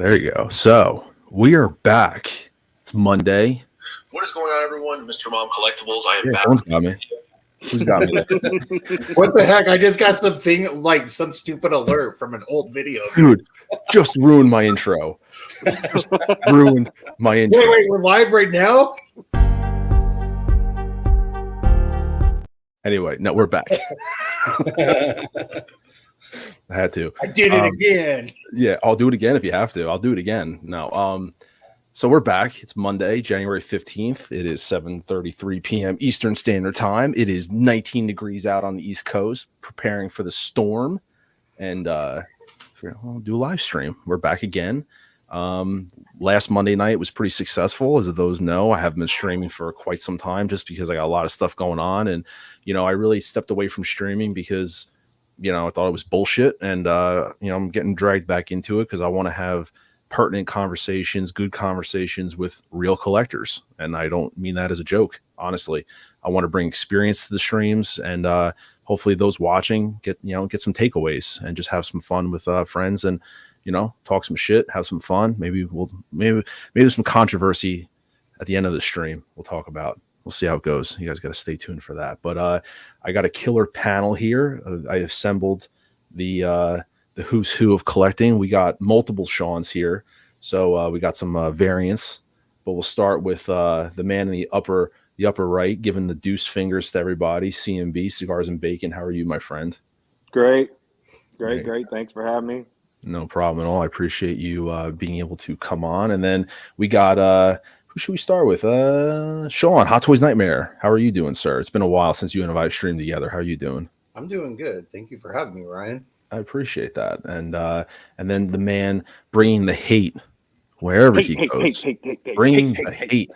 There you go. So we are back. It's Monday. What is going on, everyone? Mr. Mom Collectibles. I am back. Someone's got me. Who's got me? What the heck? I just got something like some stupid alert from an old video. Dude, just ruined my intro. Just ruined my intro. Wait, we're live right now? Anyway, no, we're back. I had to. I did it again. Yeah, I'll do it again if you have to. I'll do it again. No. So we're back. It's Monday, January 15th. It is 7:33 p.m. Eastern Standard Time. It is 19 degrees out on the East Coast, preparing for the storm. And we'll do a live stream. We're back again. Last Monday night was pretty successful. As those know, I have been streaming for quite some time just because I got a lot of stuff going on. And, I really stepped away from streaming because, I thought it was bullshit. And, I'm getting dragged back into it because I want to have pertinent conversations, good conversations with real collectors. And I don't mean that as a joke. Honestly, I want to bring experience to the streams and, hopefully those watching get some takeaways and just have some fun with, friends and, talk some shit, have some fun. Maybe there's some controversy at the end of the stream we'll talk about. We'll see how it goes. You guys got to stay tuned for that. But I got a killer panel here. I assembled the who's who of collecting. We got multiple Seans here. So we got some variants. But we'll start with the man in the upper right, giving the deuce fingers to everybody. CMB, Cigars and Bacon. How are you, my friend? Great. Thanks for having me. No problem at all. I appreciate you being able to come on. And then we got who should we start with? Sean, Hot Toys Nightmare. How are you doing, sir? It's been a while since you and I streamed together. How are you doing? I'm doing good. Thank you for having me, Ryan. I appreciate that. And then the man bringing the hate wherever he goes. Bringing the hate.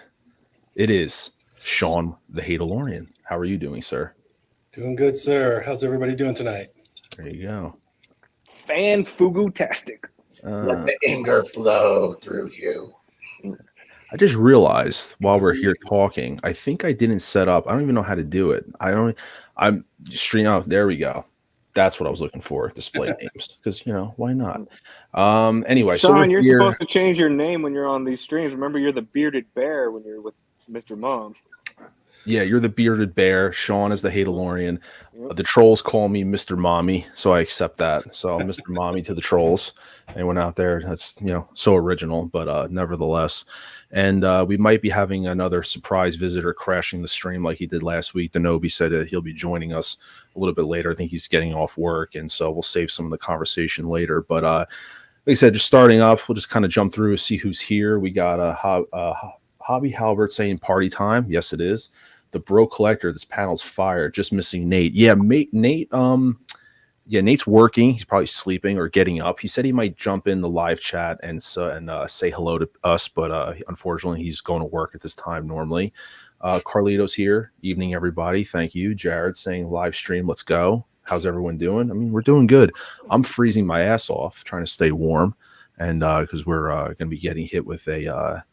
It is Sean the DeLorean. How are you doing, sir? Doing good, sir. How's everybody doing tonight? There you go. Fan-fugu-tastic. Let the anger flow through you. I just realized while we're here talking, I think I didn't set up. I don't even know how to do it. I'm streaming out. There we go. That's what I was looking for. Display names, because why not? Anyway, Sean, so you're supposed to change your name when you're on these streams. Remember, you're the bearded bear when you're with Mr. Mom. Yeah, you're the bearded bear. Sean is the DeLorean. The trolls call me Mr. Mommy, so I accept that. So Mr. Mommy to the trolls. Anyone out there, that's so original, but nevertheless. And we might be having another surprise visitor crashing the stream like he did last week. Denobi said that he'll be joining us a little bit later. I think he's getting off work, and so we'll save some of the conversation later. But like I said, just starting up, we'll just kind of jump through, see who's here. We got Hobby Halbert saying party time. Yes, it is. The Bro Collector, this panel's fire. Just missing Nate. Yeah, Nate. Nate's working. He's probably sleeping or getting up. He said he might jump in the live chat and say hello to us, but unfortunately, he's going to work at this time normally. Carlito's here. Evening, everybody. Thank you. Jared saying live stream. Let's go. How's everyone doing? I mean, we're doing good. I'm freezing my ass off, trying to stay warm, and because we're going to be getting hit with a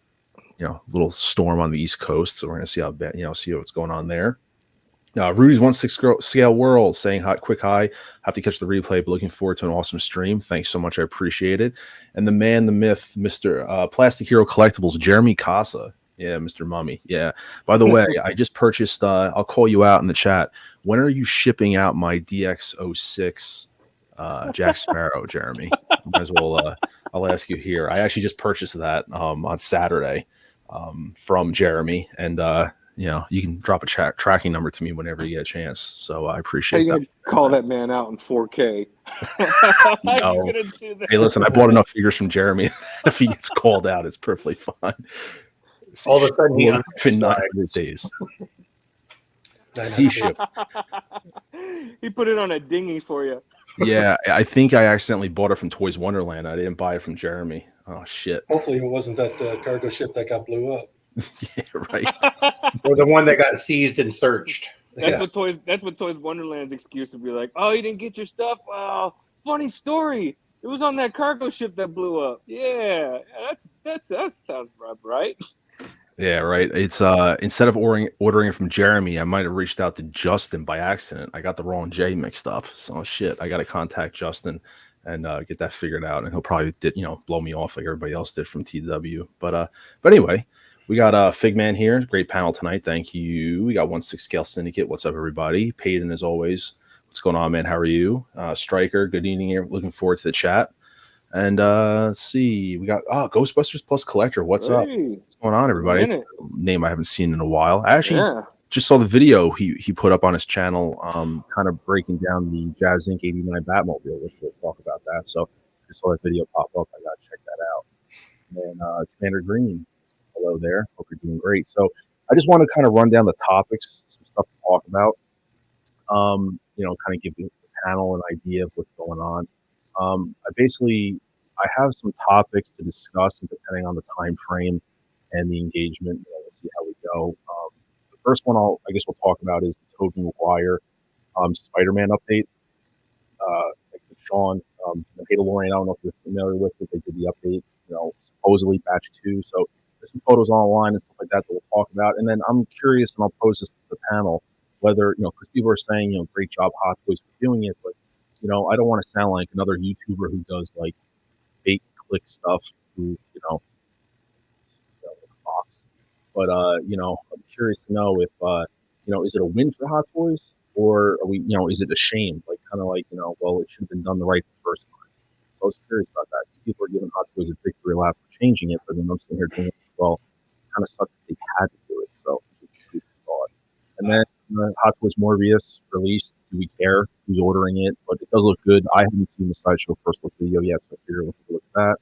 little storm on the East Coast. So we're going to see how bad, see what's going on there. Rudy's 1/6 scale world saying quick hi. Have to catch the replay, but looking forward to an awesome stream. Thanks so much. I appreciate it. And the man, the myth, Mr. Plastic Hero Collectibles, Jeremy Casa. Yeah, Mr. Mummy. Yeah. By the way, I just purchased, I'll call you out in the chat. When are you shipping out my DX06 Jack Sparrow, Jeremy? Might as well, I'll ask you here. I actually just purchased that on Saturday from Jeremy, and you can drop a tracking number to me whenever you get a chance. So I appreciate that. Call that man out in 4K. No. Hey, listen, I bought enough figures from Jeremy. If he gets called out, it's perfectly fine. All of a sudden, it's been 900 days. Sea ship. He put it on a dinghy for you. Yeah, I think I accidentally bought it from Toys Wonderland. I didn't buy it from Jeremy. Oh shit! Hopefully, it wasn't that cargo ship that got blew up. Yeah, right. Or the one that got seized and searched. That's what Toys Wonderland's excuse would be like. Oh, you didn't get your stuff? Oh, funny story. It was on that cargo ship that blew up. Yeah, that sounds right. Yeah, right. It's instead of ordering it from Jeremy, I might have reached out to Justin by accident. I got the wrong J mixed up. So shit, I got to contact Justin and get that figured out. And he'll probably blow me off like everybody else did from TW. But anyway, we got Figman here. Great panel tonight. Thank you. We got 1/6 Scale Syndicate. What's up, everybody? Payton, as always. What's going on, man? How are you? Striker, good evening here. Looking forward to the chat. And let's see. We got Ghostbusters Plus Collector. What's up? What's going on, everybody? It's a name I haven't seen in a while. I actually just saw the video he put up on his channel, kind of breaking down the Jazzinc 89 Batmobile, which we'll talk about that. So just saw that video pop up. I got to check that out. And then Commander Green, hello there. Hope you're doing great. So I just want to kind of run down the topics, some stuff to talk about. Kind of give the panel an idea of what's going on. I have some topics to discuss, and depending on the time frame and the engagement, we'll see how we go. The first one we'll talk about is the Toby Maguire Spider-Man update. Thanks to Sean. Hey DeLorean, I don't know if you're familiar with it. They did the update, supposedly batch 2. So there's some photos online and stuff like that we'll talk about. And then I'm curious, and I'll pose this to the panel, whether, because people are saying, great job Hot Toys for doing it, but I don't want to sound like another YouTuber who does like fake click stuff who, box. But I'm curious to know if is it a win for Hot Toys, or are we, is it a shame? Like kind of like, well, it should have been done the right the first time. So I was curious about that. People are giving Hot Toys a victory lap for changing it, but then I'm sitting here thinking, well, it kind of sucks that they had to do it. So and then Hot Toys Morbius released. Do we care who's ordering it? But it does look good. I haven't seen the sideshow first look video yet, so I figure we'll take a look at that.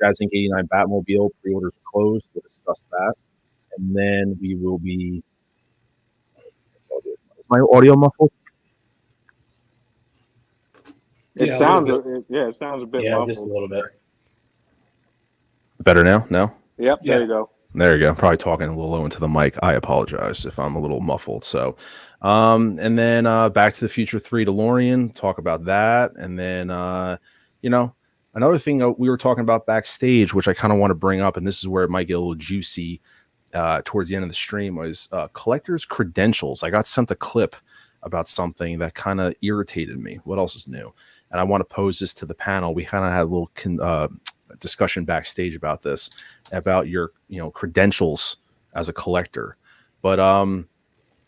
Jazzinc 89 Batmobile pre-orders are closed. We'll discuss that. And then we will be... Is my audio muffled? It sounds a bit muffled. Just a little bit. Better now? No? Yep, there you go. There you go. Probably talking a little low into the mic. I apologize if I'm a little muffled. So, and then Back to the Future 3 DeLorean, talk about that. And then, another thing we were talking about backstage, which I kind of want to bring up, and this is where it might get a little juicy towards the end of the stream, was collector's credentials. I got sent a clip about something that kind of irritated me. What else is new? And I want to pose this to the panel. We kind of had a little discussion backstage about this, about your credentials as a collector. But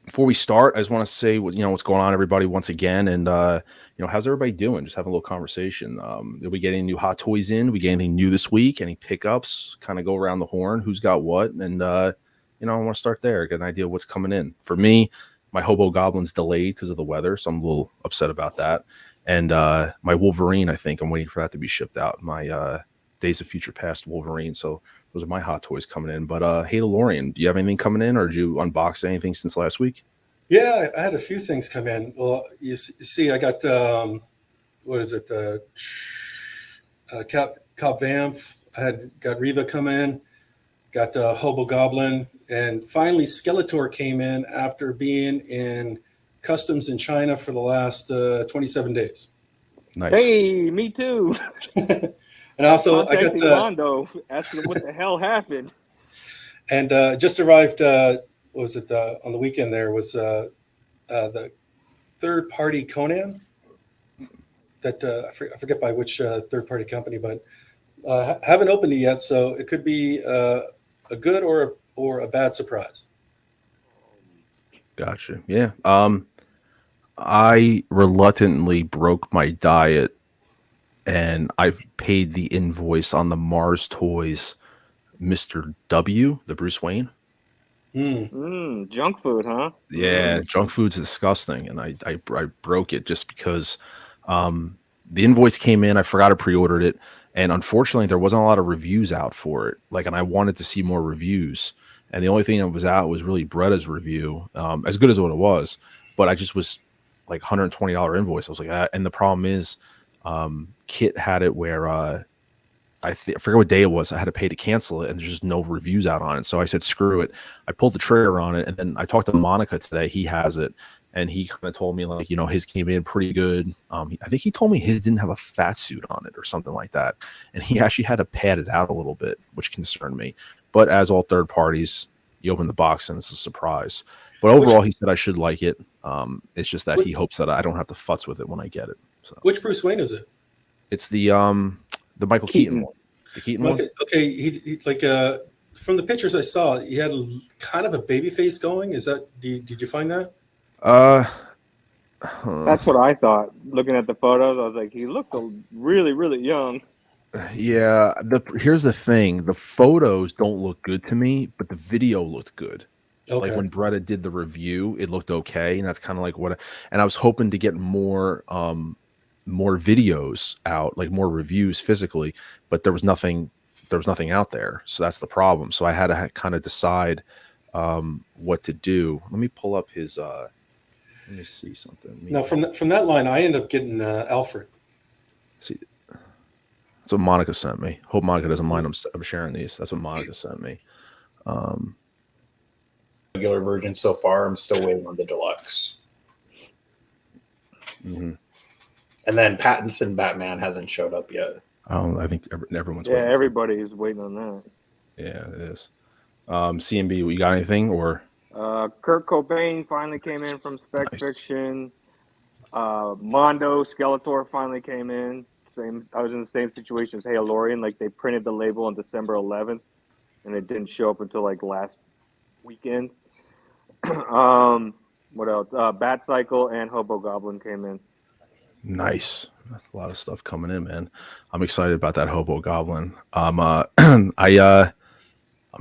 before we start, I just want to say what's going on, everybody, once again. And how's everybody doing? Just having a little conversation. Did we get any new Hot Toys in? We get anything new this week? Any pickups? Kind of go around the horn. Who's got what? And I want to start there, get an idea of what's coming in. For me, my Hobo Goblin's delayed because of the weather, so I'm a little upset about that. And my Wolverine, I think I'm waiting for that to be shipped out. My Days of Future Past Wolverine. So those are my Hot Toys coming in. But hey, DeLorean, do you have anything coming in, or did you unbox anything since last week? Yeah, I had a few things come in. Well, you see, I got what is it? Cop Vamp. I got Reva come in. Got Hobo Goblin, and finally Skeletor came in after being in customs in China for the last 27 days. Nice. Hey, me too. And also, I got Mondo, asking him what the hell happened. And just arrived. What was it on the weekend? There was the third-party Conan. That I forget by which third-party company, but haven't opened it yet. So it could be a good or a bad surprise. Gotcha. Yeah. I reluctantly broke my diet, and I've paid the invoice on the Mars Toys Mr. W, the Bruce Wayne. Junk food, huh? Yeah, junk food's disgusting, and I broke it just because the invoice came in. I forgot to pre-ordered it, and unfortunately, there wasn't a lot of reviews out for it. And I wanted to see more reviews, and the only thing that was out was really Bretta's review, as good as what it was. But I just was like $120 invoice. I was like, and the problem is, Kit had it where I forget what day it was. I had to pay to cancel it, and there's just no reviews out on it. So I said, screw it. I pulled the trigger on it, and then I talked to Monica today. He has it, and he kind of told me his came in pretty good. I think he told me his didn't have a fat suit on it or something like that, and he actually had to pad it out a little bit, which concerned me. But as all third parties, you open the box and it's a surprise. But overall, he said I should like it. It's just that he hopes that I don't have to futz with it when I get it. So. Which Bruce Wayne is it? It's the Michael Keaton one. The Keaton one. Okay. He like from the pictures I saw, he had kind of a baby face going. Is that? Did you find that? That's what I thought. Looking at the photos, I was like, he looked really, really young. Yeah. Here's the thing: the photos don't look good to me, but the video looked good. Okay. Like when Bretta did the review, it looked okay, and that's kind of like what. And I was hoping to get more videos out, like more reviews physically, but there was nothing out there. So that's the problem. So I had to kind of decide what to do. Let me pull up his. Let me see something. Now from that line, I end up getting Alfred. See, that's what Monica sent me. Hope Monica doesn't mind. I'm sharing these. That's what Monica sent me. Regular version so far. I'm still waiting on the deluxe. Mm-hmm. And then Pattinson Batman hasn't showed up yet. Oh, I think everyone's Yeah, waiting. everybody is waiting on that. Yeah, it is. CMB, you got anything or? Kurt Cobain finally came in from Spec Fiction. Mondo Skeletor finally came in. I was in the same situation as DeLorean. Like they printed the label on December 11th, and it didn't show up until like last weekend. What else? Bat Cycle and Hobo Goblin came in. Nice. That's a lot of stuff coming in, man. I'm excited about that Hobo Goblin. I'm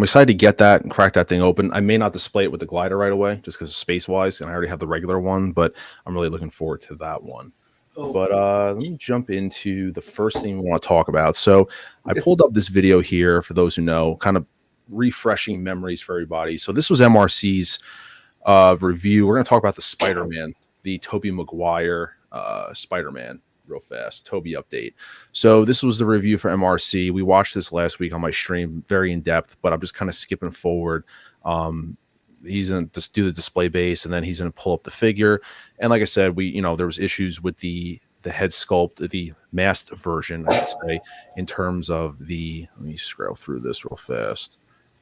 excited to get that and crack that thing open. I may not display it with the glider right away just because space wise, and I already have the regular one, but I'm really looking forward to that one. Oh. But let me jump into the first thing we want to talk about. So I pulled up this video here for those who know, kind of refreshing memories for everybody. So this was MRC's review. We're going to talk about the Spider-Man, the Toby Maguire Spider-Man real fast. Toby update. So this was the review for MRC. We watched this last week on my stream, very in depth, but I'm just kind of skipping forward. He's going to just do the display base, and then he's going to pull up the figure. And like I said, there was issues with the head sculpt, the masked version, I should say, in terms of let me scroll through this real fast.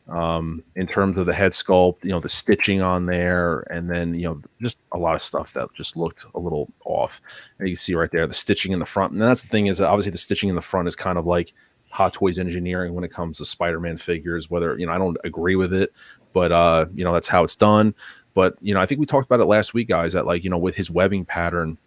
In terms of the head sculpt, the stitching on there, and then just a lot of stuff that just looked a little off. And you can see right there the stitching in the front. And that's the thing, is obviously the stitching in the front is kind of like Hot Toys engineering when it comes to Spider-Man figures. Whether I don't agree with it, but that's how it's done. But I think we talked about it last week, guys, that with his webbing pattern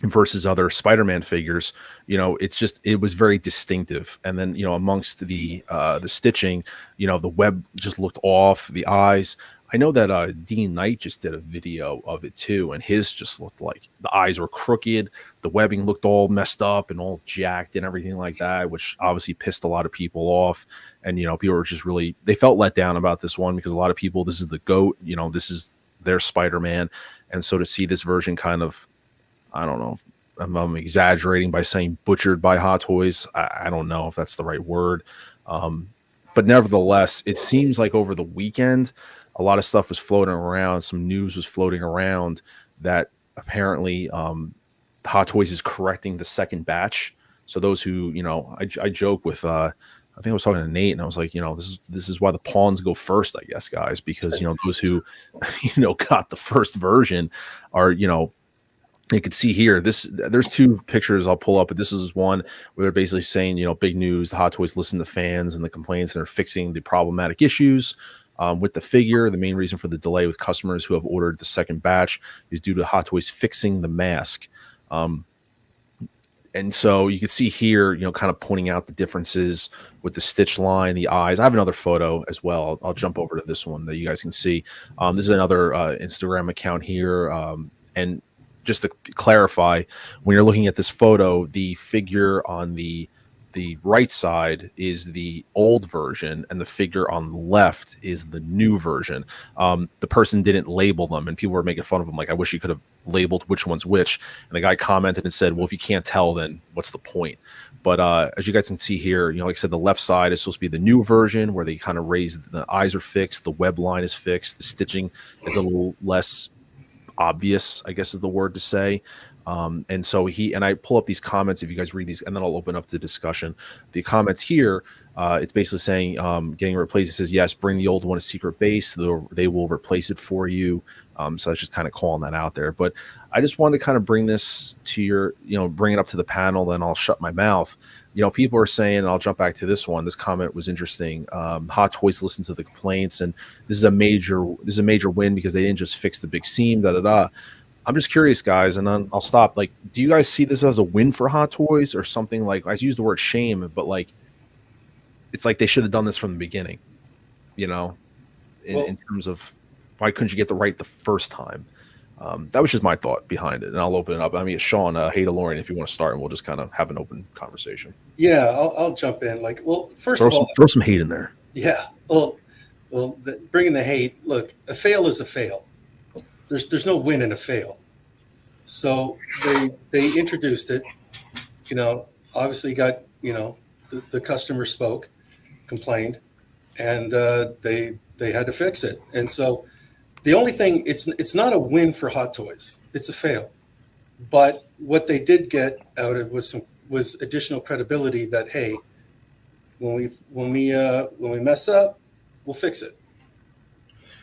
versus other Spider-Man figures, it was very distinctive. And then, amongst the stitching, the web just looked off, the eyes. I know that Dean Knight just did a video of it too, and his just looked like the eyes were crooked, the webbing looked all messed up and all jacked and everything like that, which obviously pissed a lot of people off. And people were just they felt let down about this one, because a lot of people, this is the GOAT, this is their Spider-Man. And so to see this version kind of, I don't know if I'm exaggerating by saying butchered by Hot Toys. I don't know if that's the right word. But nevertheless, it seems like over the weekend, a lot of stuff was floating around. Some news was floating around that apparently Hot Toys is correcting the second batch. So those who, I joke with, I think I was talking to Nate, and I was like, this is why the pawns go first, I guess, guys, because, those who, got the first version are, you can see here, there's two pictures I'll pull up, but this is one where they're basically saying, big news, the Hot Toys listen to fans and the complaints, and they're fixing the problematic issues with the figure. The main reason for the delay with customers who have ordered the second batch is due to Hot Toys fixing the mask. And so you can see here, kind of pointing out the differences with the stitch line, the eyes. I have another photo as well. I'll jump over to this one that you guys can see. This is another Instagram account here. And just to clarify, when you're looking at this photo, the figure on the right side is the old version, and the figure on the left is the new version. The person didn't label them, and people were making fun of them. Like, I wish you could have labeled which one's which. And the guy commented and said, well, if you can't tell, then what's the point? But as you guys can see here, like I said, the left side is supposed to be the new version, where they kind of raised, the eyes are fixed, the web line is fixed, the stitching is a little less obvious, I guess is the word to say. And so I pull up these comments, if you guys read these, and then I'll open up the discussion. The comments here, It's basically saying getting replaced. It says, yes, bring the old one to secret base. They will replace it for you. So that's just kind of calling that out there. But I just wanted to kind of bring this to your, bring it up to the panel, then I'll shut my mouth. People are saying, and I'll jump back to this one. This comment was interesting. Hot Toys listened to the complaints, and this is a major win because they didn't just fix the big seam, I'm just curious, guys, and then I'll stop. Like, do you guys see this as a win for Hot Toys or something? Like, I use the word shame, but like, it's like they should have done this from the beginning, in terms of why couldn't you get the first time? That was just my thought behind it, and I'll open it up. I mean, Sean, hey, DeLorean, if you want to start, and we'll just kind of have an open conversation. Yeah, I'll jump in. Like, well, first of all, throw some hate in there. Yeah, bringing the hate. Look, a fail is a fail. There's no win in a fail. So they introduced it. Obviously got the customer spoke, complained, and they had to fix it. And so the only thing, it's not a win for Hot Toys. It's a fail. But what they did get out of was additional credibility that, hey, when we mess up, we'll fix it.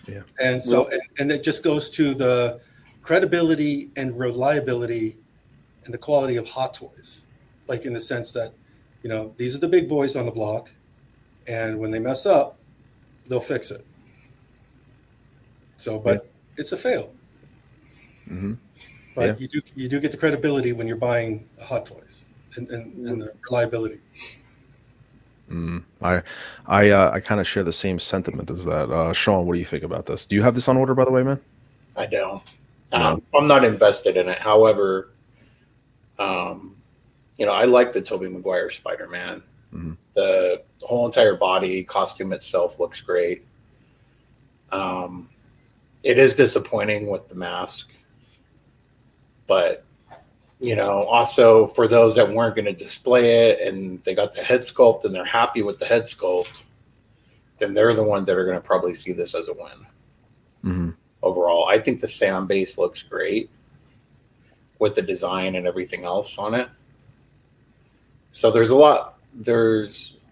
Yeah. And so and it just goes to the credibility and reliability and the quality of Hot Toys, like in the sense that these are the big boys on the block, and when they mess up, they'll fix it. So, but it's a fail. Mm-hmm. But you do get the credibility when you're buying Hot Toys and the reliability. I kind of share the same sentiment as that. Sean, what do you think about this? Do you have this on order, by the way, man? I don't. No. I'm not invested in it. However, I like the Toby Maguire Spider-Man. Mm-hmm. The whole entire body costume itself looks great. It is disappointing with the mask, but also for those that weren't going to display it and they got the head sculpt and they're happy with the head sculpt, then they're the ones that are going to probably see this as a win. Mm-hmm. Overall, I think the Sam base looks great with the design and everything else on it. So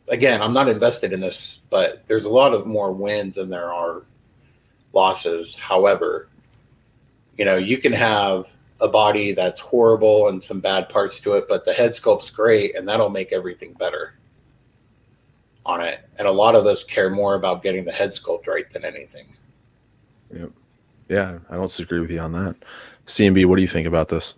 again, I'm not invested in this, but there's a lot of more wins than there are losses. However, you can have a body that's horrible and some bad parts to it, but the head sculpt's great, and that'll make everything better on it. And a lot of us care more about getting the head sculpt right than anything. Yep. Yeah, I don't disagree with you on that. CMB, what do you think about this?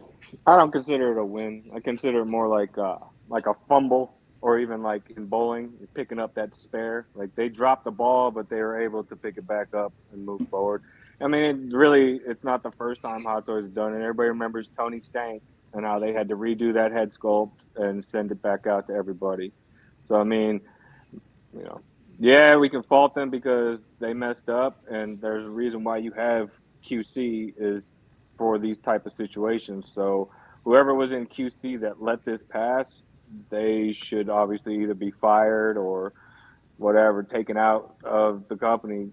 I don't consider it a win. I consider it more like a fumble, or even like in bowling, you're picking up that spare. Like they dropped the ball, but they were able to pick it back up and move forward. I mean, it's not the first time Hot Toys has done it. Everybody remembers Tony Stank and how they had to redo that head sculpt and send it back out to everybody. So, I mean, we can fault them because they messed up, and there's a reason why you have QC is for these type of situations. So whoever was in QC that let this pass, they should obviously either be fired or whatever, taken out of the company.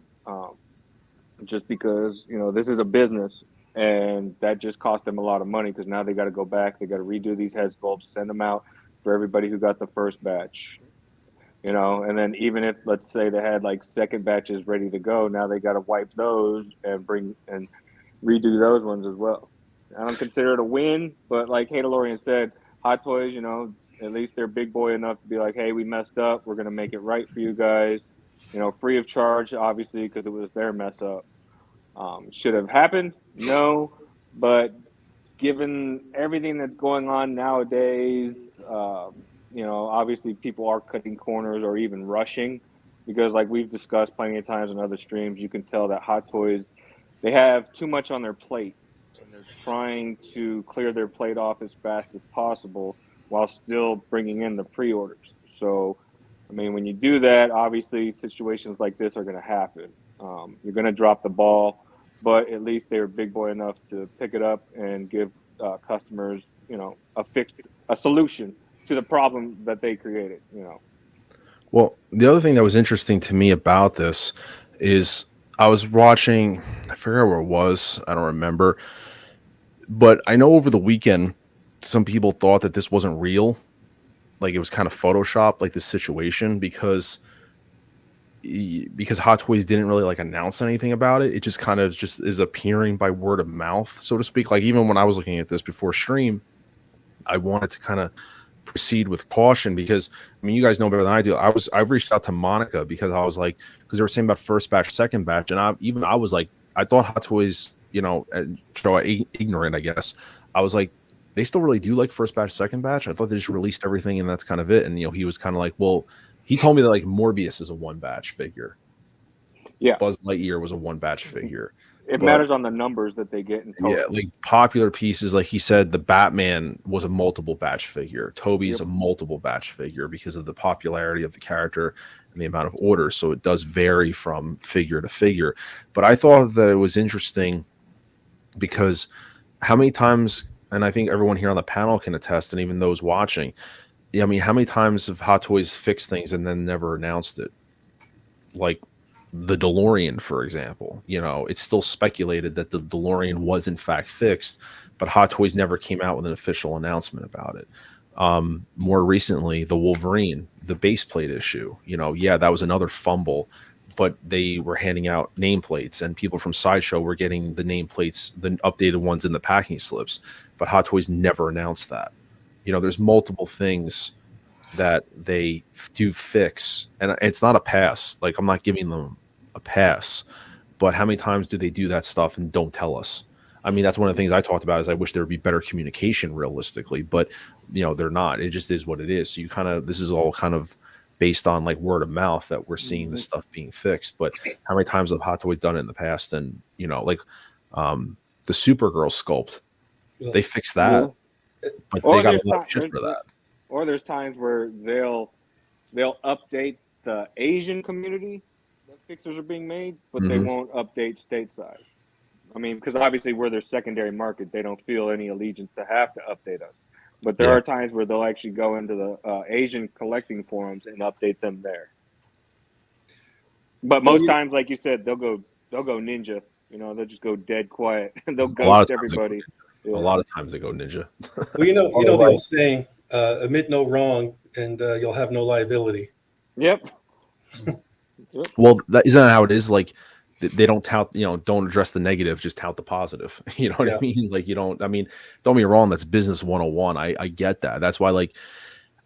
Just because, this is a business, and that just cost them a lot of money because now they got to go back. They got to redo these head sculpts, send them out for everybody who got the first batch, and then even if, let's say they had like second batches ready to go, now they got to wipe those and redo those ones as well. I don't consider it a win, but like DeLorean said, Hot Toys, at least they're big boy enough to be like, hey, we messed up. We're going to make it right for you guys. Free of charge, obviously, because it was their mess up. Should have happened? No. But given everything that's going on nowadays, obviously people are cutting corners or even rushing because like we've discussed plenty of times on other streams, you can tell that Hot Toys, they have too much on their plate. And they're trying to clear their plate off as fast as possible while still bringing in the pre-orders. So, I mean, when you do that, obviously situations like this are going to happen. You're going to drop the ball, but at least they were big boy enough to pick it up and give customers, a solution to the problem that they created, Well, the other thing that was interesting to me about this is I was watching, I forget where it was, I don't remember, but I know over the weekend, some people thought that this wasn't real. like it was kind of photoshopped, like the situation, because Hot Toys didn't really like announce anything about it. It just kind of just is appearing by word of mouth, so to speak. Like even when I was looking at this before stream, I wanted to kind of proceed with caution because I mean you guys know better than I do. I've reached out to Monica because I was like, because they were saying about first batch, second batch, and I was like, I thought Hot Toys, you know, so ignorant, I guess. I was like, they still really do like first batch, second batch. I thought they just released everything and that's kind of it. And you know, he was kind of like, well, he told me that like Morbius is a one batch figure. Yeah, Buzz Lightyear was a one batch figure. it matters on the numbers that they get in total. Yeah, like popular pieces, like he said, the Batman was a multiple batch figure. Toby's a multiple batch figure because of the popularity of the character and the amount of orders. So it does vary from figure to figure. But I thought that it was interesting because how many times, and I think everyone here on the panel can attest, and even those watching, I mean, how many times have Hot Toys fixed things and then never announced it? Like the DeLorean, for example, you know, it's still speculated that the DeLorean was in fact fixed, but Hot Toys never came out with an official announcement about it. More recently, the Wolverine, the base plate issue, you know, yeah, that was another fumble, but they were handing out nameplates and people from Sideshow were getting the nameplates, the updated ones in the packing slips, but Hot Toys never announced that. You know, there's multiple things that they do fix, and it's not a pass. Like, I'm not giving them a pass, but how many times do they do that stuff and don't tell us? I mean, that's one of the things I talked about is I wish there would be better communication realistically, but you know, they're not. It just is what it is. So you kind of, this is all kind of based on like word of mouth that we're seeing this stuff being fixed. But how many times have Hot Toys done it in the past? And you know, like the Supergirl sculpt, they fixed that, but they got a lot of shit for that. Or there's times where they'll update the Asian community that fixers are being made, but they won't update stateside. I mean, because obviously we're their secondary market, they don't feel any allegiance to have to update us. But there are times where they'll actually go into the Asian collecting forums and update them there. But most times, like you said, they'll go ninja. You know, they'll just go dead quiet and they'll ghost everybody. A lot of times they go ninja. Well, you know the old saying, admit no wrong and you'll have no liability. Yep. Well, isn't that how it is? Like, they don't tout, you know, don't address the negative, just tout the positive. You know what I mean? Like, you don't, I mean, don't be wrong, that's business 101. I get that. That's why, like,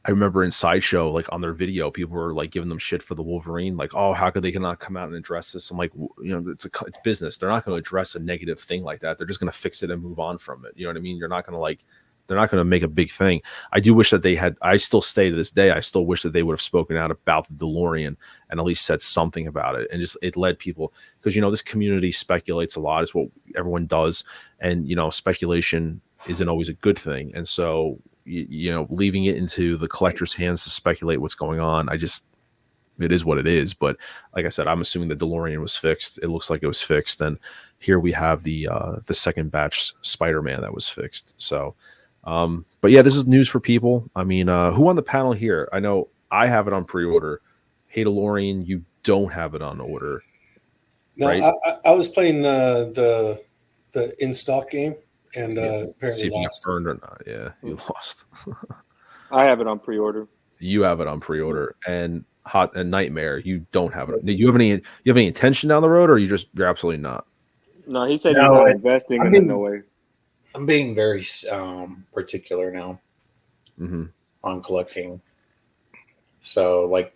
I remember in Sideshow, like on their video, people were like giving them shit for the Wolverine. Like, oh, how could they not come out and address this? I'm like, you know, it's business. They're not going to address a negative thing like that. They're just going to fix it and move on from it. You know what I mean? You're not going to like, they're not going to make a big thing. I do wish that they had, I still stay to this day, I still wish that they would have spoken out about the DeLorean and at least said something about it. And just, it led people, because, you know, this community speculates a lot, is what everyone does. And, you know, speculation isn't always a good thing. And so, you know, leaving it into the collector's hands to speculate what's going on, it is what it is. But like I said, I'm assuming the DeLorean was fixed. It looks like it was fixed. And here we have the second batch Spider-Man that was fixed. So, but yeah, this is news for people. I mean, who on the panel here? I know I have it on pre-order. Hey, DeLorean, you don't have it on order. No, right? I was playing the in-stock game and apparently see if lost. you got burned or not. Yeah, you lost. I have it on pre-order. You have it on pre-order, and Hot and Nightmare, you don't have it. Do you have any intention down the road, or you're absolutely not? No, he said he's not investing in it. No way. I'm being very particular now on collecting. So, like,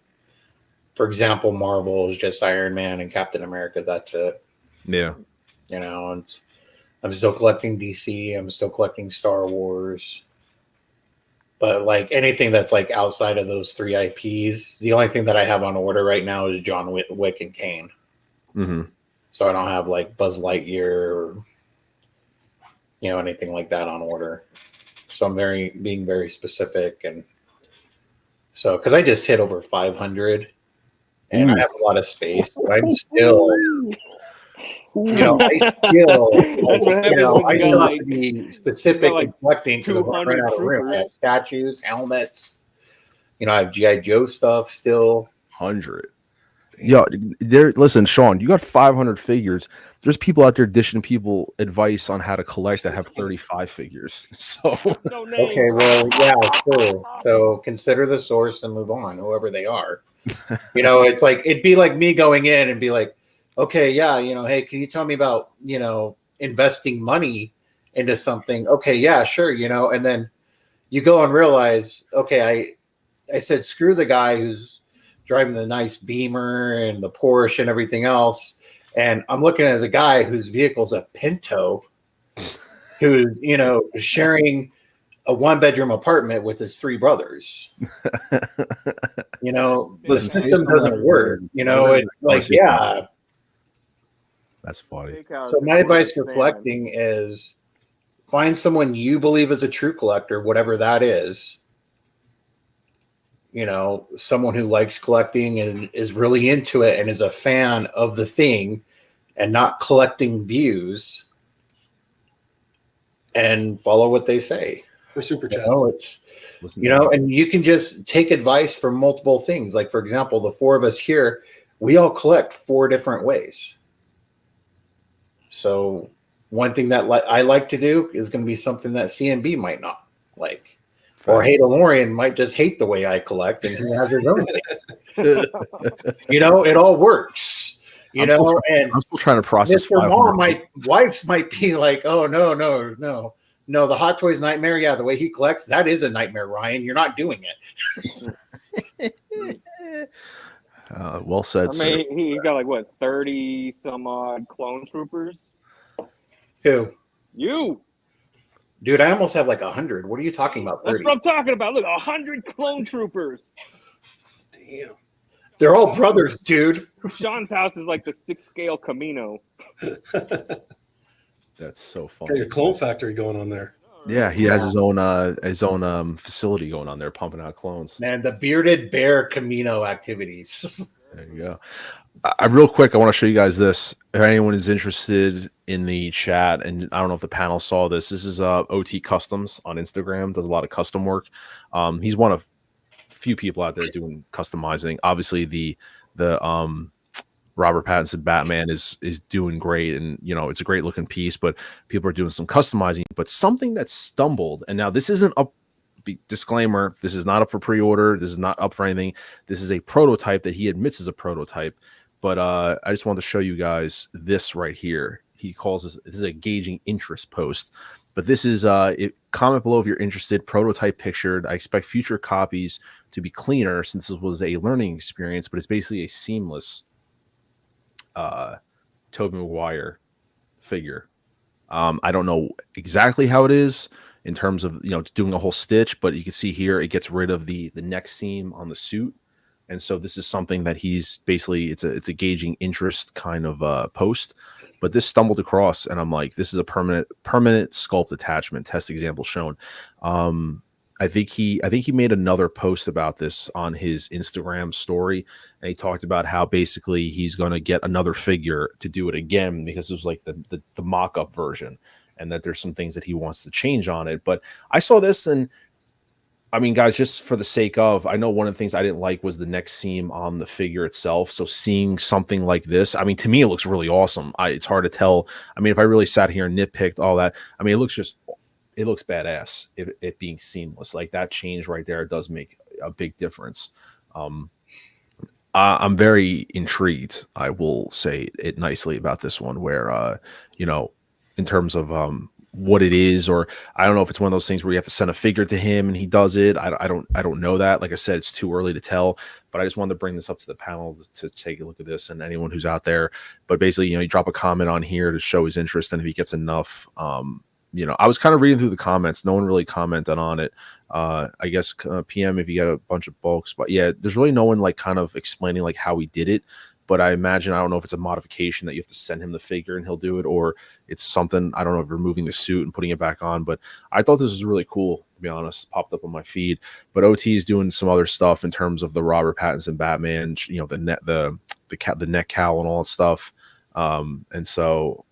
for example, Marvel is just Iron Man and Captain America. That's it. Yeah. You know, and I'm still collecting DC. I'm still collecting Star Wars. But, like, anything that's, like, outside of those three IPs, the only thing that I have on order right now is John Wick and Kane. So I don't have, like, Buzz Lightyear or, you know, anything like that on order. So I'm being very specific. And so, because I just hit over 500 and I have a lot of space, but I'm still, you know, I still have to be specific in collecting because I'm running out of room. I have statues, helmets, you know, I have G.I. Joe stuff still. 100. Yeah, there. Listen, Sean, you got 500 figures. There's people out there dishing people advice on how to collect that have 35 figures. So No names. Okay, well, yeah, sure. So consider the source and move on, whoever they are. It's like it'd be like me going in and be like, okay, yeah, hey, can you tell me about investing money into something? Okay, yeah, sure, and then you go and realize, okay, I said screw the guy who's driving the nice Beamer and the Porsche and everything else, and I'm looking at the guy whose vehicle's a Pinto, who's sharing a 1-bedroom apartment with his 3 brothers. The system doesn't work. It's like, yeah. that's funny. So my advice for collecting is find someone you believe is a true collector, whatever that is. Someone who likes collecting and is really into it and is a fan of the thing and not collecting views, and follow what they say. For super chats. And you can just take advice from multiple things. Like, for example, the 4 of us here, we all collect 4 different ways. So one thing that I like to do is going to be something that CMB might not like. Or Hey DeLorean might just hate the way I collect, and he has his own thing. It all works. I'm still trying to process. Mr. Mom, my wife might be like, "Oh no, the Hot Toys nightmare. Yeah, the way he collects, that is a nightmare, Ryan. You're not doing it." Well said. I mean, he got like what 30 some odd clone troopers. Who? You. Dude, I almost have like 100. What are you talking about? 30? That's what I'm talking about. Look, 100 clone troopers. Damn. They're all brothers, dude. Sean's house is like the 6-scale Camino. That's so Got funny. a clone factory going on there. Yeah, he has his own facility going on there, pumping out clones. Man, the bearded bear Camino activities. There you go. Real quick, I want to show you guys this. If anyone is interested in the chat, and I don't know if the panel saw this. This is OT Customs on Instagram. Does a lot of custom work. He's one of few people out there doing customizing. Obviously, the Robert Pattinson Batman is doing great, and it's a great looking piece. But people are doing some customizing. But something that stumbled, and now this isn't up. Disclaimer: this is not up for pre-order. This is not up for anything. This is a prototype that he admits is a prototype. But I just wanted to show you guys this right here. He calls this is a gauging interest post. But this is comment below if you're interested. Prototype pictured. I expect future copies to be cleaner since this was a learning experience. But it's basically a seamless Toby Maguire figure. I don't know exactly how it is in terms of doing a whole stitch, but you can see here it gets rid of the neck seam on the suit. And so this is something that he's basically it's a gauging interest kind of post. But this stumbled across, and I'm like, this is a permanent sculpt attachment. Test example shown. I think he made another post about this on his Instagram story, and he talked about how basically he's going to get another figure to do it again because it was like the mock-up version, and that there's some things that he wants to change on it. But I saw this, and I mean, guys, just for the sake of, I know one of the things I didn't like was the neck seam on the figure itself. So seeing something like this, I mean, to me, it looks really awesome. It's hard to tell. I mean, if I really sat here and nitpicked all that, I mean, it looks badass. It being seamless, like that change right there does make a big difference. I'm very intrigued. I will say it nicely about this one, where in terms of what it is, or I don't know if it's one of those things where you have to send a figure to him and he does it. I don't know that. Like I said, it's too early to tell, but I just wanted to bring this up to the panel to take a look at this, and anyone who's out there. But basically, you drop a comment on here to show his interest, and if he gets enough, I was kind of reading through the comments. No one really commented on it. I guess PM if you got a bunch of bulks, but yeah, there's really no one like kind of explaining like how he did it. But I imagine, I don't know if it's a modification that you have to send him the figure and he'll do it, or it's something, I don't know, if removing the suit and putting it back on. But I thought this was really cool, to be honest. Popped up on my feed. But OT is doing some other stuff in terms of the Robert Pattinson Batman, the neck cowl and all that stuff. And so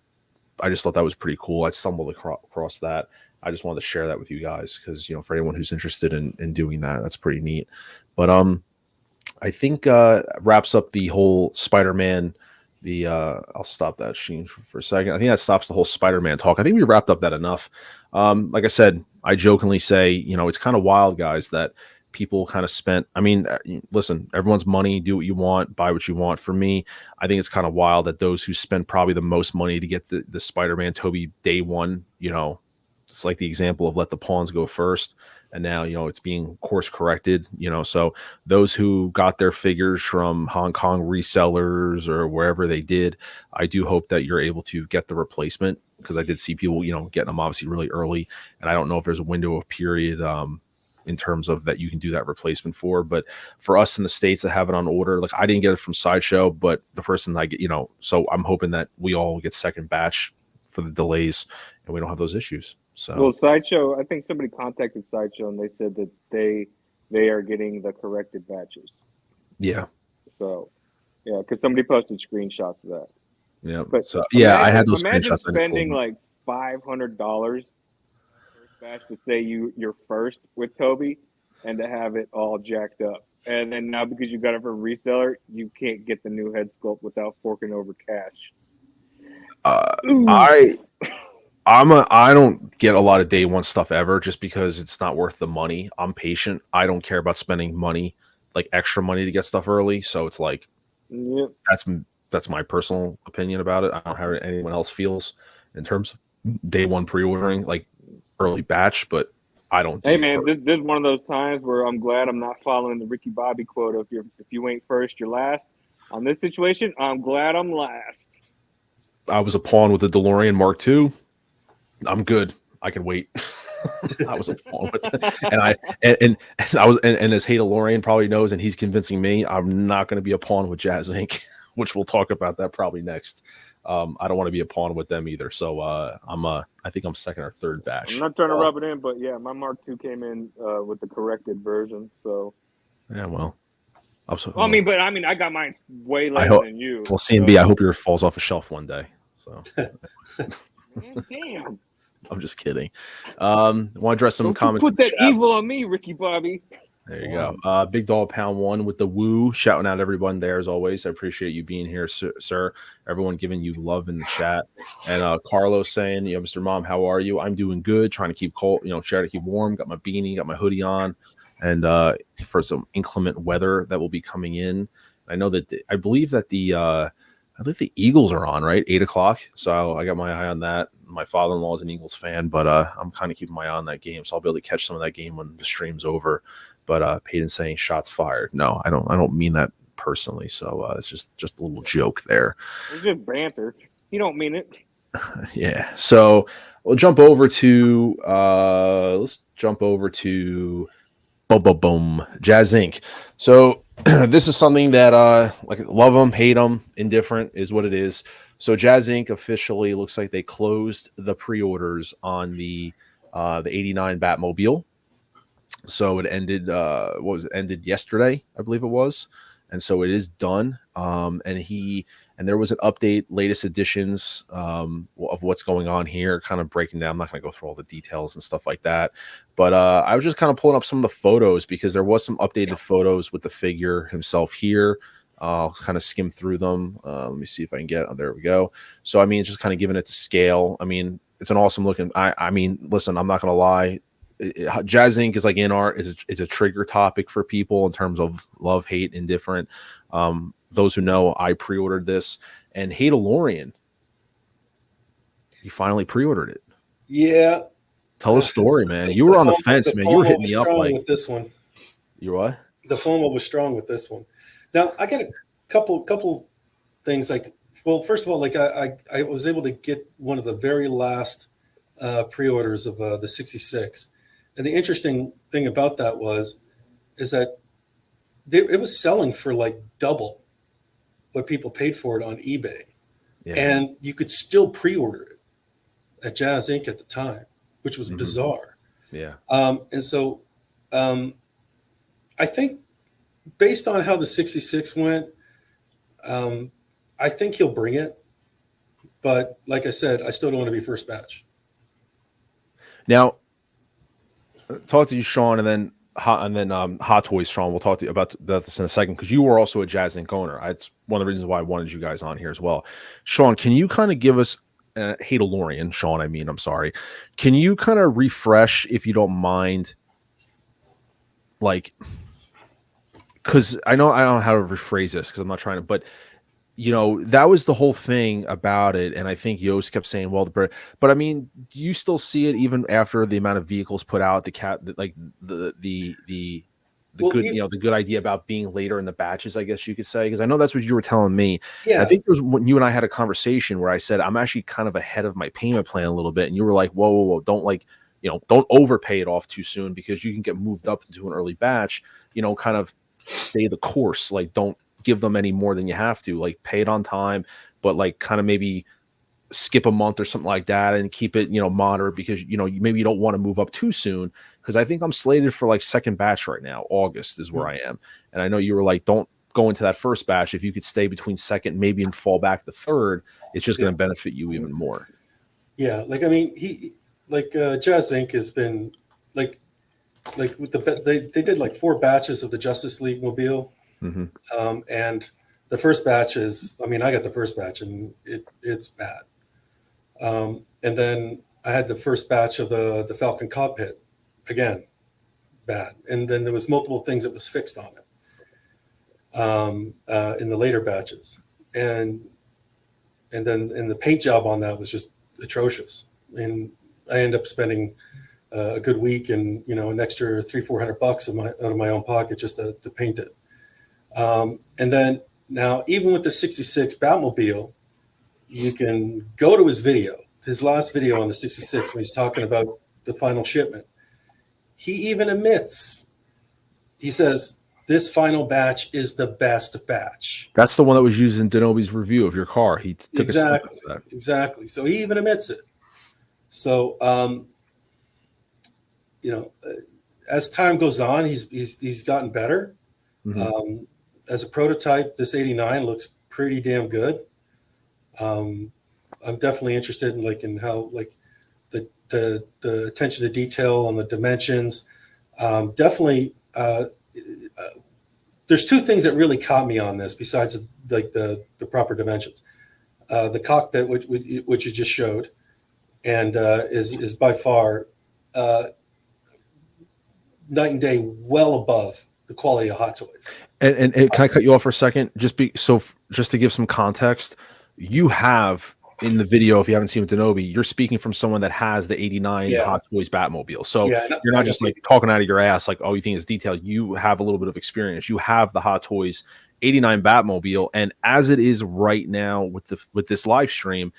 I just thought that was pretty cool. I stumbled across that. I just wanted to share that with you guys because, for anyone who's interested in doing that, that's pretty neat. But I think wraps up the whole Spider-Man. I'll stop that scene for a second. I think that stops the whole Spider-Man talk. I think we wrapped up that enough. Like I said, I jokingly say, it's kind of wild, guys, that people kind of spent. I mean, listen, everyone's money, do what you want, buy what you want. For me, I think it's kind of wild that those who spent probably the most money to get the Spider-Man Toby day one, it's like the example of let the pawns go first. And now, it's being course corrected, so those who got their figures from Hong Kong resellers or wherever they did, I do hope that you're able to get the replacement, because I did see people, getting them obviously really early. And I don't know if there's a window of period in terms of that you can do that replacement for. But for us in the States that have it on order, like I didn't get it from Sideshow, but the person I get, so I'm hoping that we all get second batch for the delays and we don't have those issues. So, well, Sideshow, I think somebody contacted Sideshow and they said that they are getting the corrected batches. Yeah. So, yeah, because somebody posted screenshots of that. Yeah. But so, yeah, I had those imagine screenshots. Spending like $500 first batch to say you're first with Toby, and to have it all jacked up, and then now because you got it from reseller, you can't get the new head sculpt without forking over cash. I don't get a lot of day one stuff ever, just because it's not worth the money. I'm patient. I don't care about spending money, like extra money to get stuff early. So it's like, Yep. that's my personal opinion about it. I don't know how anyone else feels in terms of day one pre-ordering, like early batch, but I don't. Hey man, this is one of those times where I'm glad I'm not following the Ricky Bobby quote of if you ain't first, you're last. On this situation, I'm glad I'm last. I was a pawn with the DeLorean Mark II. I'm good. I can wait. I was a pawn with that. And I was and as Hey DeLorean probably knows, and he's convincing me, I'm not going to be a pawn with Jazzinc, which we'll talk about that probably next. I don't want to be a pawn with them either. So I think I'm second or third batch. I'm not trying to rub it in, but yeah, my Mark II came in with the corrected version. So yeah, well, I mean, I got mine way later than you. Well, C&B, I hope yours falls off a shelf one day. So damn. I'm just kidding. Want to address some comments? Put that evil on me, Ricky Bobby. There you go. Big Doll Pound 1 with the woo. Shouting out everyone there as always. I appreciate you being here, sir. Everyone giving you love in the chat. And Carlos saying, Mr. Mom, how are you? I'm doing good. Trying to keep cold, try to keep warm. Got my beanie, got my hoodie on. And for some inclement weather that will be coming in. I know that I believe that the Eagles are on, right? 8:00. So I got my eye on that. My father-in-law is an Eagles fan, but I'm kind of keeping my eye on that game. So I'll be able to catch some of that game when the stream's over. But Peyton saying shots fired. No, I don't mean that personally. So it's just a little joke there. It's just banter. You don't mean it. Yeah. So we'll jump over to boom, Jazzinc. So this is something that like love them, hate them, indifferent is what it is. So Jazzinc officially looks like they closed the pre-orders on the 89 Batmobile. So it ended ended yesterday, I believe it was. And so it is done. And there was an update, latest editions of what's going on here, kind of breaking down. I'm not going to go through all the details and stuff like that. But I was just kind of pulling up some of the photos because there was some updated photos with the figure himself here. I'll kind of skim through them. Let me see if I can get. Oh, there we go. So, I mean, just kind of giving it to scale. I mean, it's an awesome looking. I mean, listen, I'm not going to lie. Jazzinc is like in art. It's a trigger topic for people in terms of love, hate, indifferent. Those who know, I pre-ordered this, and Hey DeLorean, you finally pre-ordered it. Yeah. Tell a story, man. You were on the fence, man. You were hitting me up like with this one. You what? The FOMO was strong with this one. Now I got a couple things. Like, well, first of all, like I was able to get one of the very last pre-orders of the 66, and the interesting thing about that is that it was selling for like double what people paid for it on eBay. Yeah. And you could still pre-order it at Jazzinc at the time, which was bizarre. Yeah. And so I think based on how the 66 went, I think he'll bring it. But like I said, I still don't want to be first batch. Now, talk to you, Sean, and then Hot Toys, Sean. We'll talk to you about this in a second because you were also a Jazzinc owner. It's one of the reasons why I wanted you guys on here as well. Sean, can you kind of give us hey DeLorean, Sean? I'm sorry. Can you kind of refresh, if you don't mind, like, because I don't know how to rephrase this because I'm not trying to, but that was the whole thing about it. And I think Yost kept saying, well, but I mean, do you still see it even after the amount of vehicles put out, the good, the good idea about being later in the batches, I guess you could say, because I know that's what you were telling me. Yeah. I think it was when you and I had a conversation where I said, I'm actually kind of ahead of my payment plan a little bit. And you were like, whoa, don't don't overpay it off too soon because you can get moved up into an early batch, kind of stay the course. Like, don't give them any more than you have to, like pay it on time, but like kind of maybe skip a month or something like that and keep it, moderate because, maybe you don't want to move up too soon. Cause I think I'm slated for like second batch right now. August is where I am. And I know you were like, don't go into that first batch. If you could stay between second, maybe and fall back to third, it's just going to benefit you even more. Yeah. Like, I mean, Jazzinc has been like with they did like 4 batches of the Justice League mobile. And the first batch is, I mean, I got the first batch and it's bad. And then I had the first batch of the Falcon cockpit, again, bad. And then there was multiple things that was fixed on it in the later batches. And then the paint job on that was just atrocious. And I ended up spending a good week and, an extra $300-400 out of my own pocket just to paint it. And then now, even with the 66 Batmobile, you can go to his last video on the 66, when he's talking about the final shipment. He even admits, he says, this final batch is the best batch. That's the one that was used in Denobi's review of your car. He took a step of that. Exactly. So he even admits it. So, as time goes on, he's gotten better. As a prototype, this 89 looks pretty damn good. I'm definitely interested in how the attention to detail on the dimensions. Definitely, there's 2 things that really caught me on this besides the proper dimensions. The cockpit, which you just showed, and is by far night and day, well above the quality of Hot Toys. And can I cut you off for a second? Just to give some context, you have in the video, if you haven't seen with Denobi, you're speaking from someone that has the 89 Hot Toys Batmobile. So you're not just like talking out of your ass like, oh, you think it's detailed. You have a little bit of experience. You have the Hot Toys 89 Batmobile, and as it is right now with this live stream,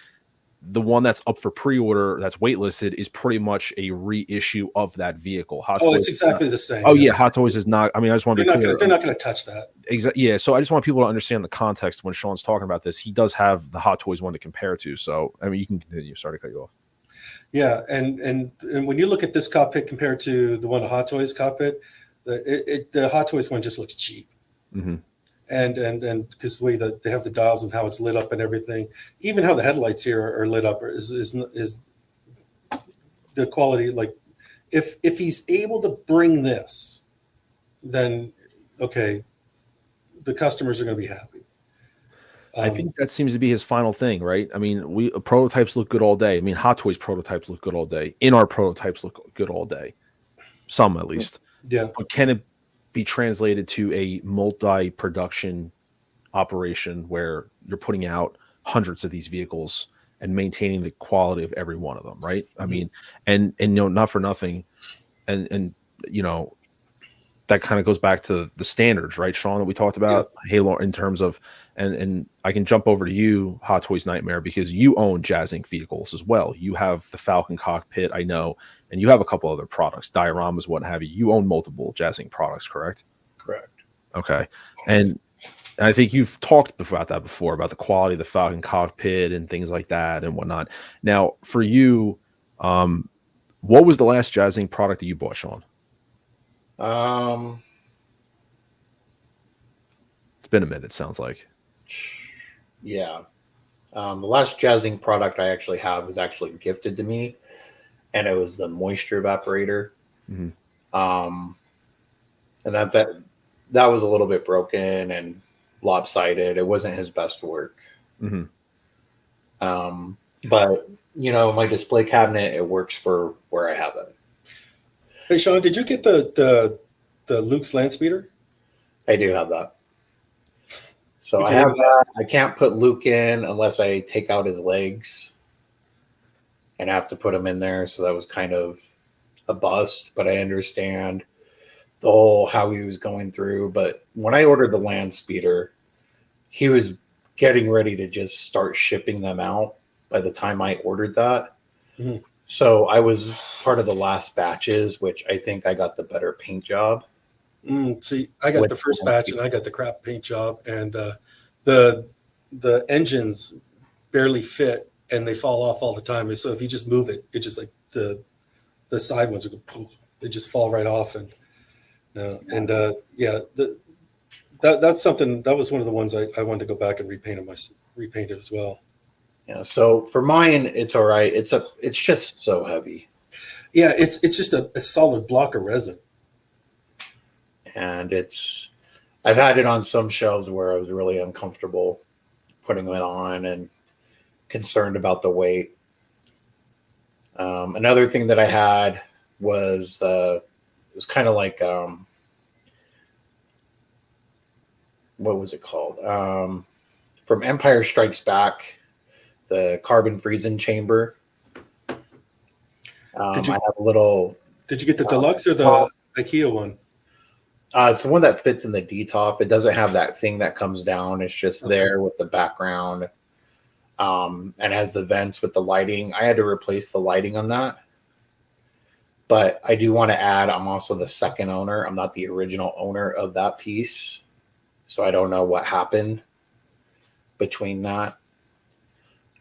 the one that's up for pre-order that's waitlisted is pretty much a reissue of that vehicle. Hot Toys it's exactly the same. Oh yeah, Hot Toys is not. I mean, I just want to be clear. They're not going to touch that. Exactly. Yeah. So I just want people to understand the context when Sean's talking about this. He does have the Hot Toys one to compare to. So I mean, you can continue. Sorry to cut you off. Yeah, and when you look at this cockpit compared to the one, the Hot Toys cockpit, the Hot Toys one just looks cheap. And because the way that they have the dials and how it's lit up and everything, even how the headlights here are lit up is the quality. Like if he's able to bring this, then okay, the customers are going to be happy. I think that seems to be his final thing, right? I mean, prototypes look good all day. I mean, Hot Toys prototypes look good all day. In our prototypes look good all day. Some at least. Yeah. But can it be translated to a multi-production operation where you're putting out hundreds of these vehicles and maintaining the quality of every one of them, right? I mean, and not for nothing, and that kind of goes back to the standards, right, Sean, that we talked about, Halo, in terms of, and I can jump over to you, Hot Toys Nightmare, because you own Jazzinc vehicles as well. You have the Falcon cockpit, I know, and you have a couple other products, dioramas, what have you. You own multiple Jazzinc products, correct? Correct. Okay. And I think you've talked about that before, about the quality of the Falcon cockpit and things like that and whatnot. Now, for you, what was the last Jazzinc product that you bought, Sean? It's been a minute, sounds like. Yeah. The last Jazzinc product I actually have was actually gifted to me, and it was the moisture evaporator. and that was a little bit broken and lopsided. It wasn't his best work. Mm-hmm. But my display cabinet, it works for where I have it. Hey, Sean, did you get the Luke's land speeder? I do have that. So I have that. I can't put Luke in unless I take out his legs, and I have to put him in there. So that was kind of a bust, but I understand the whole how he was going through. But when I ordered the land speeder, he was getting ready to just start shipping them out by the time I ordered that. Mm-hmm. So I was part of the last batches, which I think I got the better paint job. See, I got the first batch and I got the crap paint job, and the engines barely fit and they fall off all the time. So if you just move it, it just like the side ones go poof, they just fall right off. And that's something that was one of the ones I wanted to go back and repaint it as well. Yeah, so for mine, it's all right. It's just so heavy. Yeah, it's just a solid block of resin. And I've had it on some shelves where I was really uncomfortable putting it on and concerned about the weight. Another thing that I had was it was kind of like what was it called? From Empire Strikes Back, the carbon freezing chamber. I have a little. Did you get the deluxe or the IKEA one? It's the one that fits in the D-top. It doesn't have that thing that comes down. It's just there with the background, and has the vents with the lighting. I had to replace the lighting on that. But I do want to add, I'm also the second owner. I'm not the original owner of that piece. So I don't know what happened between that.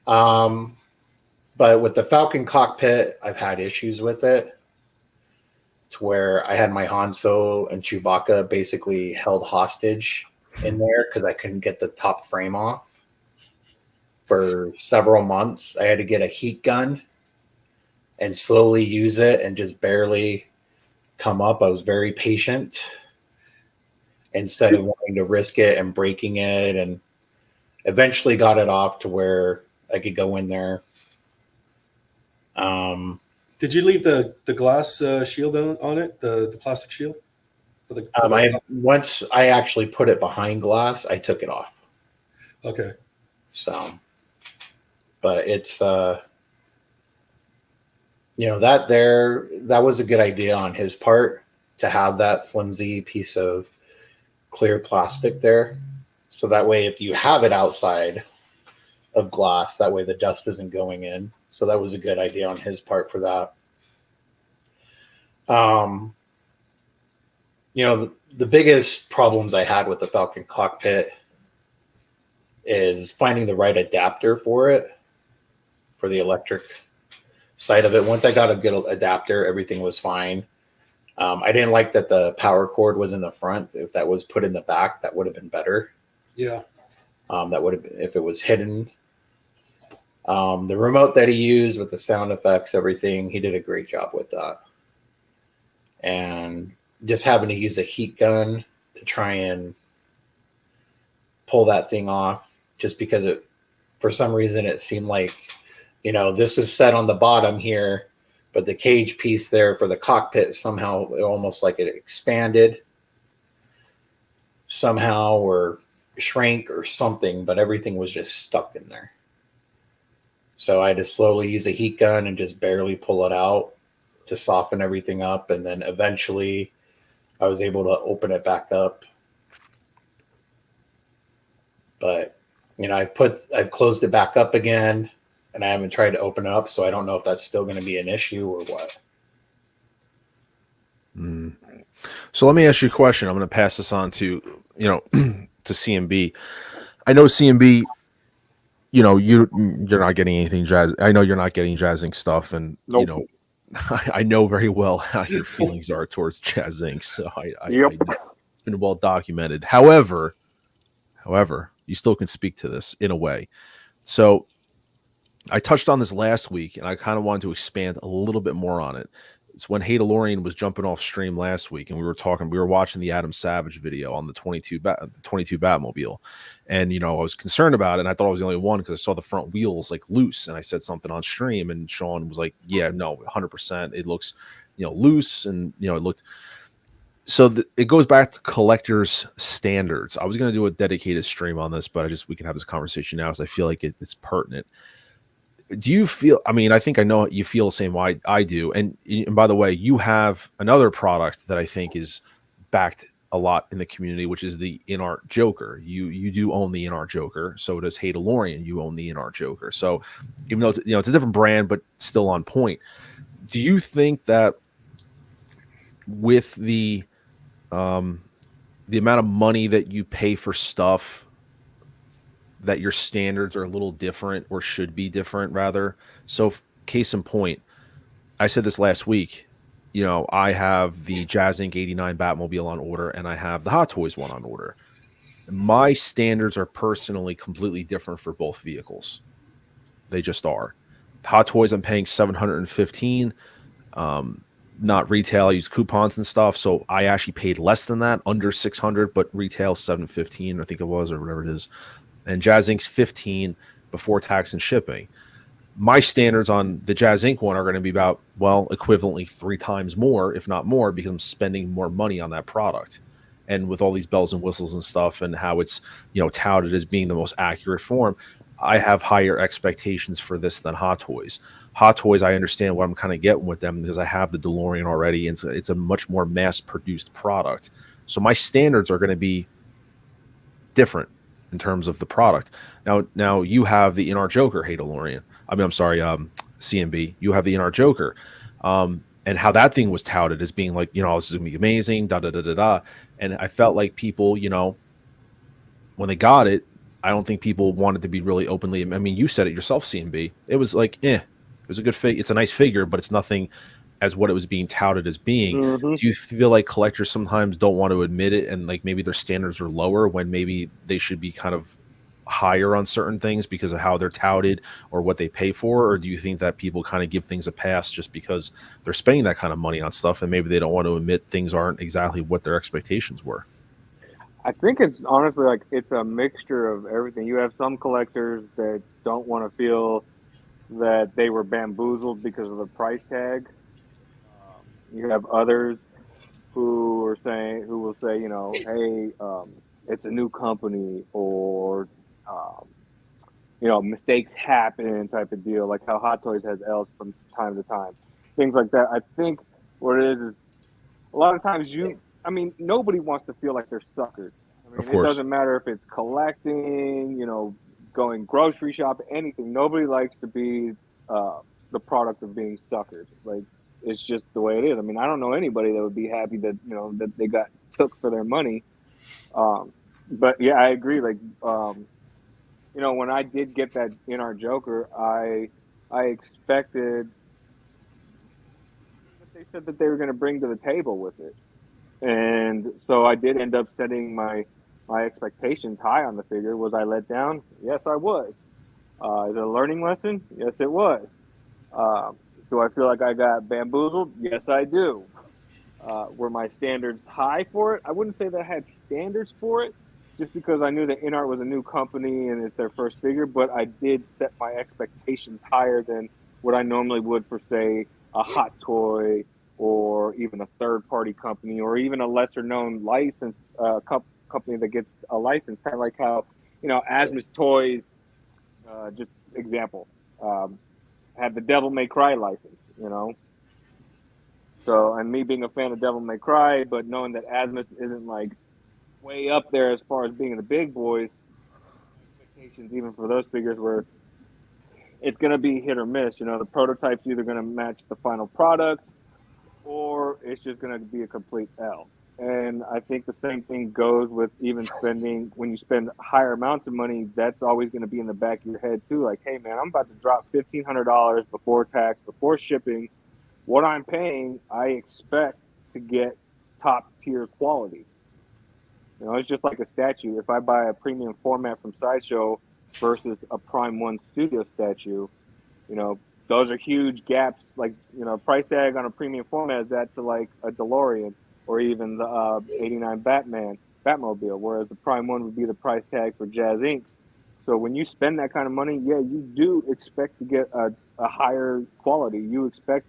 But with the Falcon cockpit, I've had issues with it. To where I had my Han Solo and Chewbacca basically held hostage in there because I couldn't get the top frame off for several months. I had to get a heat gun and slowly use it and just barely come up. I was very patient instead of wanting to risk it and breaking it, and eventually got it off to where I could go in there. Did you leave the glass shield on it, the plastic shield? Once I actually put it behind glass, I took it off. Okay. So, but it's that was a good idea on his part to have that flimsy piece of clear plastic there. So that way, if you have it outside of glass, that way the dust isn't going in. So that was a good idea on his part for that. The biggest problems I had with the Falcon cockpit is finding the right adapter for it, for the electric side of it. Once I got a good adapter, everything was fine. I didn't like that the power cord was in the front. If that was put in the back, that would have been better. Yeah. That would have been, if it was hidden. The remote that he used with the sound effects, everything, he did a great job with that. And just having to use a heat gun to try and pull that thing off, just because for some reason it seemed like, this is set on the bottom here, but the cage piece there for the cockpit somehow almost like it expanded somehow or shrank or something, but everything was just stuck in there. So I had to slowly use a heat gun and just barely pull it out to soften everything up. And then eventually I was able to open it back up. But, I've closed it back up again, and I haven't tried to open it up. So I don't know if that's still going to be an issue or what. So let me ask you a question. I'm going to pass this on to, to CMB. I know CMB, you're not getting anything Jazz. I know you're not getting Jazzinc stuff, and Nope. I know very well how your feelings are towards Jazzinc. So it's been well documented. However, you still can speak to this in a way. So I touched on this last week, and I kind of wanted to expand a little bit more on it. It's when Hey DeLorean was jumping off stream last week, and we were watching the Adam Savage video on the 22 Batmobile, and I was concerned about it, and I thought I was the only one because I saw the front wheels like loose, and I said something on stream, and Sean was like, "Yeah, no, 100%, it looks, loose," and it looked. So it goes back to collectors' standards. I was going to do a dedicated stream on this, but we can have this conversation now, because I feel like it's pertinent. Do you feel, I mean, I think I know you feel the same way I do. And by the way, you have another product that I think is backed a lot in the community, which is the in-art Joker. You do own the in-art Joker. So does Hey DeLorean. You own the in-art Joker. So even though it's a different brand, but still on point. Do you think that with the amount of money that you pay for stuff, that your standards are a little different, or should be different rather? So case in point, I said this last week, I have the Jazzinc 89 Batmobile on order, and I have the Hot Toys one on order. My standards are personally completely different for both vehicles. They just are. Hot Toys, I'm paying $715, not retail. I use coupons and stuff, so I actually paid less than that, under $600, but retail $715, I think it was, or whatever it is. And Jazzinc's $15 before tax and shipping. My standards on the Jazzinc one are going to be about, equivalently 3 times more, if not more, because I'm spending more money on that product. And with all these bells and whistles and stuff, and how it's touted as being the most accurate form, I have higher expectations for this than Hot Toys. Hot Toys, I understand what I'm kind of getting with them, because I have the DeLorean already, and it's a much more mass-produced product. So my standards are going to be different in terms of the product. Now you have the in-art Joker, Hey DeLorean. I'm sorry, CMB. You have the in-art Joker, and how that thing was touted as being like, this is gonna be amazing, da da da da da. And I felt like people, when they got it, I don't think people wanted to be really openly. I mean, you said it yourself, CMB. It was like, it was a good figure. It's a nice figure, but it's nothing as what it was being touted as being. Mm-hmm. Do you feel like collectors sometimes don't want to admit it, and like maybe their standards are lower when maybe they should be kind of higher on certain things because of how they're touted or what they pay for? Or do you think that people kind of give things a pass just because they're spending that kind of money on stuff, and maybe they don't want to admit things aren't exactly what their expectations were? I think it's honestly like it's a mixture of everything. You have some collectors that don't want to feel that they were bamboozled because of the price tag. You have others who will say, hey, it's a new company, or mistakes happen type of deal, like how Hot Toys has L's from time to time, things like that. I think what it is a lot of times nobody wants to feel like they're suckers. I mean, it doesn't matter if it's collecting, going grocery shopping, anything. Nobody likes to be the product of being suckered. Like, it's just the way it is. I mean, I don't know anybody that would be happy that that they got took for their money. But yeah, I agree. Like, when I did get that in our Joker, I expected that they said that they were going to bring to the table with it, and so I did end up setting my expectations high on the figure. Was I let down? Yes, I was. Is it a learning lesson? Yes, it was. Do I feel like I got bamboozled? Yes, I do. Were my standards high for it? I wouldn't say that I had standards for it, just because I knew that InArt was a new company and it's their first figure, but I did set my expectations higher than what I normally would for, say, a Hot Toy, or even a third-party company, or even a lesser-known licensed company that gets a license, kind of like how, Asmus Toys, just example, had the Devil May Cry license, So, and me being a fan of Devil May Cry, but knowing that Asmus isn't like way up there as far as being the big boys, expectations even for those figures were, it's going to be hit or miss. The prototype's either going to match the final product, or it's just going to be a complete L. And I think the same thing goes with even spending, when you spend higher amounts of money, that's always going to be in the back of your head too. Like, hey man, I'm about to drop $1,500 before tax, before shipping. What I'm paying, I expect to get top tier quality. It's just like a statue. If I buy a premium format from Sideshow versus a Prime 1 Studio statue, $1,500 those are huge gaps. Like, price tag on a premium format is that to like a DeLorean or even the '89 Batmobile, whereas the Prime One would be the price tag for Jazzinc. So when you spend that kind of money, yeah, you do expect to get a higher quality. You expect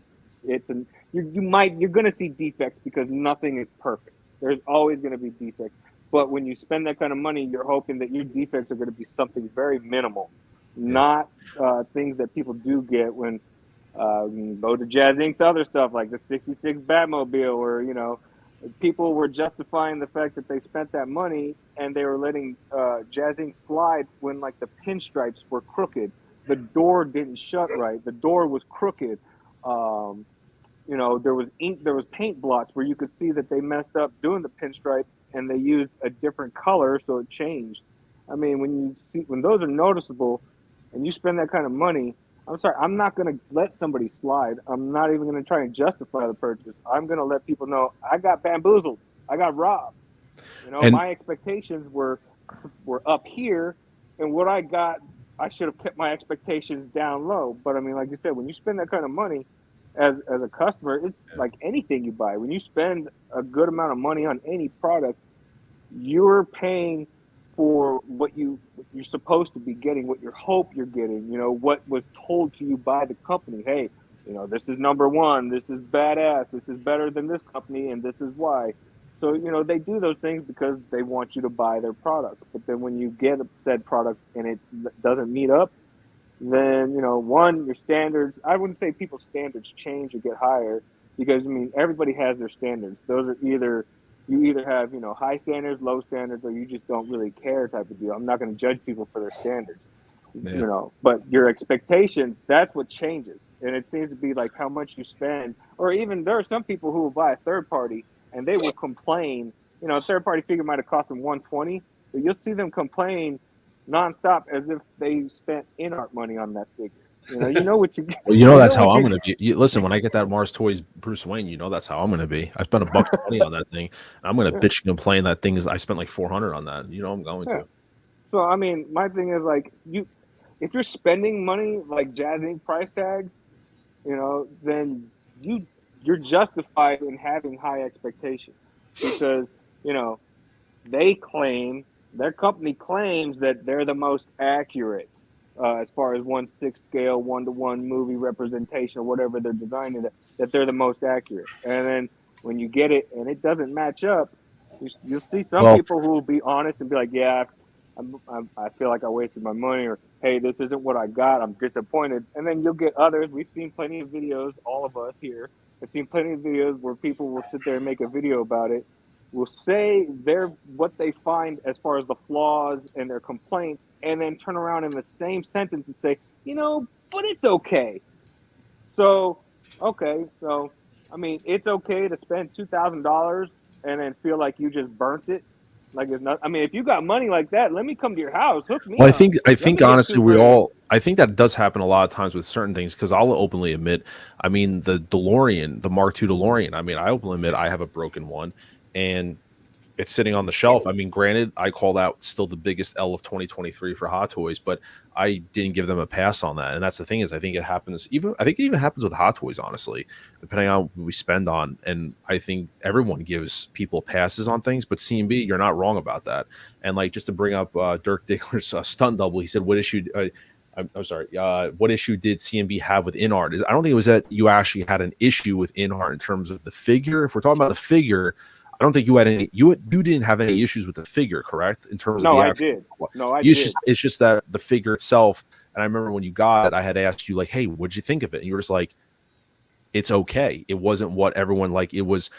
it to you're going to see defects because nothing is perfect. There's always going to be defects. But when you spend that kind of money, you're hoping that your defects are going to be something very minimal, not things that people do get when you go to Jazzinc's other stuff like the '66 Batmobile, or people were justifying the fact that they spent that money and they were letting Jazzinc slide when like the pinstripes were crooked, the door didn't shut right, the door was crooked. There was ink, there was paint blots where you could see that they messed up doing the pinstripe and they used a different color, so it changed. I mean, when those are noticeable and you spend that kind of money, I'm sorry, I'm not going to let somebody slide. I'm not even going to try and justify the purchase. I'm going to let people know I got bamboozled. I got robbed. My expectations were up here, and what I got, I should have kept my expectations down low. But I mean, like you said, when you spend that kind of money as a customer, it's like anything you buy. When you spend a good amount of money on any product, you're paying for what you're supposed to be getting, what you hope you're getting, what was told to you by the company. Hey, this is number one, this is badass, this is better than this company, and this is why. So, they do those things because they want you to buy their product. But then when you get a said product and it doesn't meet up, then, one, your standards, I wouldn't say people's standards change or get higher because, I mean, everybody has their standards. Those are you either have, high standards, low standards, or you just don't really care type of deal. I'm not going to judge people for their standards, but your expectations, that's what changes. And it seems to be like how much you spend, or even there are some people who will buy a third party and they will complain, a third party figure might have cost them $120, but you'll see them complain nonstop as if they spent in-art money on that figure. What you Well, that's how I'm going to be. Listen, when I get that Mars Toys Bruce Wayne, that's how I'm going to be. I spent $120 on that thing. I'm going to bitch and complain that thing is. I spent like $400 on that. I'm going to. So I mean, my thing is like if you're spending money like Jazzinc price tags, then you're justified in having high expectations because their company claims that they're the most accurate. As far as 1/6 scale, 1-to-1 movie representation, or whatever they're designing it, that they're the most accurate. And then when you get it and it doesn't match up, you'll see some people who will be honest and be like, yeah, I feel like I wasted my money, or hey, this isn't what I got, I'm disappointed. And then you'll get others. We've seen plenty of videos, all of us here have seen plenty of videos where people will sit there and make a video about it, will say what they find as far as the flaws and their complaints, and then turn around in the same sentence and say, but it's okay. So, I mean, it's okay to spend $2,000 and then feel like you just burnt it. Like it's not. I mean, if you got money like that, let me come to your house, hook me. Well, up. I think honestly, I think that does happen a lot of times with certain things. Because I'll openly admit, I mean, the DeLorean, the Mark II DeLorean. I mean, I openly admit I have a broken one, and it's sitting on the shelf. I mean, granted, I call that still the biggest L of 2023 for Hot Toys, but I didn't give them a pass on that. And that's the thing is, I think it happens. I think it even happens with Hot Toys, honestly, depending on what we spend on. And I think everyone gives people passes on things, but CMB, you're not wrong about that. And like just to bring up Dirk Diggler's stunt double, he said, "What issue?" I'm sorry. What issue did CMB have with InArt? I don't think it was that you actually had an issue with InArt in terms of the figure. If we're talking about the figure, I don't think you had any. You didn't have any issues with the figure, correct? In terms of the actual, did. No, I did. It's just that the figure itself. And I remember when you got it, I had asked you like, "Hey, what'd you think of it?" And you were just like, "It's okay." It wasn't what everyone like. It was,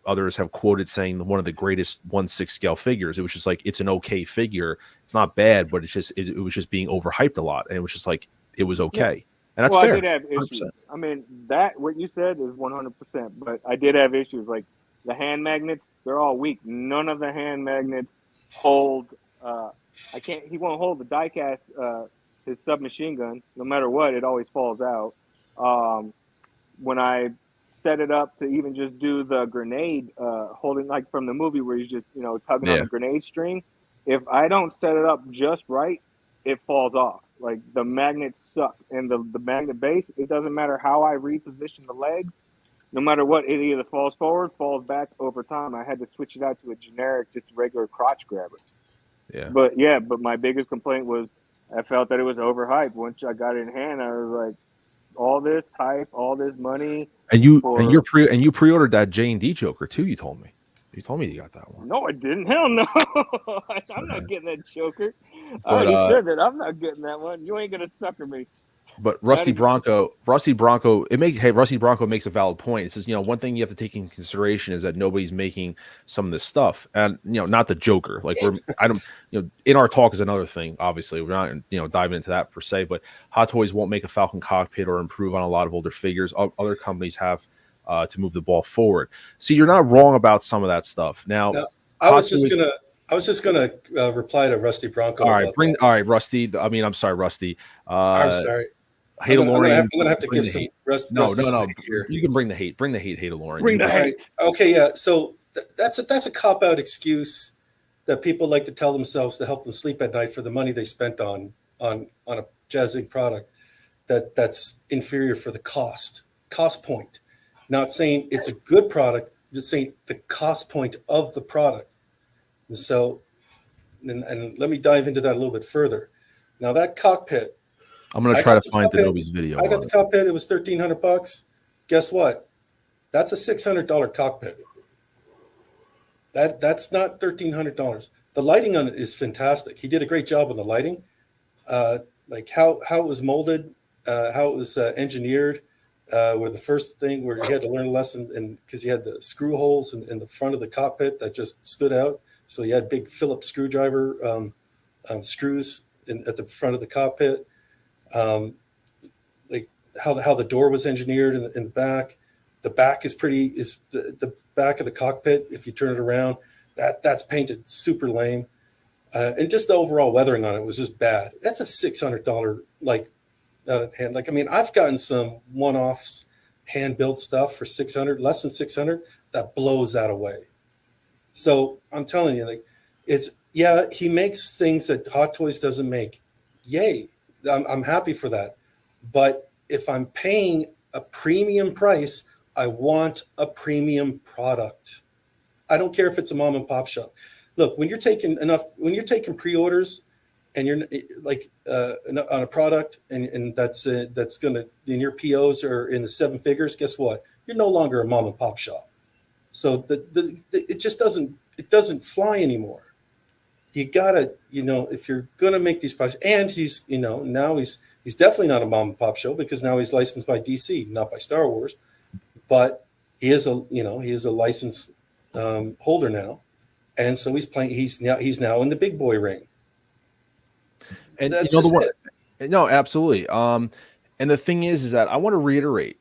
others have quoted saying one of the greatest 1/6 scale figures. It was just like it's an okay figure. It's not bad, but it's just it was just being overhyped a lot, and it was just like it was okay, and that's fair. I did have issues. 100%. I mean, that what you said is 100%, but I did have issues like. The hand magnets, they're all weak. None of the hand magnets hold. He won't hold the die-cast, his submachine gun. No matter what, it always falls out. When I set it up to even just do the grenade, holding like from the movie where he's just, tugging on the grenade string, if I don't set it up just right, it falls off. Like the magnets suck, and the magnet base. It doesn't matter how I reposition the legs. No matter what, it either falls forward, falls back over time. I had to switch it out to a generic, just regular crotch grabber. Yeah. But my biggest complaint was I felt that it was overhyped. Once I got it in hand, I was like, all this hype, all this money. And you pre-ordered that J&D Joker too. You told me you got that one. No, I didn't. Hell no. I'm not getting that Joker. I But, already said that. I'm not getting that one. You ain't gonna sucker me. But Rusty Bronco, Rusty Bronco makes a valid point. It says, one thing you have to take into consideration is that nobody's making some of this stuff, and not the Joker. Like in our talk is another thing. Obviously, we're not diving into that per se. But Hot Toys won't make a Falcon cockpit or improve on a lot of older figures. Other companies have to move the ball forward. See, you're not wrong about some of that stuff. Now, I was just gonna reply to Rusty Bronco. All right, Rusty. I mean, I'm sorry, Rusty. I'm sorry. Hate I'm DeLorean. gonna have to give some rest. No. You can bring the hate. Bring the hate, DeLorean. Bring the hate. Right. Okay, yeah. So that's a cop out excuse that people like to tell themselves to help them sleep at night for the money they spent on a Jazzinc product that's inferior for the cost point. Not saying it's a good product, just saying the cost point of the product. And so, and let me dive into that a little bit further. Now that cockpit. I'm going to try to find Denobi's video. I got the cockpit. It was $1,300. Guess what? That's a $600 cockpit. That's not $1,300. The lighting on it is fantastic. He did a great job on the lighting, like how it was molded, how it was engineered. Where the first thing where you had to learn a lesson, and because you had the screw holes in the front of the cockpit that just stood out, so you had big Phillips screwdriver screws at the front of the cockpit. Like how the door was engineered in the back. The back is the back of the cockpit. If you turn it around, that's painted super lame, and just the overall weathering on it was just bad. That's a $600 like out of hand. Like I mean, I've gotten some one-offs, hand built stuff for $600, less than $600. That blows that away. So I'm telling you, like he makes things that Hot Toys doesn't make. Yay. I'm happy for that. But if I'm paying a premium price, I want a premium product. I don't care if it's a mom and pop shop. Look, when you're taking pre-orders and you're like on a product and that's going to, in your POs are in the seven figures, guess what? You're no longer a mom and pop shop. So it just doesn't fly anymore. You gotta, if you're gonna make these products, and he's, now he's definitely not a mom and pop show because now he's licensed by DC, not by Star Wars, but he is a license holder now, and so he's playing. He's now in the big boy ring, and that's No, absolutely. And the thing is that I want to reiterate,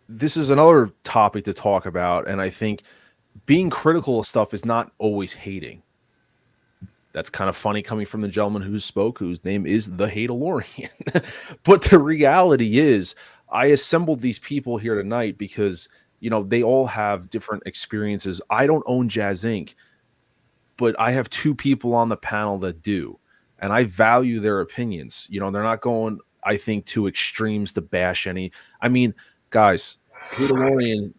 this is another topic to talk about, and I think being critical of stuff is not always hating. That's kind of funny coming from the gentleman who spoke, whose name is the DeLorean. But the reality is, I assembled these people here tonight because, they all have different experiences. I don't own Jazzinc, but I have two people on the panel that do, and I value their opinions. They're not going, I think, to extremes to bash any. I mean, guys, DeLorean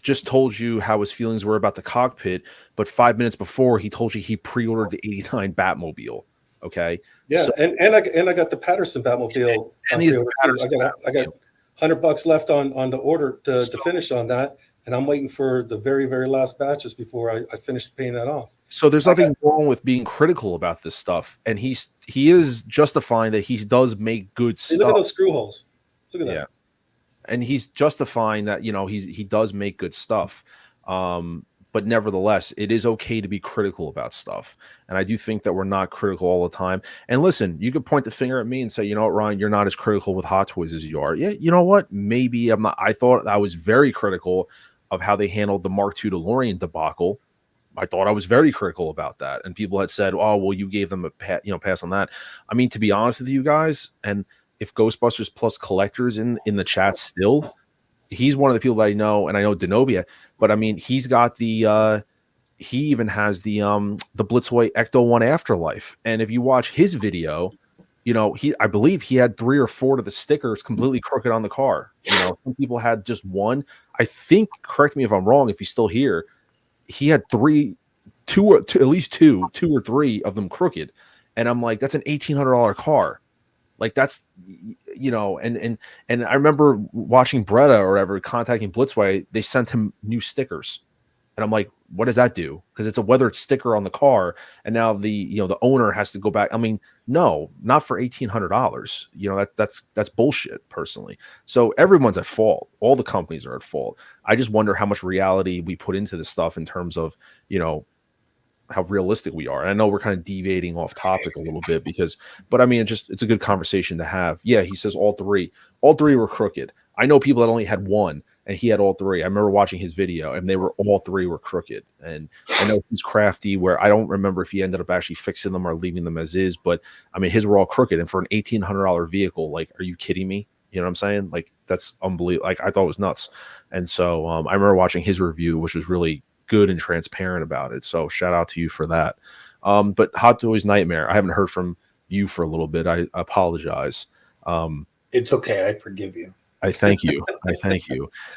just told you how his feelings were about the cockpit, but 5 minutes before he told you he pre-ordered the '89 Batmobile. Okay. Yeah, so, and I got the Patterson Batmobile. I got $100 left on the order to finish on that, and I'm waiting for the very, very last batches before I finish paying that off. So there's nothing wrong with being critical about this stuff, and he is justifying that he does make good stuff. Look at those screw holes. Look at that. Yeah. And he's justifying that, he does make good stuff. But nevertheless, it is okay to be critical about stuff. And I do think that we're not critical all the time. And listen, you could point the finger at me and say, Ryan, you're not as critical with Hot Toys as you are. Yeah, you know what? Maybe I'm not. I thought I was very critical of how they handled the Mark II DeLorean debacle. I thought I was very critical about that. And people had said, oh, well, you gave them a pass on that. I mean, to be honest with you guys, and if Ghostbusters Plus collectors in the chat still, he's one of the people that I know, and I know Denobia, but I mean, he's got the he even has the Blitzway Ecto 1 Afterlife. And if you watch his video, I believe he had 3 or 4 of the stickers completely crooked on the car. Some people had just one. I think, correct me if I'm wrong, if he's still here, he had at least two or three of them crooked. And I'm like, that's an $1,800 car. Like that's, and I remember watching Bretta or whatever, contacting Blitzway, they sent him new stickers. And I'm like, what does that do? Because it's a weathered sticker on the car, and now the owner has to go back. I mean, no, not for $1,800. That's bullshit, personally. So everyone's at fault. All the companies are at fault. I just wonder how much reality we put into this stuff in terms of how realistic we are. And I know we're kind of deviating off topic a little bit but I mean, it's a good conversation to have. Yeah, he says all three were crooked. I know people that only had one, and he had all three. I remember watching his video, and all three were crooked. And I know he's crafty, where I don't remember if he ended up actually fixing them or leaving them as is, but I mean, his were all crooked. And for an $1,800 vehicle, like, are you kidding me? You know what I'm saying? Like, that's unbelievable. Like, I thought it was nuts. And so I remember watching his review, which was really good and transparent about it. So shout out to you for that. But Hot Toys Nightmare, I haven't heard from you for a little bit. I apologize. It's okay. I forgive you. I thank you.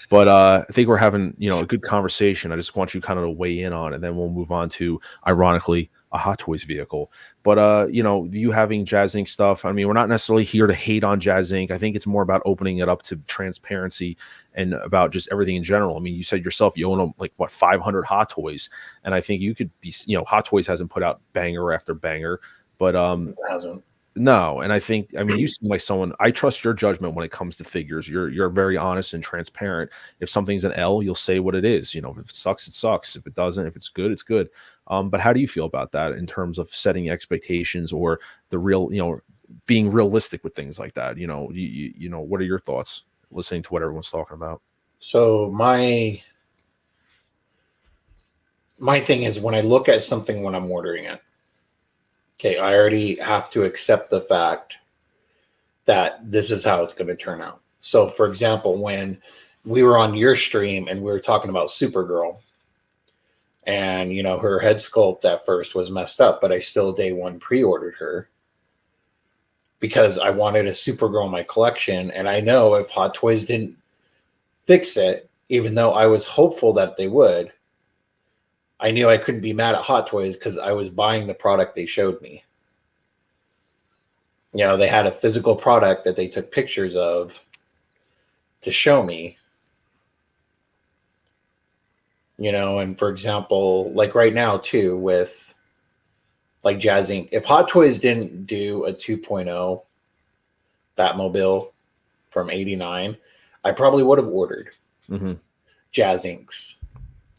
But I think we're having, a good conversation. I just want you kind of to weigh in on it. And then we'll move on to, ironically, a Hot Toys vehicle. But, you having Jazzinc stuff, I mean, we're not necessarily here to hate on Jazzinc. I think it's more about opening it up to transparency and about just everything in general. I mean, you said yourself, you own 500 Hot Toys. And I think you could be, Hot Toys hasn't put out banger after banger, but it hasn't. No, and I mean, you seem like someone, I trust your judgment when it comes to figures. You're very honest and transparent. If something's an L, you'll say what it is. If it sucks, it sucks. If it doesn't, if it's good, it's good. But how do you feel about that in terms of setting expectations or the real, being realistic with things like that? What are your thoughts listening to what everyone's talking about? So my thing is, when I look at something when I'm ordering it, okay, I already have to accept the fact that this is how it's going to turn out. So, for example, when we were on your stream and we were talking about Supergirl, and, her head sculpt at first was messed up, but I still day one pre-ordered her because I wanted a Supergirl in my collection. And I know if Hot Toys didn't fix it, even though I was hopeful that they would, I knew I couldn't be mad at Hot Toys because I was buying the product they showed me. They had a physical product that they took pictures of to show me. And for example, like right now too, with like Jazzinc, if Hot Toys didn't do a 2.0 Batmobile from 89, I probably would have ordered Jazzinc's.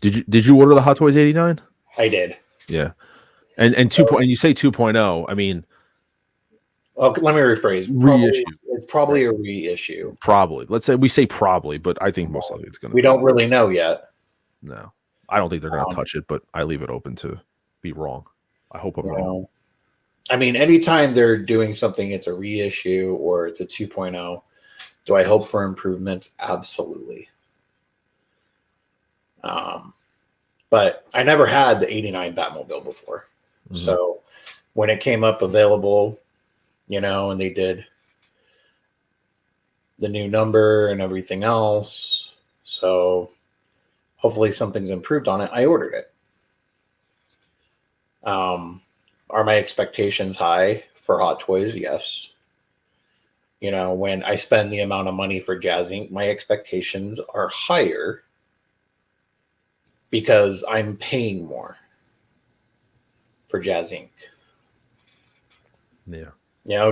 Did you order the Hot Toys 89? I did. Yeah. And you say 2.0, I mean, okay, let me rephrase. Reissue. It's probably a reissue. Probably. Let's say we say probably, but I think most likely it's going to be. We don't really know yet. No. I don't think they're going to touch it, but I leave it open to be wrong. I hope I'm wrong. I mean, anytime they're doing something, it's a reissue or it's a 2.0. Do I hope for improvements? Absolutely. But I never had the 89 Batmobile before. Mm-hmm. So when it came up available, and they did the new number and everything else, so hopefully something's improved on it, I ordered it. Are my expectations high for Hot Toys? Yes. When I spend the amount of money for Jazzinc, my expectations are higher because I'm paying more for Jazzinc. Yeah.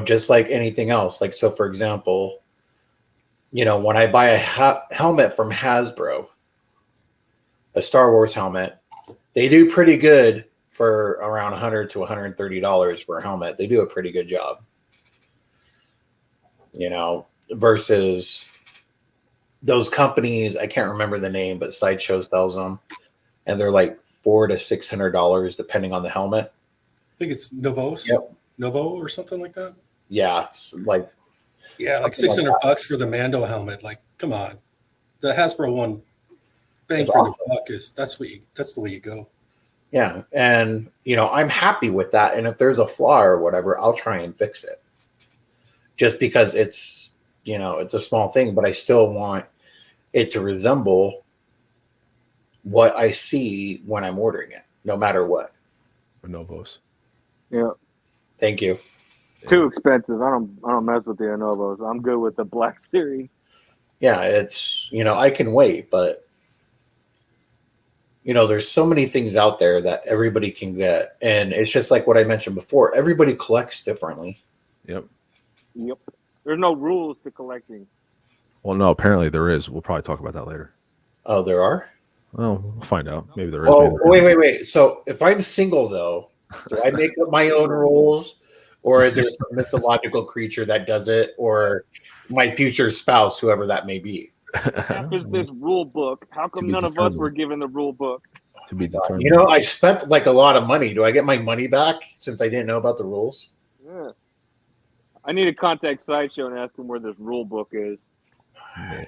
Just like anything else. Like, so for example, when I buy a helmet from Hasbro, a Star Wars helmet, they do pretty good for around $100 to $130 for a helmet. They do a pretty good job. Versus those companies, I can't remember the name, but Sideshow sells them, and they're like $400 to $600 depending on the helmet. I think it's Novos. Yep. Novo or something like that. Yeah, like $600 for the Mando helmet. Like, come on, the Hasbro one, bang for the buck that's the way you go. Yeah, and I'm happy with that. And if there's a flaw or whatever, I'll try and fix it. Just because it's it's a small thing, but I still want it to resemble what I see when I'm ordering it, no matter what. Novos. Yeah. Thank you. Too expensive. I don't mess with the Lenovo's. I'm good with the Black Series. Yeah, it's I can wait, but there's so many things out there that everybody can get, and it's just like what I mentioned before. Everybody collects differently. Yep. There's no rules to collecting. Well, no, apparently there is. We'll probably talk about that later. Oh, there are? Well, we'll find out. Maybe there is. Oh, wait. So if I'm single, though, do I make up my own rules? Or is there some mythological creature that does it? Or my future spouse, whoever that may be? There's this rule book. How come none of us were given the rule book? To be determined. I spent like a lot of money. Do I get my money back since I didn't know about the rules? Yeah. I need to contact Sideshow and ask them where this rule book is. Yeah.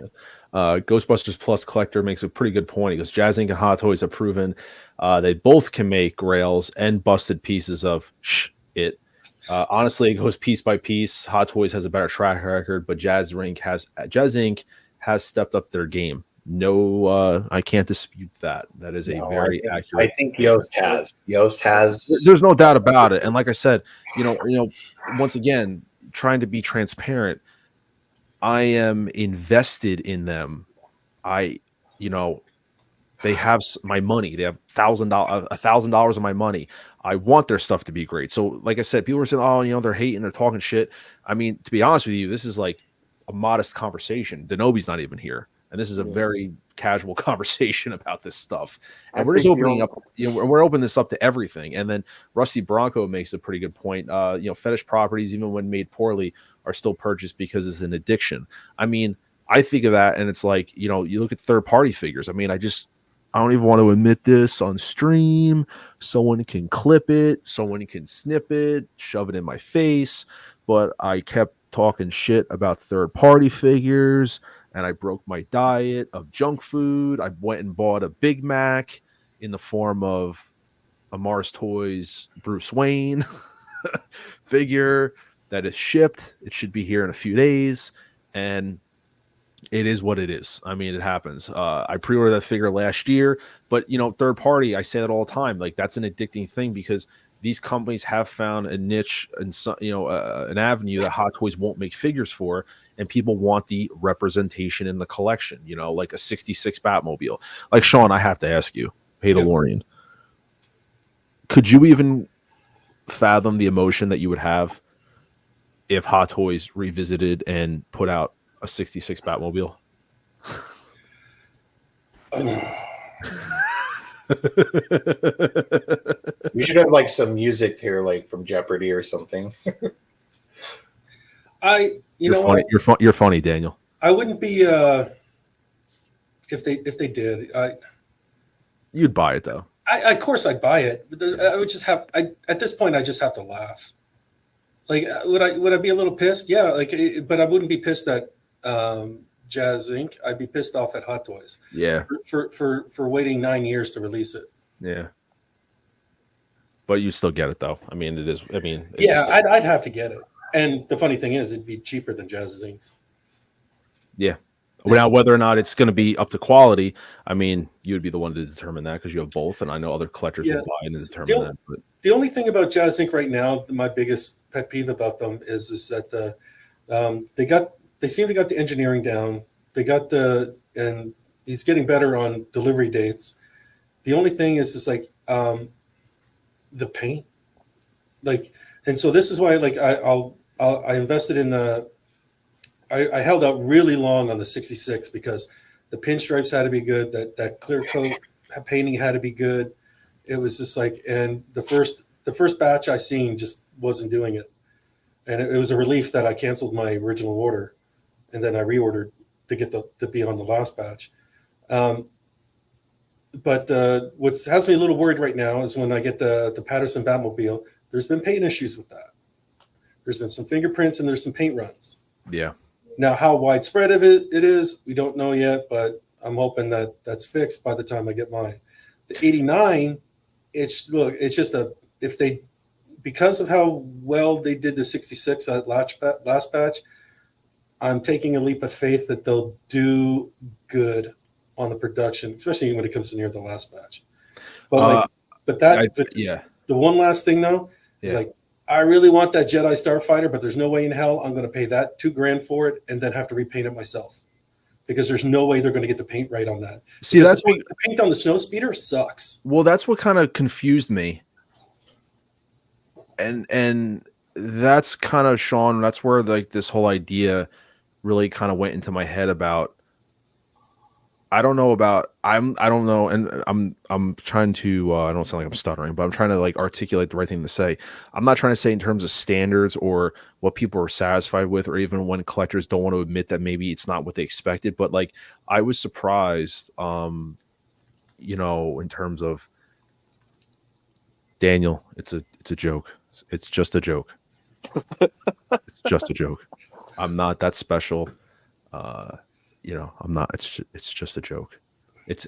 Ghostbusters Plus Collector makes a pretty good point. He goes, Jazzinc and Hot Toys have proven they both can make grails and busted pieces of it. Honestly, it goes piece by piece. Hot Toys has a better track record, but Jazzinc has stepped up their game. No, I can't dispute that. That is a very accurate. I think Yoast has. Yoast has. There's no doubt about it. And like I said, once again, trying to be transparent, I am invested in them. They have my money. They have $1,000 of my money. I want their stuff to be great. So, like I said, people are saying, "Oh, they're hating, they're talking shit." I mean, to be honest with you, this is like a modest conversation. Denobi's not even here, and this is a very casual conversation about this stuff. And we're just opening up. We're opening this up to everything. And then Rusty Bronco makes a pretty good point. Fetish properties, even when made poorly, are still purchased because it's an addiction. I mean, I think of that, and it's like, you look at third-party figures. I mean, I don't even want to admit this on stream. Someone can clip it, someone can snip it, shove it in my face, but I kept talking shit about third-party figures, and I broke my diet of junk food. I went and bought a Big Mac in the form of a Mars Toys Bruce Wayne figure that is shipped. It should be here in a few days, and it is what it is. I mean, it happens. I pre-ordered that figure last year, but third party, I say that all the time. Like, that's an addicting thing because these companies have found a niche and an avenue that Hot Toys won't make figures for, and people want the representation in the collection. Like a '66 Batmobile. Like, Sean, I have to ask you, hey DeLorean, could you even fathom the emotion that you would have if Hot Toys revisited and put out a '66 Batmobile? We should have like some music here, like from Jeopardy or something. You're funny, Daniel. I wouldn't be if they did. You'd buy it though. Of course I'd buy it, but I would just have. At this point, I just have to laugh. Like, would I be a little pissed? Yeah, but I wouldn't be pissed at Jazzinc. I'd be pissed off at Hot Toys. Yeah. For waiting 9 years to release it. Yeah. But you still get it though. I mean, it is. I mean, I'd have to get it. And the funny thing is, it'd be cheaper than Jazzinc's. Yeah. Now, whether or not it's going to be up to quality, I mean, you would be the one to determine that because you have both, and I know other collectors will buy and determine that. But the only thing about Jazzinc right now, my biggest pet peeve about them is that they seem to got the engineering down. They got and he's getting better on delivery dates. The only thing is the paint, and so this is why I invested in I held out really long on the 66 because the pinstripes had to be good. That clear coat painting had to be good. It was just and the first batch I seen just wasn't doing it. And it was a relief that I canceled my original order and then I reordered to get to be on the last batch. But what has me a little worried right now is when I get the Patterson Batmobile, there's been paint issues with that. There's been some fingerprints and there's some paint runs. Yeah. Now, how widespread of it is, we don't know yet, but I'm hoping that that's fixed by the time I get mine. The it's just if they, because of how well they did the 66 at last batch, I'm taking a leap of faith that they'll do good on the production, especially when it comes to near the last batch. But yeah. The one last thing though is like, I really want that Jedi Starfighter, but there's no way in hell I'm going to pay that $2,000 for it and then have to repaint it myself, because there's no way they're going to get the paint right on that. See, because that's the paint on the snow speeder sucks. Well, that's what kind of confused me. And that's kind of, Sean, that's where like this whole idea really kind of went into my head about, I don't know, and I'm trying to I don't sound like I'm stuttering, but I'm trying to like articulate the right thing to say. I'm not trying to say in terms of standards or what people are satisfied with, or even when collectors don't want to admit that maybe it's not what they expected, but like I was surprised in terms of Daniel, it's a joke. It's just a joke. It's just a joke. I'm not that special. I'm not. It's just a joke.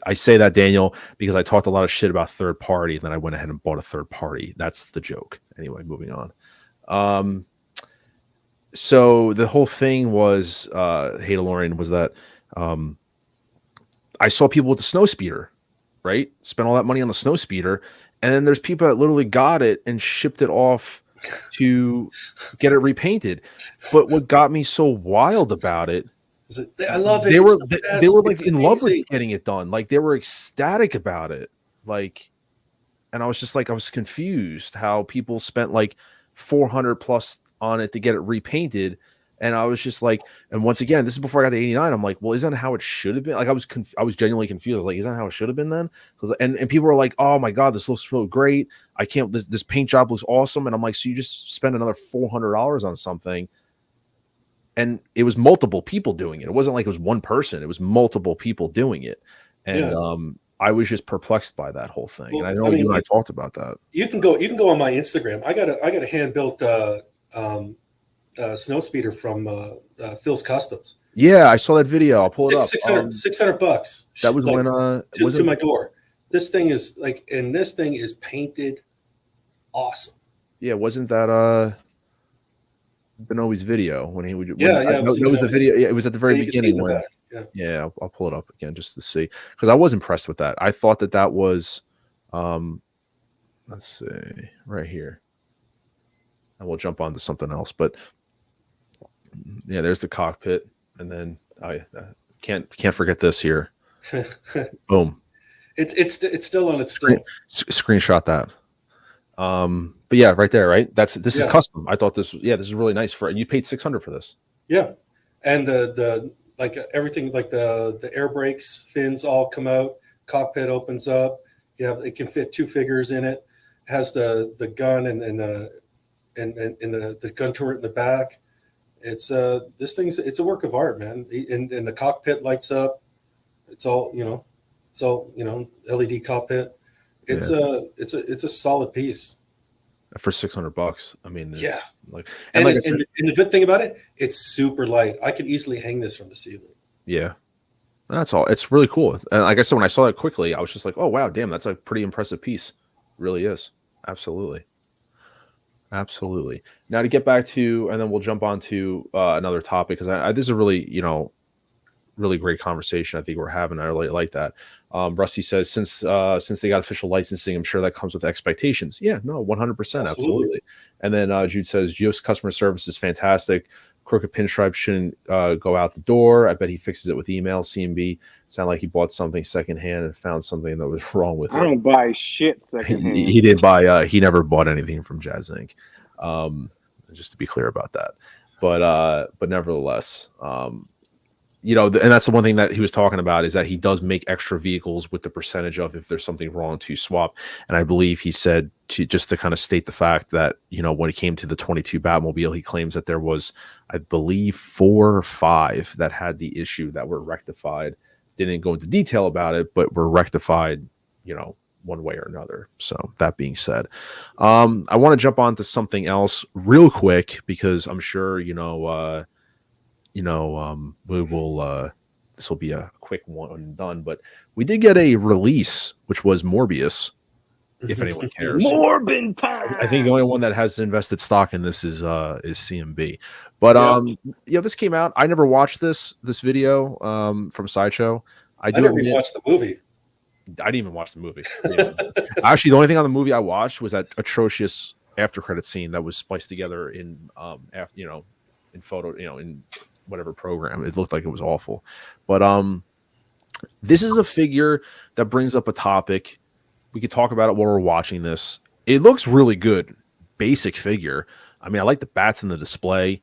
I say that, Daniel, because I talked a lot of shit about third party, and then I went ahead and bought a third party. That's the joke. Anyway, moving on. So the whole thing was, hey DeLorean, was that I saw people with the snow speeder, right? Spent all that money on the snow speeder, and then there's people that literally got it and shipped it off to get it repainted. But what got me so wild about it, I love it. They were like in love with getting it done. Like they were ecstatic about it. Like, and I was just like, I was confused how people spent like 400 plus on it to get it repainted. And I was just like, and once again, this is before I got the 89. I'm like, well, isn't that how it should have been? Like I was genuinely confused. Like, isn't that how it should have been then? And people were like, oh my God, this looks so great. I can't, this paint job looks awesome. And I'm like, so you just spend another $400 on something. And it was multiple people doing it. It wasn't like it was one person. It was multiple people doing it. And I was just perplexed by that whole thing. Well, and I know you and I talked about that. You can go on my Instagram. I got a hand-built snow speeder from Phil's Customs. Yeah, I saw that video. I'll pull it up. $600. That was like, when to my door. This thing is like, and this thing is painted awesome. Yeah, wasn't that Benobi's video when he would? It was the video. Yeah, it was at the very beginning. I'll pull it up again just to see, because I was impressed with that. I thought that was, let's see, right here, and we'll jump on to something else. But yeah, there's the cockpit, and then I can't forget this here. Boom. It's still on its stilts. Screenshot that. But yeah, right there, right? This is custom. I thought this is really nice and you paid $600 for this. Yeah. And the like everything, like the air brakes, fins all come out, cockpit opens up. It can fit two figures in it. It has the gun and the gun turret in the back. It's it's a work of art, man. And the cockpit lights up. It's all LED cockpit. It's a solid piece for $600. I mean, and the good thing about it, it's super light. I could easily hang this from the ceiling. Yeah, that's all. It's really cool. And like I said, when I saw that quickly, I was just like, oh wow, damn, that's a pretty impressive piece. It really is. Absolutely. Now to get back to, and then we'll jump on to another topic, because this is a really really great conversation I think we're having. I really like that. Rusty says, since they got official licensing, I'm sure that comes with expectations. Yeah, no, 100%. Absolutely. And then Jude says, Geo's customer service is fantastic. Crooked pinstripe shouldn't go out the door. I bet he fixes it with email. CMB sound like he bought something secondhand and found something that was wrong with it. I don't buy shit secondhand. He didn't buy, he never bought anything from Jazzinc. Just to be clear about that. But nevertheless, and that's the one thing that he was talking about, is that he does make extra vehicles with the percentage of if there's something wrong to swap. And I believe he said, just to kind of state the fact that, when it came to the 22 Batmobile, he claims that there was, I believe, 4 or 5 that had the issue that were rectified. Didn't go into detail about it, but were rectified, one way or another. So that being said, I want to jump on to something else real quick, because I'm sure, we will, this will be a quick one and done, but we did get a release, which was Morbius if anyone cares. Morbin time. I think the only one that has invested stock in this is CMB. But this came out. I never watched this video from Sideshow. I never even watched the movie. I didn't even watch the movie. Actually, the only thing on the movie I watched was that atrocious after credit scene that was spliced together in in photo, in whatever program. It looked like it was awful. But this is a figure that brings up a topic. We could talk about it while we're watching this. It looks really good. Basic figure. I mean, I like the bats in the display.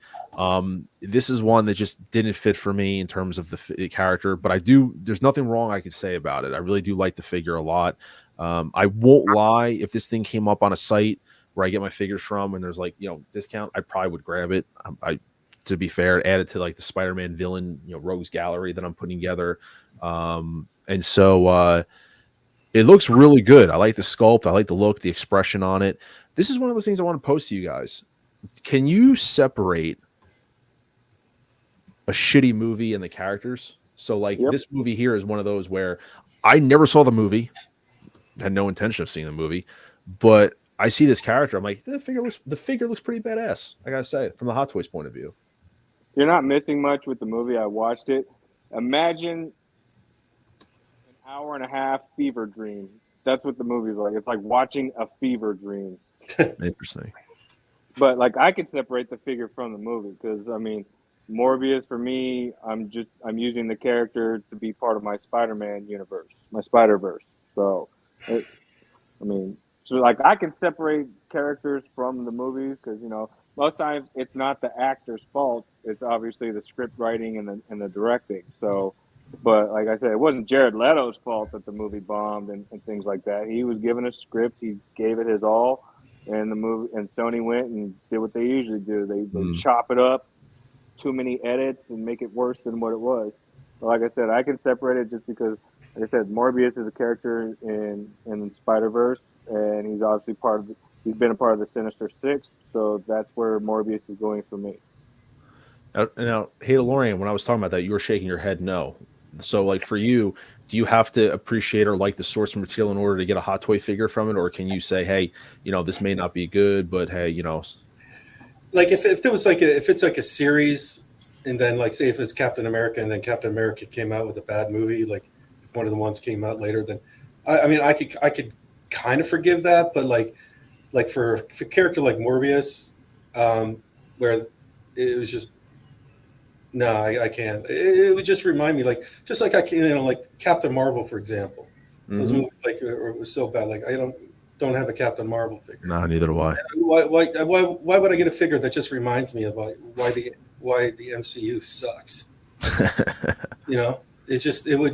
This is one that just didn't fit for me in terms of the character, but there's nothing wrong I could say about it. I really do like the figure a lot. I won't lie, if this thing came up on a site where I get my figures from and there's discount, I probably would grab it. To be fair, add it to the Spider-Man villain, rogues gallery that I'm putting together. And so it looks really good. I like the sculpt. I like the look, the expression on it. This is one of those things I want to post to you guys. Can you separate a shitty movie and the characters? So this movie here is one of those where I never saw the movie, had no intention of seeing the movie, but I see this character. I'm like, the figure looks pretty badass. I gotta say, from the Hot Toys point of view. You're not missing much with the movie. I watched it. Imagine an hour and a half fever dream. That's what the movie's like. It's like watching a fever dream. Interesting. But I could separate the figure from the movie because I mean, Morbius for me, I'm using the character to be part of my Spider-Man universe, my Spider-Verse. So, I can separate characters from the movies because most times it's not the actor's fault. It's obviously the script writing and the directing. So, but like I said, it wasn't Jared Leto's fault that the movie bombed and things like that. He was given a script, he gave it his all, and the movie and Sony went and did what they usually do. They chop it up, too many edits, and make it worse than what it was. But like I said, I can separate it just because, like I said, Morbius is a character in Spider-Verse, and he's obviously he's been a part of the Sinister Six, so that's where Morbius is going for me. Now, hey, DeLorean, when I was talking about that, you were shaking your head no. So, for you, do you have to appreciate or like the source material in order to get a Hot Toy figure from it, or can you say, hey, this may not be good, but hey, if there was if it's a series, and then say if it's Captain America, and then Captain America came out with a bad movie, if one of the ones came out later, then I could kind of forgive that, but for a character like Morbius, where it was just no, I can't. It would just remind me just like I can, Captain Marvel, for example. Mm-hmm. Those movies it was so bad. I don't have a Captain Marvel figure. No, neither do I. Why would I get a figure that just reminds me of why the MCU sucks?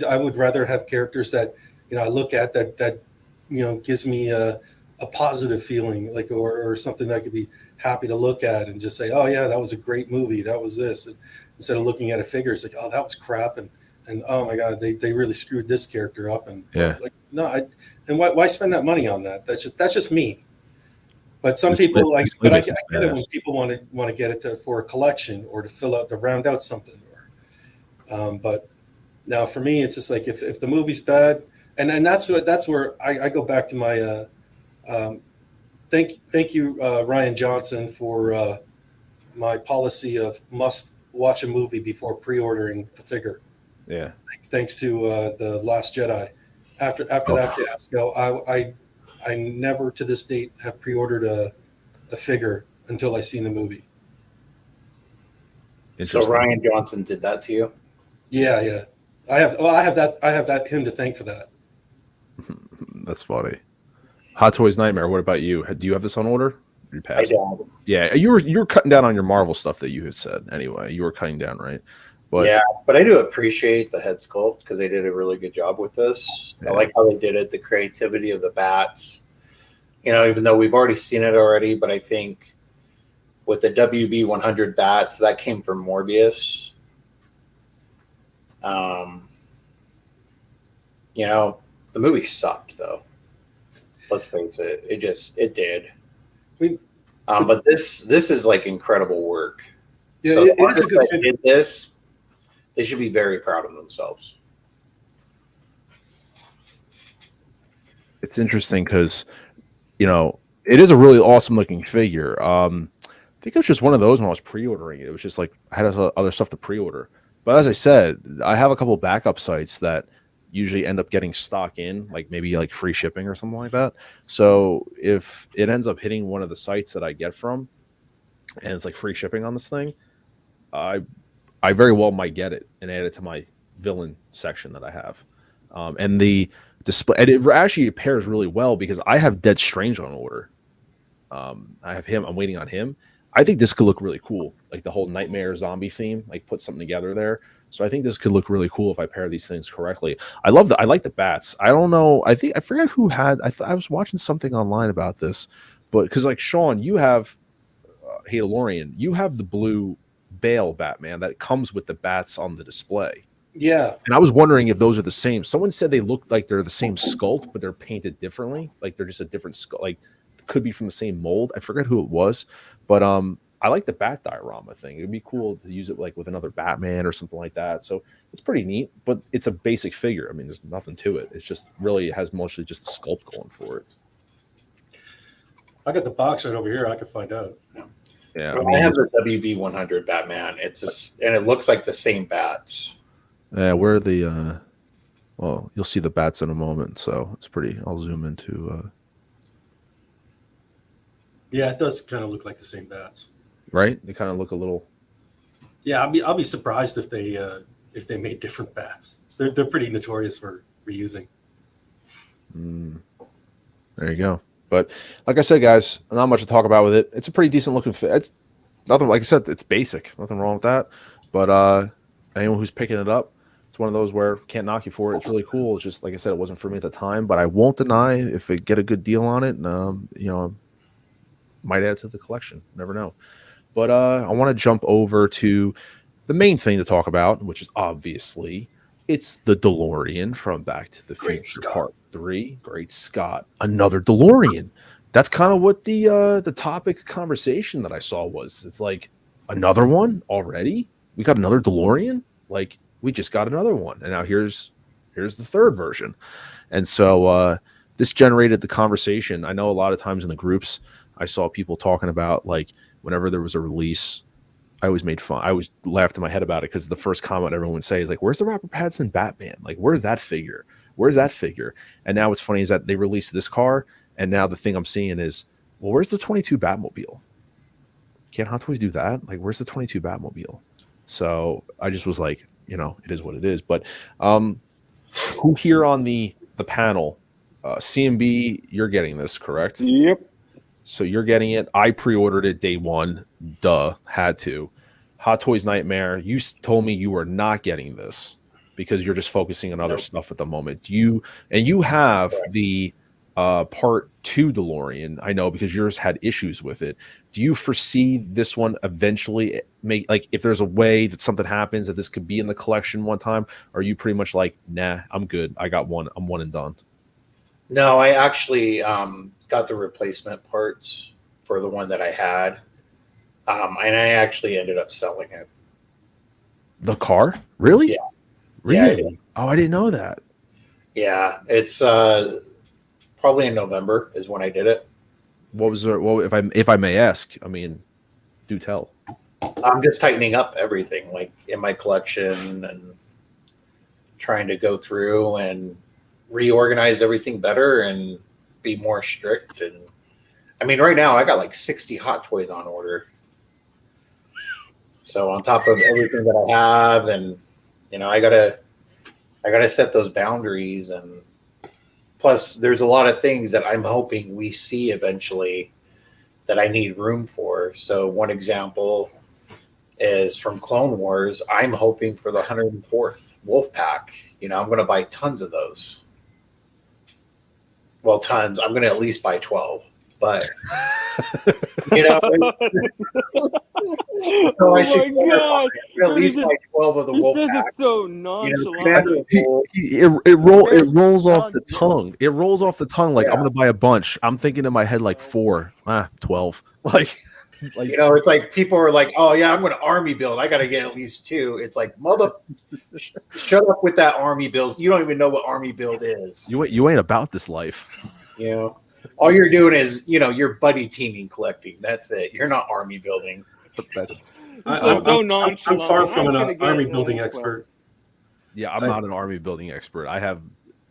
I would rather have characters that I look at that gives me a positive feeling, or something that I could be happy to look at and just say, oh yeah, that was a great movie. That was this. And instead of looking at a figure, it's oh, that was crap. And oh my God, they really screwed this character up. And yeah, why spend that money on that? That's just me. But some people I get it when people want to get it for a collection or to round out something. But now for me, it's just if the movie's bad, and that's where I go back to my thank you Ryan Johnson for my policy of must watch a movie before pre-ordering a figure. Yeah. Thanks to the Last Jedi. After that fiasco, I never to this date have pre-ordered a figure until I seen the movie. So Ryan Johnson did that to you? Yeah. I have that him to thank for that. That's funny. Hot Toys Nightmare. What about you? Do you have this on order? You passed. I don't. Yeah, you were cutting down on your Marvel stuff that you had said. Anyway, you were cutting down, right? But yeah, but I do appreciate the head sculpt because they did a really good job with this. Yeah. I like how they did it, the creativity of the bats. Even though we've already seen it already, but I think with the WB 100 bats, that came from Morbius. The movie sucked though. Let's face it, it did. But this is incredible work. Yeah, so it is a good did this. They should be very proud of themselves. It's interesting because it is a really awesome looking figure. I think it was just one of those when I was pre-ordering it. It was just like I had other stuff to pre-order. But as I said, I have a couple backup sites that usually end up getting stock in, like maybe like free shipping or something like that. So if it ends up hitting one of the sites that I get from, and it's like free shipping on this thing, I very well might get it and add it to my villain section that I have. And the display, and it actually pairs really well because I have Dead Strange on order. I have him. I'm waiting on him. I think this could look really cool, like the whole nightmare zombie theme, like put something together there. So I think this could look really cool if I pair these things correctly. I like the bats. I don't know. I forget who had. I was watching something online about this, but because like Sean, you have Hey DeLorean, you have the blue Bale Batman that comes with the bats on the display. Yeah. And I was wondering if those are the same. Someone said they look like they're the same sculpt, but they're painted differently. Like they're just a different sculpt. Like could be from the same mold. I forget who it was, but I like the bat diorama thing. It'd be cool to use it like with another Batman or something like that. So it's pretty neat, but it's a basic figure. I mean, there's nothing to it. It's just really, it has mostly just the sculpt going for it. I got the box right over here. I could find out. Yeah. I have the WB 100 Batman. It's just, and it looks like the same bats. Yeah, where are the well, you'll see the bats in a moment, so it's pretty. I'll zoom into Yeah, it does kind of look like the same bats. right. They kind of look a little. Yeah, I'll be surprised if they made different bats. They're pretty notorious for reusing. There you go. But like I said, guys, not much to talk about with it. It's a pretty decent looking fit. It's nothing, like I said, it's basic. Nothing wrong with that. But anyone who's picking it up, it's one of those where can't knock you for it. It's really cool. It's just like I said, it wasn't for me at the time, but I won't deny if I get a good deal on it. Might add to the collection. Never know. But I want to jump over to the main thing to talk about, which is obviously it's the DeLorean from Back to the Future Part 3. Great Scott. Another DeLorean. That's kind of what the topic of conversation that I saw was. It's like, another one already? We got another DeLorean? Like, we just got another one. And now here's the third version. And so this generated the conversation. I know a lot of times in the groups, I saw people talking about, like, whenever there was a release, I always made fun. I always laughed in my head about it because the first comment everyone would say is like, where's the Robert Pattinson Batman? Like, where's that figure? Where's that figure? And now what's funny is that they released this car, and now the thing I'm seeing is, well, where's the 22 Batmobile? Can't Hot Toys do that? Like, where's the 22 Batmobile? So I just was like, it is what it is. But who here on the panel, CMB, you're getting this, correct? Yep. So you're getting it. I pre-ordered it day one. Duh, had to. Hot Toys Nightmare, you told me you were not getting this because you're just focusing on other stuff at the moment. You have the Part 2 DeLorean, I know, because yours had issues with it. Do you foresee this one eventually if there's a way that something happens that this could be in the collection one time? Or are you pretty much like, nah, I'm good. I got one. I'm one and done. No, I actually got the replacement parts for the one that I had. And I actually ended up selling it. The car? Really? Yeah. Really? Yeah, Oh, I didn't know that. Yeah, it's probably in November is when I did it. What was there? Well, if I may ask, I mean, do tell. I'm just tightening up everything, like in my collection, and trying to go through and reorganize everything better and be more strict. And I mean, right now I got like 60 Hot Toys on order. So on top of everything that I have, and I gotta set those boundaries. And plus, there's a lot of things that I'm hoping we see eventually that I need room for. So one example is from Clone Wars. I'm hoping for the 104th Wolf Pack. I'm going to buy tons of those. Well, tons. I'm going to at least buy 12. But, so I should at least buy 12 of the Wolf Pack. This is so nonchalant. It rolls off the tongue. It rolls off the tongue like, I'm going to buy a bunch. I'm thinking in my head like 4, 12. Like, it's like people are like, oh yeah, I'm going to army build. I got to get at least 2. It's like, shut up with that army build. You don't even know what army build is. You ain't about this life. All you're doing is, you're buddy teaming collecting. That's it. You're not army building. That's I'm nonchalant. far from I'm an gonna get army one building as well. expert. yeah. I'm not an army building expert. I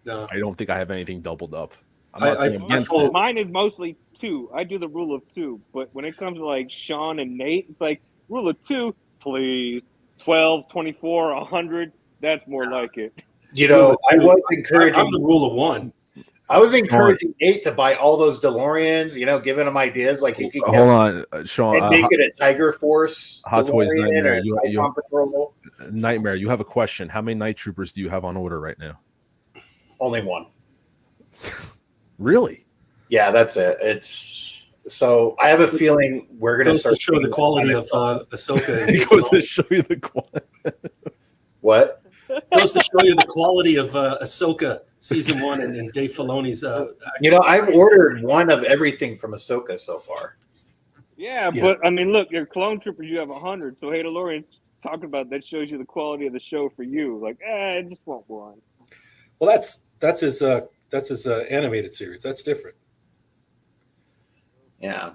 don't think I have anything doubled up. I'm not saying against it. Mine is mostly 2. I do the rule of 2, but when it comes to like Sean and Nate, it's like rule of 2, please. 12, 24, 100. That's more like it. I was encouraging. I'm the rule of 1. I was encouraging Nate to buy all those DeLoreans. Giving him ideas like you could Hold on, Sean. and make it a Tiger Force. Hot Toys DeLorean Nightmare. or Icon Patrol. Nightmare. You have a question. How many Night Troopers do you have on order right now? Only one. Really? Yeah, that's it. So I have a feeling we're going to Goes start to show the quality of Ahsoka. It goes to show you the quality. What? Goes to show you the quality of Ahsoka season 1 and Dave Filoni's. I've ordered one of everything from Ahsoka so far. Yeah, but I mean, look, your clone troopers, you have 100. So hey, DeLorean talking about that shows you the quality of the show for you. Like, I just want one. Well, that's his animated series. That's different. Yeah.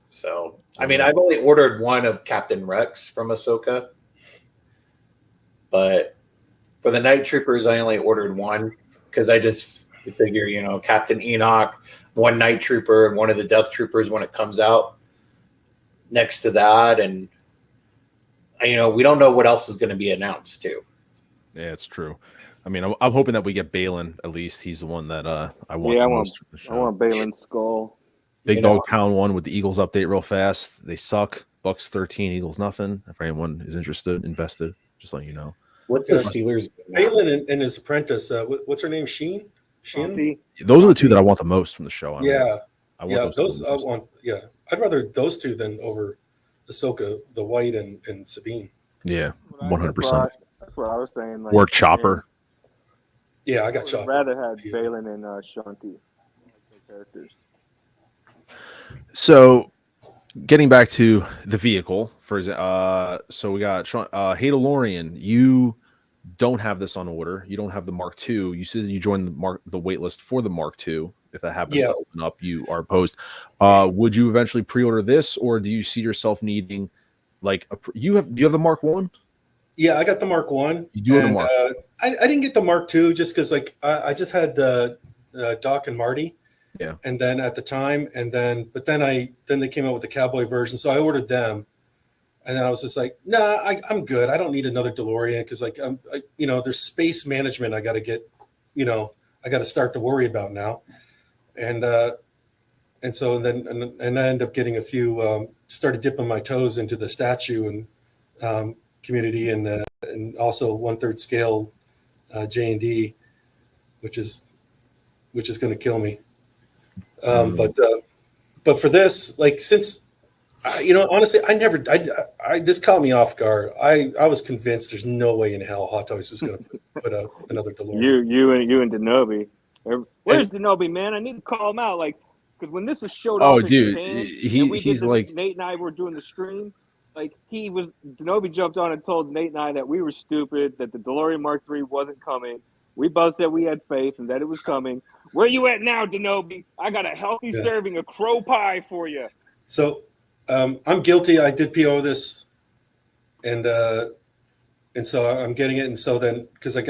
So I mean, I've only ordered one of Captain Rex from Ahsoka, but for the Night Troopers, I only ordered one because I just figure, Captain Enoch, one Night Trooper, and one of the Death Troopers when it comes out next to that. And, we don't know what else is going to be announced, too. Yeah, it's true. I mean, I'm hoping that we get Balin at least. He's the one that I want. Yeah, the most from the show. I want Balin's skull. Big Dog Town 1 with the Eagles update real fast. They suck. Bucks 13, Eagles nothing. If anyone is interested, invested, just letting you know. What's the Steelers? Balin and his apprentice. What's her name? Sheen. Those are the two that I want the most from the show. I want those. I'd rather those two than over Ahsoka, the White and Sabine. Yeah, 100%. That's what I was saying. Like, Or Chopper. Yeah, I got I'd Chopper. rather have Balin and Shanti characters. So, getting back to the vehicle, for example, so we got Hey DeLorean. You don't have this on order. You don't have the Mark II. You said you joined the wait list for the Mark II. If that happens to open up, you are opposed. Would you eventually pre-order this, or do you see yourself needing do you have the Mark I? Yeah, I got the Mark I. You do have the Mark. I didn't get the Mark II just because I just had Doc and Marty. Yeah. And then at the time, but then they came out with the cowboy version, so I ordered them. And then I was just like, nah, I'm good. I don't need another DeLorean because there's space management I got to get, I got to start to worry about now. And so I ended up getting a few, started dipping my toes into the statue and community and also 1/3 scale J&D, which is going to kill me. But for this, since honestly, this caught me off guard. I was convinced there's no way in hell Hot Toys was going to put out another DeLorean. You and Denobi. Where's Denobi, man? I need to call him out, because when this was showed off in Japan, he's like Nate and I were doing the stream. Denobi jumped on and told Nate and I that we were stupid, that the DeLorean Mark III wasn't coming. We both said we had faith and that it was coming. Where you at now, Denobi? I got a healthy serving of crow pie for you. So I'm guilty. I did PO this, and so I'm getting it. And so then, because I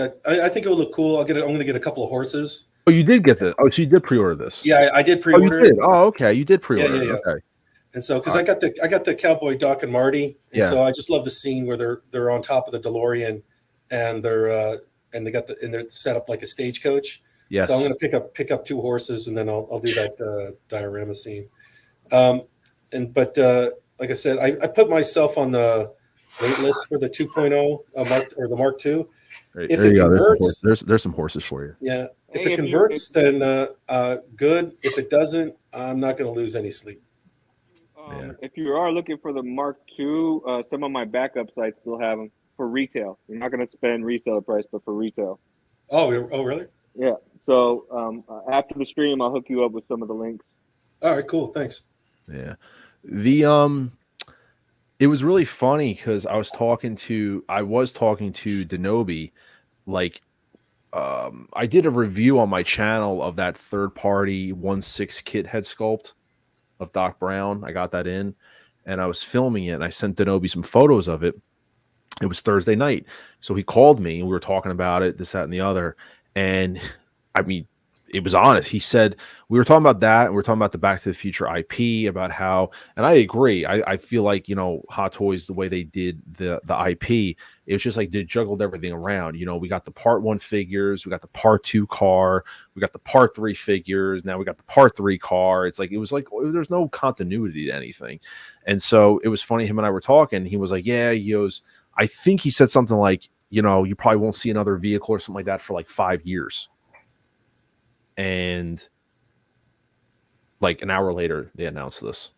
think it would look cool. I'm going to get a couple of horses. Oh, you did get this. Oh, so you did pre-order this? Yeah, I did pre-order. Oh, you did. Oh, okay. You did pre-order. Yeah. Okay. And so, because I got the cowboy Doc and Marty, and so I just love the scene where they're on top of the DeLorean, and they're set up like a stagecoach. Yes. So I'm going to pick up 2 horses, and then I'll do that diorama scene. But like I said, I put myself on the wait list for the 2.0 Mark or the Mark II. Right, if it converts, there's some horses for you. Yeah. If it converts, then good. If it doesn't, I'm not going to lose any sleep. If you are looking for the Mark II, some of my backup sites still have them for retail. You're not going to spend reseller price, but for retail. Oh, really? Yeah. So after the stream, I'll hook you up with some of the links. All right, cool. Thanks. Yeah. It was really funny because I was talking to Denobi, I did a review on my channel of that third party 1/6 kit head sculpt of Doc Brown. I got that in, and I was filming it, and I sent Denobi some photos of it. It was Thursday night, so he called me, and we were talking about it, this, that, and the other. And I mean, it was honest. He said we were talking about that, and we were talking about the Back to the Future IP, about how, and I agree. I feel like, you know, Hot Toys, the way they did the IP, it was just like they juggled everything around. You know, we got the Part 1 figures, we got the Part 2 car, we got the Part 3 figures, now we got the Part 3 car. It's like, it was like there's no continuity to anything. And so it was funny, him and I were talking. He was like, yeah, he goes, I think he said something like, you know, you probably won't see another vehicle or something like that for like 5 years. And like an hour later, they announced this.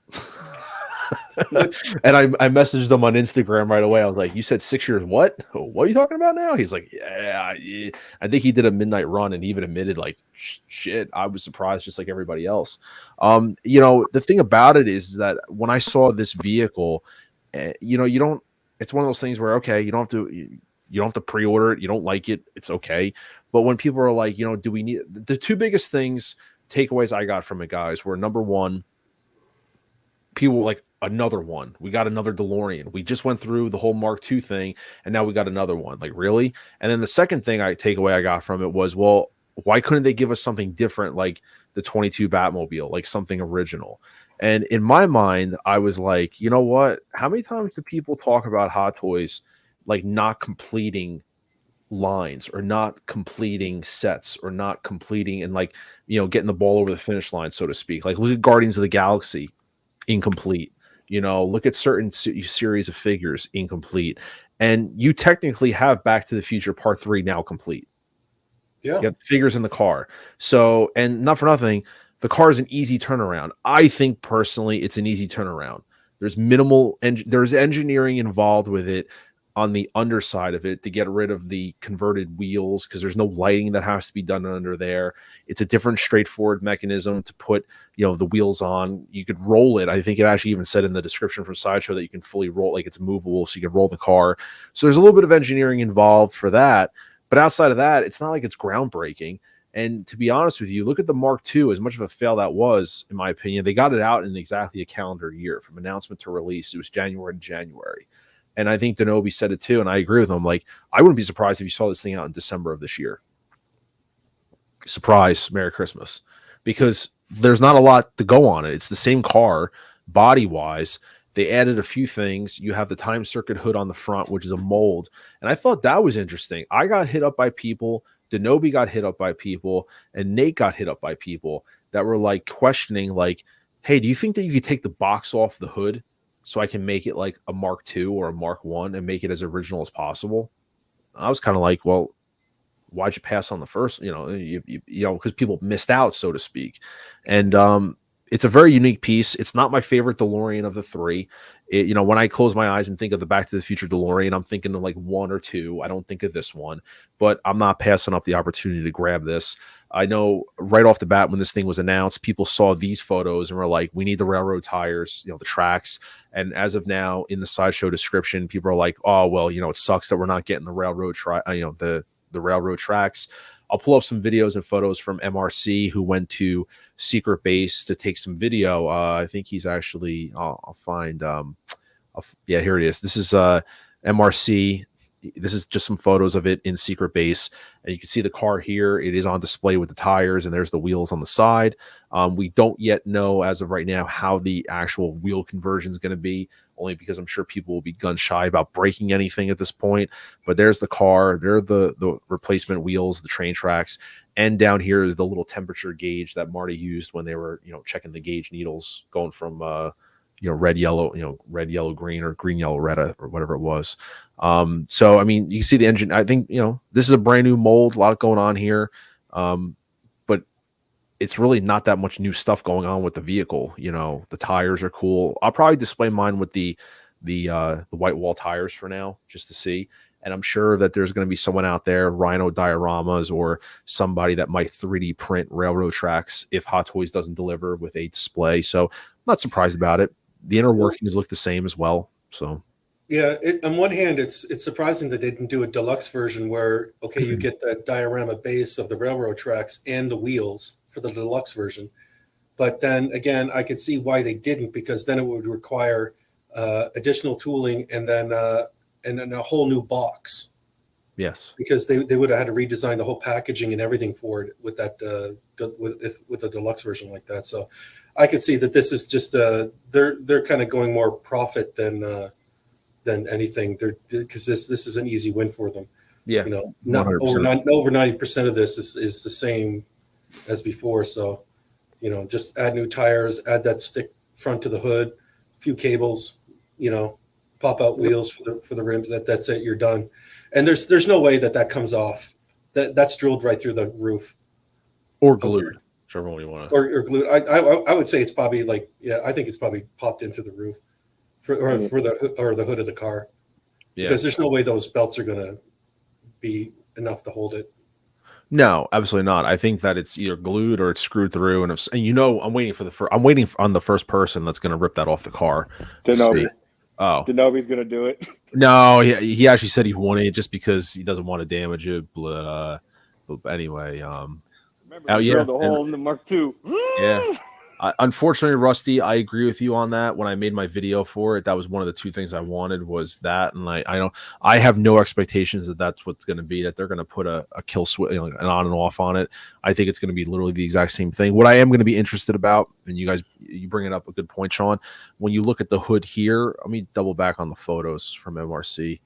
And I messaged them on Instagram right away. I was like, you said 6 years. What are you talking about now? He's like, yeah. I think he did a midnight run, and he even admitted, like, shit, I was surprised just like everybody else. You know, the thing about it is that when I saw this vehicle, you know, it's one of those things where, okay, you don't have to pre-order it. You don't like it, it's okay. But when people are like, you know, do we need the two biggest takeaways I got from it, guys, were number one, people were like, another one. We got another DeLorean. We just went through the whole Mark II thing, and now we got another one. Like, really? And then the second takeaway I got from it was, well, why couldn't they give us something different, like the 22 Batmobile, like something original? And in my mind, I was like, you know what? How many times do people talk about Hot Toys like not completing lines, or not completing sets, or not completing and, like, you know, getting the ball over the finish line, so to speak? Like, look at Guardians of the Galaxy, incomplete. You know, look at certain series of figures, incomplete. And you technically have Back to the Future Part 3 now complete. Yeah. You have figures in the car. So, and not for nothing, the car is an easy turnaround. I think personally it's an easy turnaround. There's minimal, there's engineering involved with it on the underside of it to get rid of the converted wheels, because there's no lighting that has to be done under there. It's a different, straightforward mechanism to put, you know, the wheels on. You could roll it. I think it actually even said in the description from Sideshow that you can fully roll, like it's movable, so you can roll the car. So there's a little bit of engineering involved for that. But outside of that, it's not like it's groundbreaking. And to be honest with you, look at the Mark II, as much of a fail that was, in my opinion. They got it out in exactly a calendar year from announcement to release. It was January to January. And I think Denobi said it too, and I agree with him. Like, I wouldn't be surprised if you saw this thing out in December of this year. Surprise, Merry Christmas. Because there's not a lot to go on it. It's the same car, body-wise. They added a few things. You have the time circuit hood on the front, which is a mold. And I thought that was interesting. I got hit up by people, Denobi got hit up by people, and Nate got hit up by people that were like questioning, like, hey, do you think that you could take the box off the hood so I can make it like a Mark II or a Mark I and make it as original as possible? I was kind of like, well, why'd you pass on the first? You know, because people missed out, so to speak. And it's a very unique piece. It's not my favorite DeLorean of the three. You know, when I close my eyes and think of the Back to the Future DeLorean, I'm thinking of like one or two. I don't think of this one, but I'm not passing up the opportunity to grab this. I know right off the bat when this thing was announced, people saw these photos and were like, we need the railroad tires, you know, the tracks. And as of now, in the Sideshow description, people are like, oh, well, you know, it sucks that we're not getting the railroad the railroad tracks. I'll pull up some videos and photos from MRC, who went to Secret Base to take some video. I think he's actually, I'll find, yeah, here it is. This is MRC. This is just some photos of it in Secret Base. And you can see the car here. It is on display with the tires, and there's the wheels on the side. We don't yet know as of right now how the actual wheel conversion is going to be, only because I'm sure people will be gun shy about breaking anything at this point. But there's the car. There are the replacement wheels, the train tracks. And down here is the little temperature gauge that Marty used when they were, you know, checking the gauge needles going from, you know, red, yellow, green, or green, yellow, red, or whatever it was. So, I mean, you see the engine. I think, you know, this is a brand new mold, a lot going on here. But it's really not that much new stuff going on with the vehicle. You know, the tires are cool. I'll probably display mine with the white wall tires for now, just to see. And I'm sure that there's going to be someone out there, Rhino Dioramas, or somebody that might 3D print railroad tracks if Hot Toys doesn't deliver with a display. So I'm not surprised about it. The inner workings look the same as well. So Yeah, on one hand, it's surprising that they didn't do a deluxe version where, okay, you get the diorama base of the railroad tracks and the wheels for the deluxe version. But then again, I could see why they didn't, because then it would require additional tooling and then a whole new box. Yes. Because they would have had to redesign the whole packaging and everything for it with that with a deluxe version like that. So I could see that this is just they're kind of going more profit than anything. Because this is an easy win for them. Yeah. You know, not over 90% of this is the same as before. So, you know, just add new tires, add that stick front to the hood, a few cables, you know, pop out wheels for the rims. That's it. You're done. And there's no way that comes off. That's drilled right through the roof, or glued, whichever one you want. Or glued. I would say it's probably I think it's probably popped into the roof for the hood of the car. Yeah. Because there's no way those belts are gonna be enough to hold it. No, absolutely not. I think that it's either glued or it's screwed through, and I'm waiting I'm waiting on the first person that's going to rip that off the car. Denobi's going to do it. No, he actually said he wanted it just because he doesn't want to damage it. But anyway, remember he drilled a hole in the Mark II. Yeah. Unfortunately, Rusty, I agree with you on that. When I made my video for it, that was one of the two things I wanted was that, and I have no expectations that that's what's going to be, that they're going to put a kill switch, an on and off on it. I think it's going to be literally the exact same thing. What I am going to be interested about, and you bring it up a good point, Sean. When you look at the hood here, let me double back on the photos from MRC.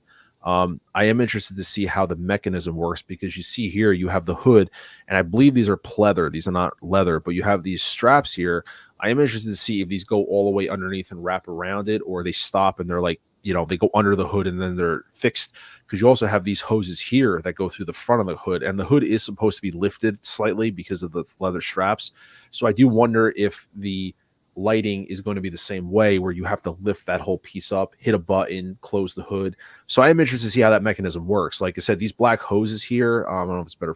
I am interested to see how the mechanism works, because you see here you have the hood, and I believe these are pleather. These are not leather, but you have these straps here. I am interested to see if these go all the way underneath and wrap around it, or they stop and they're like, they go under the hood and then they're fixed, because you also have these hoses here that go through the front of the hood, and the hood is supposed to be lifted slightly because of the leather straps. So I do wonder if the lighting is going to be the same way, where you have to lift that whole piece up, hit a button, close the hood. So I am interested to see how that mechanism works. Like I said, these black hoses here, I don't know if it's better.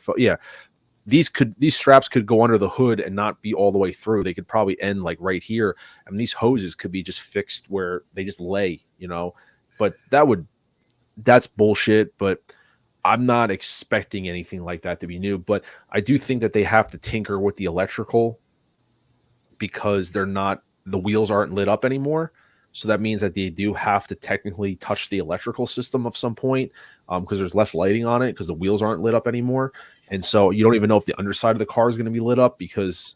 These straps could go under the hood and not be all the way through. They could probably end like right here. I mean, these hoses could be just fixed where they just lay, but that's bullshit. But I'm not expecting anything like that to be new, but I do think that they have to tinker with the electrical, because the wheels aren't lit up anymore. So that means that they do have to technically touch the electrical system of some point, because there's less lighting on it because the wheels aren't lit up anymore. And so you don't even know if the underside of the car is going to be lit up, because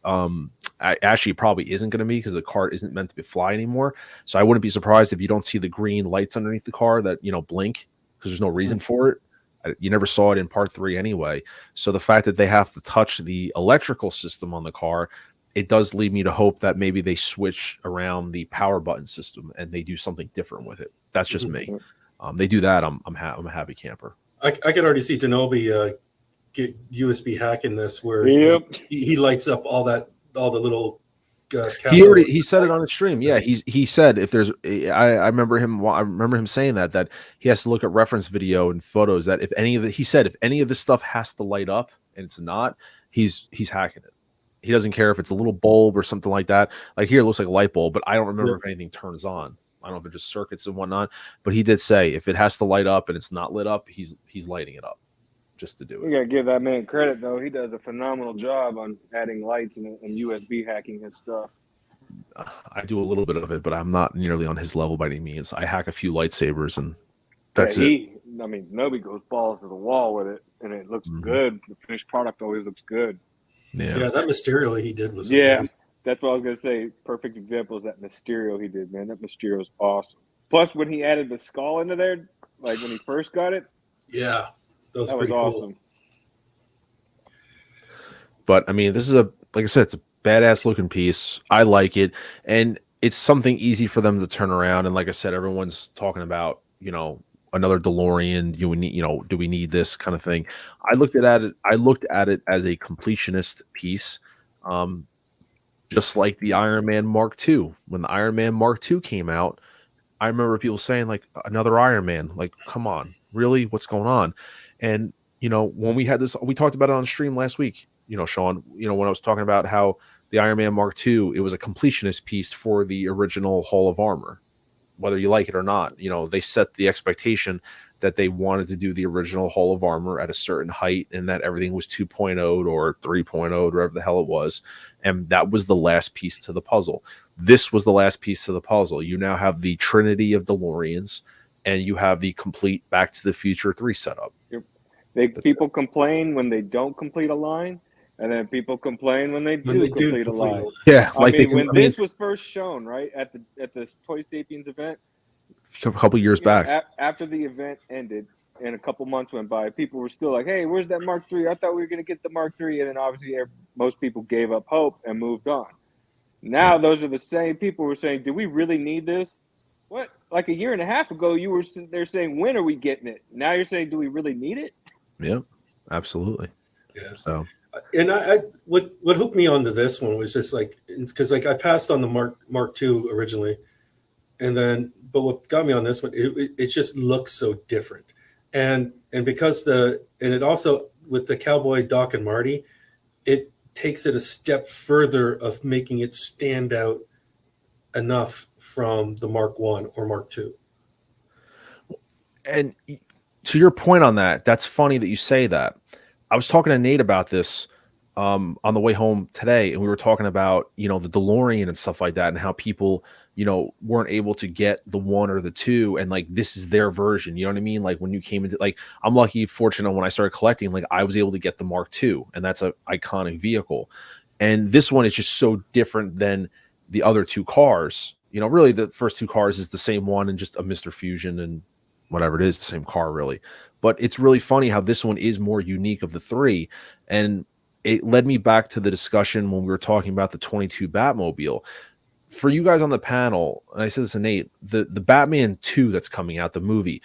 actually it probably isn't going to be, because the car isn't meant to fly anymore. So I wouldn't be surprised if you don't see the green lights underneath the car that, blink, because there's no reason for it. You never saw it in part 3 anyway. So the fact that they have to touch the electrical system on the car, it does lead me to hope that maybe they switch around the power button system and they do something different with it. That's just me. They do that, I'm a happy camper. I can already see Denobi get USB hacking this, where he lights up all the little. He said it on the stream. Yeah, he said if there's, I remember him saying that he has to look at reference video and photos, that if any of this stuff has to light up and it's not, he's hacking it. He doesn't care if it's a little bulb or something like that. Like here, it looks like a light bulb, but I don't remember if anything turns on. I don't know if it's just circuits and whatnot. But he did say if it has to light up and it's not lit up, he's lighting it up just to do it. You gotta give that man credit, though. He does a phenomenal job on adding lights and USB hacking his stuff. I do a little bit of it, but I'm not nearly on his level by any means. I hack a few lightsabers and that's it. Nobody goes balls to the wall with it, and it looks good. The finished product always looks good. Yeah, that Mysterio he did was amazing. That's what I was gonna say. Perfect example is that Mysterio he did, man. That Mysterio is awesome. Plus, when he added the skull into there, like when he first got it, that was awesome. Cool. But I mean, this is like I said, it's a badass looking piece. I like it, and it's something easy for them to turn around. And like I said, everyone's talking about another DeLorean. Do we need this kind of thing? I looked at it as a completionist piece, just like the Iron Man Mark II. When the Iron Man Mark II came out, I remember people saying like, another Iron Man. Like, come on, really? What's going on? And when we had this, we talked about it on stream last week. Sean. When I was talking about how the Iron Man Mark II, it was a completionist piece for the original Hall of Armor. whether you like it or not. You know, they set the expectation that they wanted to do the original Hall of Armor at a certain height, and that everything was 2.0 or 3.0, whatever the hell it was. And that was the last piece to the puzzle. This was the last piece to the puzzle. You now have the trinity of DeLoreans, and you have the complete Back to the Future 3 setup. People complain when they don't complete a line, and then people complain when they do complete a line. Yeah, I mean, when this was first shown, right, at the Toy Sapiens event, a couple years back, after the event ended and a couple months went by, people were still like, "Hey, where's that Mark III? I thought we were going to get the Mark III." And then obviously most people gave up hope and moved on. Now those are the same people who were saying, "Do we really need this?" What? Like a year and a half ago, you were there saying, "When are we getting it?" Now you're saying, "Do we really need it?" Yeah, absolutely. Yeah. So, and what hooked me onto this one was just like, because like I passed on the Mark II originally, but what got me on this one, it just looks so different, and because it also with the Cowboy Doc and Marty, it takes it a step further of making it stand out enough from the Mark I or Mark II. and to your point on that, that's funny that you say that. I was talking to Nate about this on the way home today, and we were talking about, you know, the DeLorean and stuff like that, and how people, you know, weren't able to get the 1 or the 2, and like this is their version. You know what I mean? Like when you came into, like, I'm fortunate when I started collecting, like I was able to get the Mark II, and that's an iconic vehicle. And this one is just so different than the other 2 cars. You know, really the first 2 cars is the same one and just a Mr. Fusion and whatever it is, the same car really. But it's really funny how this one is more unique of the 3. And it led me back to the discussion when we were talking about the 22 Batmobile. For you guys on the panel, and I said this to Nate, the Batman 2 that's coming out, the movie,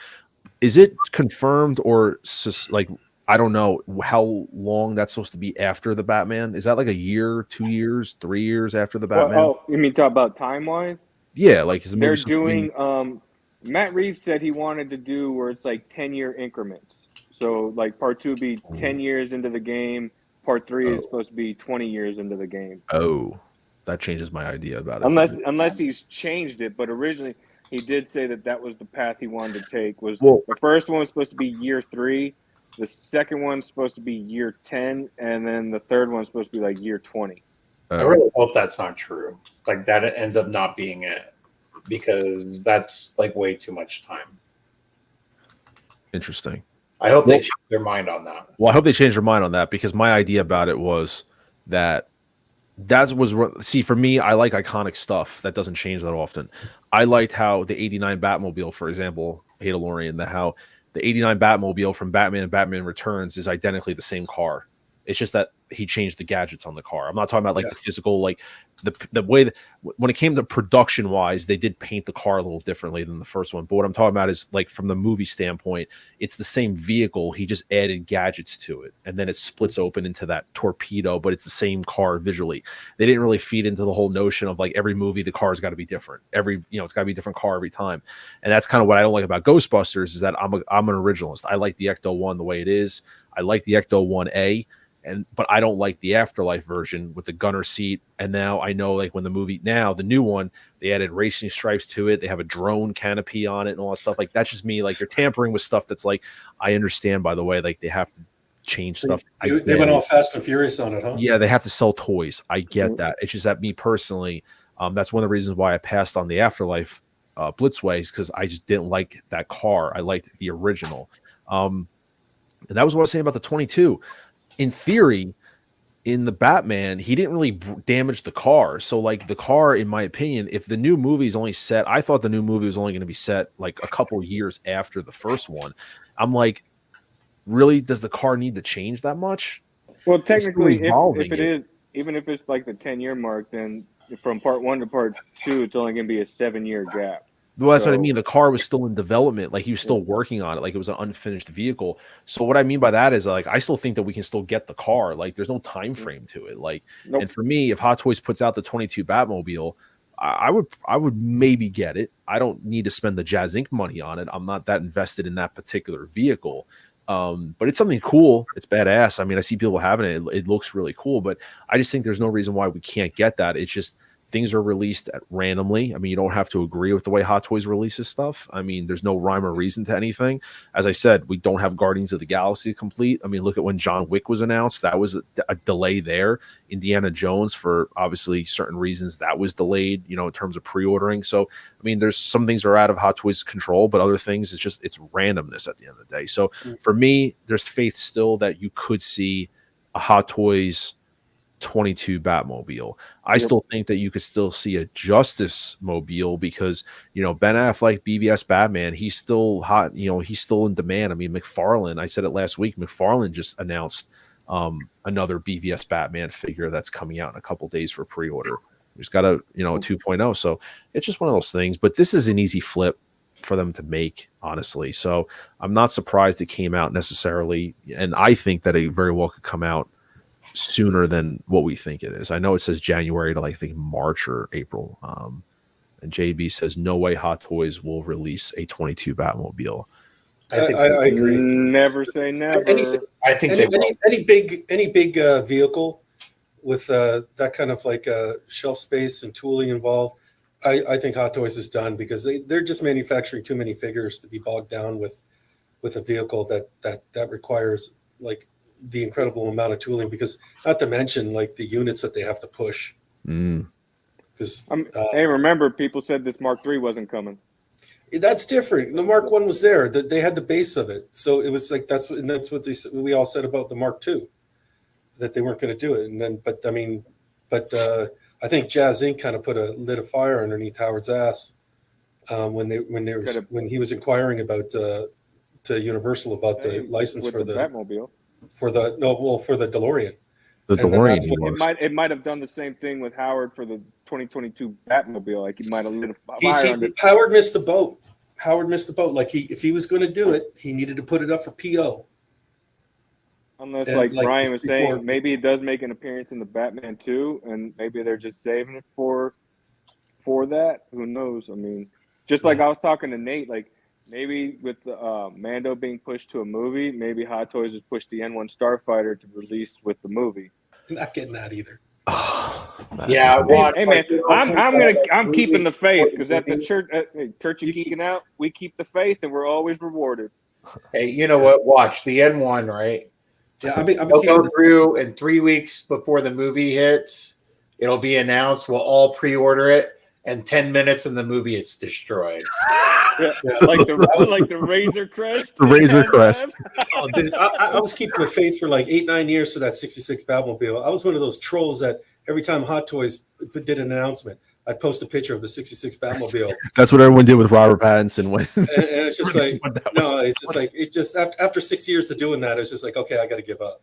is it confirmed or like, I don't know how long that's supposed to be after the Batman? Is that like a year, 2 years, 3 years after the Batman? Oh, you mean talk about time-wise? Yeah, like is the movie they're doing Matt Reeves said he wanted to do where it's like 10-year increments. So like part 2 would be 10 years into the game. Part 3 is supposed to be 20 years into the game. Oh, that changes my idea about it. Unless he's changed it, but originally he did say that was the path he wanted to take. The first one was supposed to be year 3, the second one's supposed to be year 10, and then the third one's supposed to be like year 20. I really hope that's not true. Like that it ends up not being it, because that's like way too much time. Interesting. I hope they change their mind on that. Well, I hope they change their mind on that, because my idea about it was that see, for me, I like iconic stuff that doesn't change that often. I liked how the 89 Batmobile, for example, DeLorean, how the 89 Batmobile from Batman and Batman Returns is identically the same car. It's just that he changed the gadgets on the car. I'm not talking about like the physical, like the way that when it came to production wise, they did paint the car a little differently than the first one. But what I'm talking about is like from the movie standpoint, it's the same vehicle. He just added gadgets to it, and then it splits open into that torpedo, but it's the same car visually. They didn't really feed into the whole notion of like every movie, the car's got to be different. It's got to be a different car every time. And that's kind of what I don't like about Ghostbusters, is that I'm an originalist. I like the Ecto-1 the way it is. I like the Ecto-1A. But I don't like the Afterlife version with the gunner seat. And now I know, like when the new one, they added racing stripes to it. They have a drone canopy on it and all that stuff. Like that's just me. Like you're tampering with stuff that's like, I understand, by the way, like they have to change stuff. They went all Fast and Furious on it, huh? Yeah, they have to sell toys. I get that. It's just that me personally, that's one of the reasons why I passed on the Afterlife Blitzways, because I just didn't like that car. I liked the original. And that was what I was saying about the 22. In theory, in the Batman, he didn't really damage the car. So, like the car, in my opinion, if the new movie is only set, I thought the new movie was only going to be set like a couple years after the first one. I'm like, really, does the car need to change that much? Well, technically, if it is, even if it's like the 10-year mark, then from part 1 to part 2, it's only going to be a 7-year gap. Well, that's what I mean. The car was still in development. Like he was still working on it. Like it was an unfinished vehicle. So what I mean by that is like, I still think that we can still get the car. Like there's no time frame to it. Like, and for me, if Hot Toys puts out the 22 Batmobile, I would maybe get it. I don't need to spend the Jazzinc money on it. I'm not that invested in that particular vehicle. But it's something cool. It's badass. I mean, I see people having it. It looks really cool, but I just think there's no reason why we can't get that. It's just things are released randomly. I mean, you don't have to agree with the way Hot Toys releases stuff. I mean, there's no rhyme or reason to anything. As I said, we don't have Guardians of the Galaxy complete. I mean, look at when John Wick was announced. That was a delay there. Indiana Jones, for obviously certain reasons, that was delayed, you know, in terms of pre-ordering. So, I mean, there's some things are out of Hot Toys' control, but other things, it's randomness at the end of the day. So for me, there's faith still that you could see a Hot Toys 22 Batmobile. I still think that you could still see a Justice Mobile because, you know, Ben Affleck, BBS Batman, he's still hot, you know, he's still in demand. I mean, McFarlane, I said it last week, McFarlane just announced another BVS Batman figure that's coming out in a couple days for pre-order. He's got a, you know, a 2.0. So it's just one of those things, but this is an easy flip for them to make, honestly. So I'm not surprised it came out necessarily. And I think that it very well could come out sooner than what we think it is. I know it says January to, like, I think March or April. And JB says no way Hot Toys will release a 22 Batmobile. I agree. Never say never. I think any big vehicle with that kind of like shelf space and tooling involved, I think Hot Toys is done because they're just manufacturing too many figures to be bogged down with a vehicle that requires like the incredible amount of tooling, because not to mention like the units that they have to push. Because hey, remember, people said this Mark III wasn't coming. That's different. The Mark I was there. They had the base of it, so it was like that's what we all said about the Mark II, that they weren't going to do it. And then, I think Jazzinc kind of put a lit of fire underneath Howard's ass when he was inquiring about to Universal about the license for the Batmobile. For the DeLorean. The DeLorean. It might have done the same thing with Howard for the 2022 Batmobile. Like he might have lit a fire under. Howard missed the boat. Like if he was going to do it, he needed to put it up for PO. Unless, like Ryan was saying, maybe it does make an appearance in the Batman 2, and maybe they're just saving it for that. Who knows? I mean, just like I was talking to Nate, like maybe with the Mando being pushed to a movie, maybe Hot Toys would push the N1 Starfighter to release with the movie. I'm not getting that either. Yeah, hey man, I'm keeping the faith, because at the church of Geeking Out, we keep the faith and we're always rewarded. Hey, you know what? Watch the N1, right? Yeah, I'm we'll go through in 3 weeks before the movie hits. It'll be announced. We'll all pre-order it, and 10 minutes in the movie, it's destroyed. Yeah, like the Razor Crest. The Razor Crest. Oh, dude, I was keeping the faith for like 8-9 years for that 66 Batmobile. I was one of those trolls that every time Hot Toys did an announcement, I'd post a picture of the 66 Batmobile. That's what everyone did with Robert Pattinson. And it's just like, it's just after 6 years of doing that, it's just like, okay, I got to give up.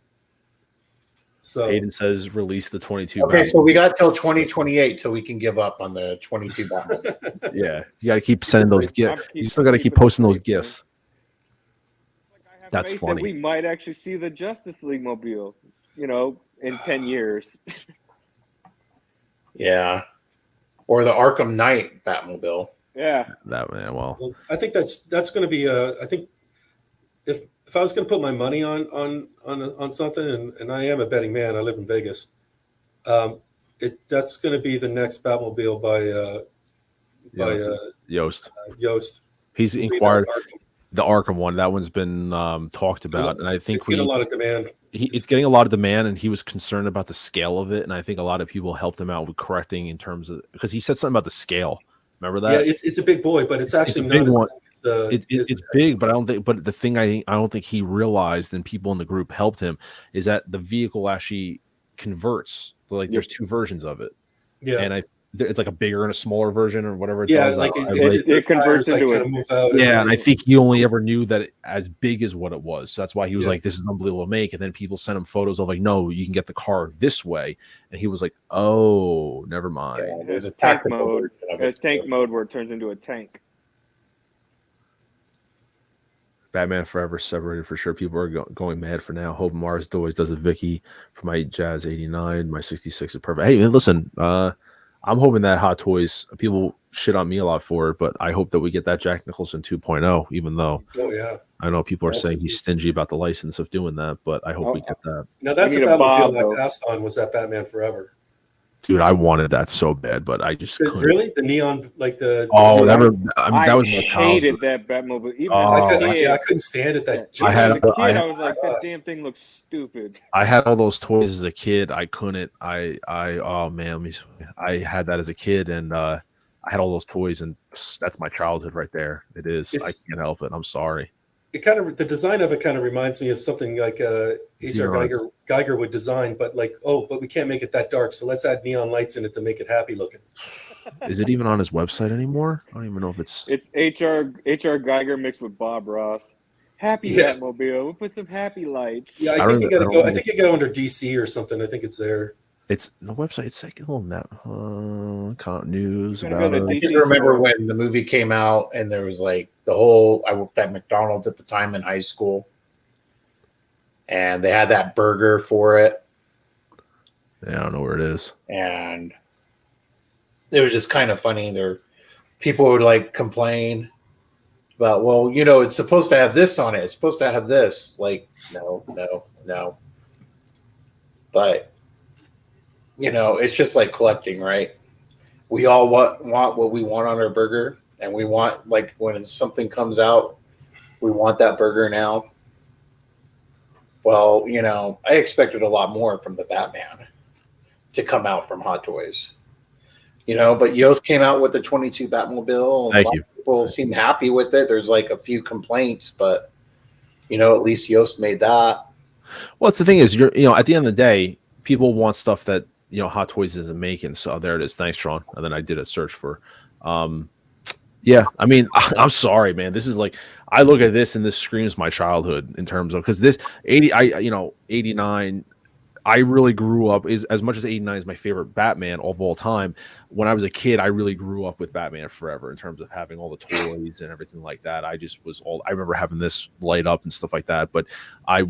So Aiden says release the 22. Okay, so we got till 2028 till we can give up on the 22 Batmobile. Yeah, you got to keep sending those gifts. You still got to keep posting those gifts. That's funny. We might actually see the Justice League mobile, in 10 years. Yeah. Or the Arkham Knight Batmobile. Yeah. That man. Well, I think that's going to be I think if I was going to put my money on something, and I am a betting man, I live in Vegas. That's going to be the next Batmobile by Yost. Yost. He's inquired the Arkham one. That one's been talked about, and I think it's getting a lot of demand. It's getting a lot of demand, and he was concerned about the scale of it, and I think a lot of people helped him out with correcting in terms of, because he said something about the scale. Remember that? Yeah, it's a big boy, but it's actually not it's big, but I don't think. But the thing I don't think he realized, and people in the group helped him, is that the vehicle actually converts. Like there's two versions of it. Yeah, and it's like a bigger and a smaller version, or whatever it does. Like it converts into it. Yeah, and I think he only ever knew that as big as what it was. So that's why he was like, "This is unbelievable to make." And then people sent him photos of like, "No, you can get the car this way," and he was like, "Oh, never mind." Yeah, there's a tank mode. There's tank mode where it turns into a tank. Batman Forever separated for sure. People are going mad for now. Hope Mars always does a Vicky for my Jazz 89. My 66 is perfect. Hey, listen, I'm hoping that Hot Toys, people shit on me a lot for it, but I hope that we get that Jack Nicholson 2.0, even though I know people are saying he's stingy about the license of doing that, but I hope we get that. Now that's a Batmobile I passed on, was that Batman Forever. Dude, I wanted that so bad, but I just couldn't. Really, the neon, like the Oh, the- never. I mean, I that was my hated childhood. that Batmobile. Even Oh, I, as a could, kid, yeah, I couldn't stand it. That even I had- as a kid, I- I was like, that damn thing looks stupid. I had all those toys as a kid. I couldn't. Oh man, I had that as a kid, and I had all those toys, and that's my childhood right there. It is. I It's- can't help it. I'm sorry. it kind of, the design of it kind of reminds me of something like H.R. Geiger would design, but like, but we can't make it that dark, so let's add neon lights in it to make it happy looking. Is it even on his website anymore? I don't even know if it's. It's HR Geiger mixed with Bob Ross. Happy Yeah. Batmobile. We'll put some happy lights. Yeah, I think you got to go. I think you go under DC or something. I think it's there. It's the website. It's like a little net news Gotta about go to it. I DC just remember store. when the movie came out and there was like the whole. I worked at McDonald's at the time in high school, and they had that burger for it, Yeah, I don't know where it is. and it was just kind of funny. People would like complain about, well, it's supposed to have this on it. It's supposed to have this. Like, no. But it's just like collecting, right? We all want what we want on our burger, and we want, like, when something comes out, we want that burger now. Well, I expected a lot more from the Batman to come out from Hot Toys. But Yost came out with the 22 Batmobile, and Thank a lot you. of people seem happy with it. There's like a few complaints, but at least Yost made that. Well, it's the thing is, at the end of the day, people want stuff that Hot Toys isn't making. So there it is. Thanks, Sean. And then I did a search for. Yeah, I mean, I'm sorry, man. This is like, I look at this and this screams my childhood in terms of, because this 89. I really grew up, is as much as 89 is my favorite Batman of all time. When I was a kid, I really grew up with Batman Forever in terms of having all the toys and everything like that. I remember having this light up and stuff like that, but I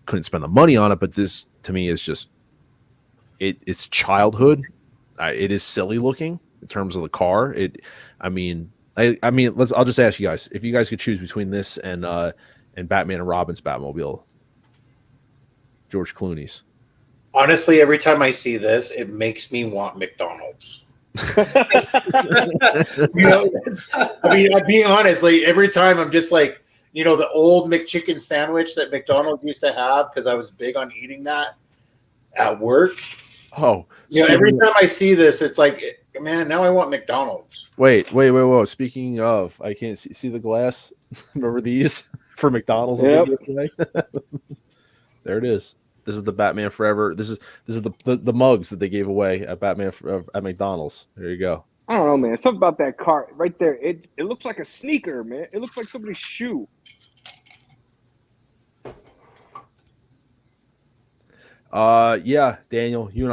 couldn't spend the money on it. But this to me is just, it's childhood. It is silly looking in terms of the car. I'll just ask you guys, if you guys could choose between this and Batman and Robin's Batmobile, George Clooney's. Honestly, every time I see this, it makes me want McDonald's. I'll be honest. Like, every time I'm just like, the old McChicken sandwich that McDonald's used to have, because I was big on eating that at work. Oh, Every time I see this, it's like, man, now I want McDonald's. Wait. Speaking of, I can't see the glass. Remember these for McDonald's? Yep. There it is. This is the Batman Forever. This is the mugs that they gave away at at McDonald's. There you go. I don't know, man. Something about that car right there. It looks like a sneaker, man. It looks like somebody's shoe. Yeah, Daniel, you and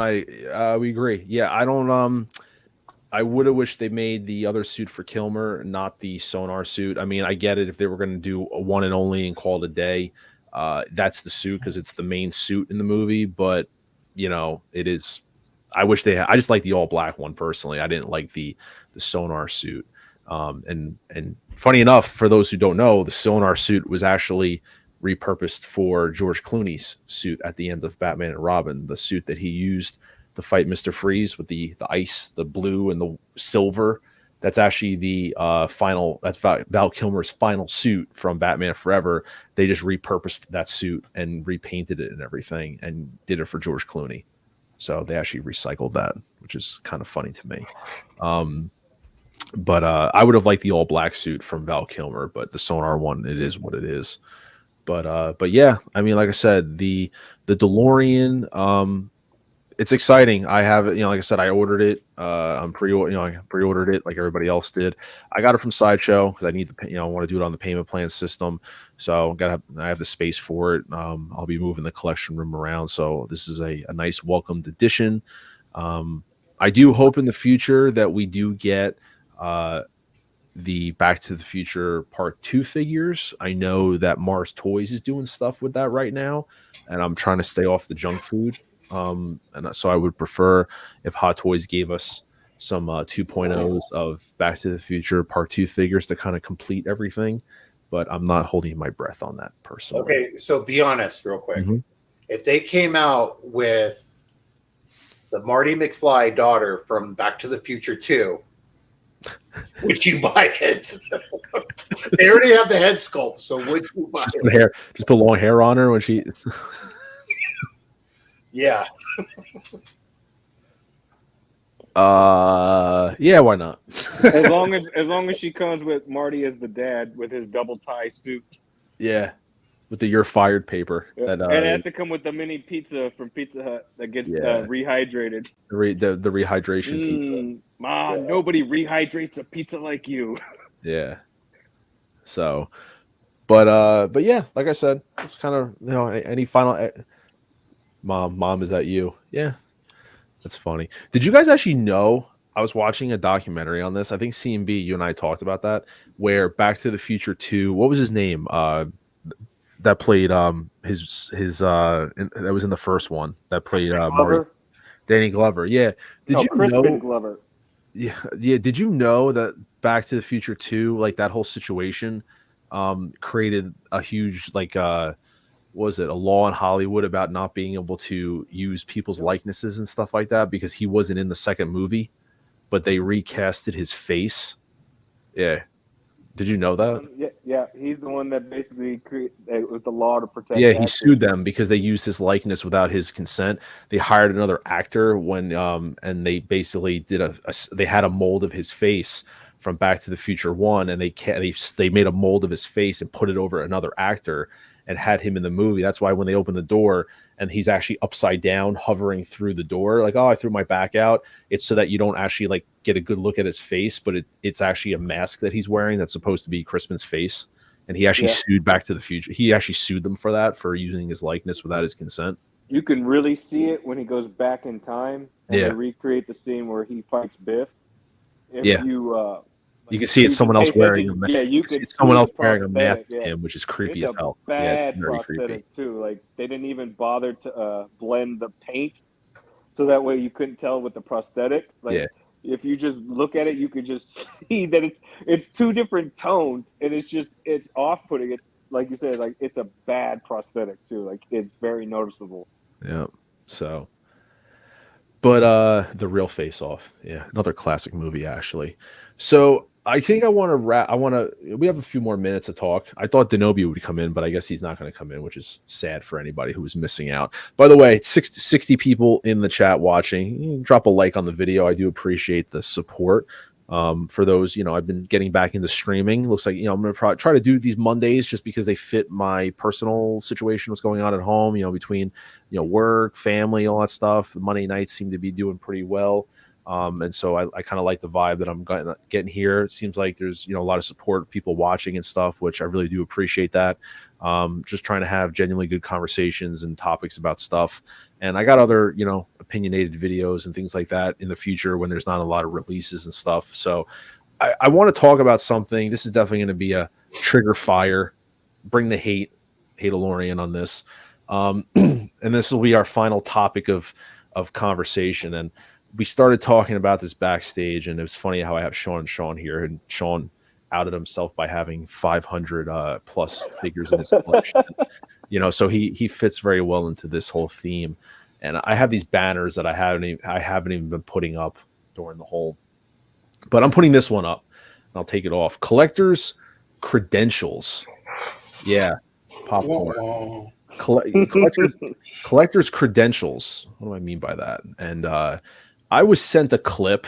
I, we agree. Yeah, I would have wished they made the other suit for Kilmer, not the sonar suit. I mean, I get it if they were going to do a one and only and call it a day. That's the suit because it's the main suit in the movie, but it is. I wish they had. I just like the all black one personally. I didn't like the sonar suit. And funny enough, for those who don't know, the sonar suit was actually repurposed for George Clooney's suit at the end of Batman and Robin, the suit that he used to fight Mr. Freeze with the ice, the blue and the silver. That's actually the final. That's Val Kilmer's final suit from Batman Forever. They just repurposed that suit and repainted it and everything, and did it for George Clooney. So they actually recycled that, which is kind of funny to me. But I would have liked the all black suit from Val Kilmer, but the sonar one, it is what it is. But yeah, I mean, like I said, the DeLorean. It's exciting. I have it, like I said, I ordered it. I pre-ordered it like everybody else did. I got it from Sideshow because I need to, I want to do it on the payment plan system. So I have the space for it. I'll be moving the collection room around. So this is a nice welcomed addition. I do hope in the future that we do get the Back to the Future Part 2 figures. I know that Mars Toys is doing stuff with that right now, and I'm trying to stay off the junk food. And so I would prefer if Hot Toys gave us some 2.0s of Back to the Future Part 2 figures to kind of complete everything, but I'm not holding my breath on that personally. Okay, so be honest real quick. Mm-hmm. If they came out with the Marty McFly daughter from Back to the Future 2, would you buy it? They already have the head sculpt, so would you buy it? Just put long hair on her when she. Yeah. Yeah, why not? as long as she comes with Marty as the dad with his double tie suit. Yeah, with the "you're fired" paper. That And it has to come with the mini pizza from Pizza Hut that gets rehydrated. The rehydration pizza. Mom, nobody rehydrates a pizza like you. Yeah. So, but yeah, like I said, it's kind of any final. Mom, is that you? Yeah, that's funny. Did you guys actually know? I was watching a documentary on this. I think C&B, you and I talked about that. Where Back to the Future 2, what was his name? That played that was in the first one. That played Marty. Danny Glover. Yeah. Did you know? Glover. Yeah. Did you know that Back to the Future 2, like that whole situation, created a huge was it a law in Hollywood about not being able to use people's likenesses and stuff like that because he wasn't in the second movie, but they recasted his face. Yeah. Did you know that? Yeah. He's the one that basically with the law to protect. Yeah, he sued them because they used his likeness without his consent. They hired another actor and they basically they had a mold of his face from Back to the Future 1, and they made a mold of his face and put it over another actor and had him in the movie. That's why when they open the door and he's actually upside down hovering through the door, like, oh, I threw my back out. It's so that you don't actually get a good look at his face, but it's actually a mask that he's wearing that's supposed to be Crispin's face. And he actually sued Back to the Future. He actually sued them for that, for using his likeness without his consent. You can really see it when he goes back in time and they recreate the scene where he fights Biff. You can see it's someone else wearing a mask. Yeah, you can see someone else wearing a mask to him, which is creepy as hell. Bad prosthetic too. Like they didn't even bother to blend the paint, so that way you couldn't tell with the prosthetic. If you just look at it, you could just see that it's two different tones, and it's off-putting. It's like you said, like it's a bad prosthetic too. Like it's very noticeable. Yeah. So, but the real Face Off, another classic movie actually. So I think I want to wrap. We have a few more minutes to talk. I thought Denobi would come in, but I guess he's not going to come in, which is sad for anybody who was missing out. By the way, 60 people in the chat watching. You can drop a like on the video. I do appreciate the support. For those, I've been getting back into streaming. Looks like, I'm going to try to do these Mondays just because they fit my personal situation, what's going on at home, between, work, family, all that stuff. The Monday nights seem to be doing pretty well. And so I kind of like the vibe that I'm getting here. It seems like there's, a lot of support, people watching and stuff, which I really do appreciate that. Just trying to have genuinely good conversations and topics about stuff. And I got other, opinionated videos and things like that in the future when there's not a lot of releases and stuff. So I want to talk about something. This is definitely going to be a trigger fire, bring the hate-alorian on this. And this will be our final topic of conversation. And we started talking about this backstage, and it was funny how I have Sean here, and Sean outed himself by having 500 plus figures in his collection. So he fits very well into this whole theme. And I have these banners that I haven't even been putting up during the whole, but I'm putting this one up, and I'll take it off. Collector's credentials. Yeah, popcorn. Collector's credentials. What do I mean by that? And I was sent a clip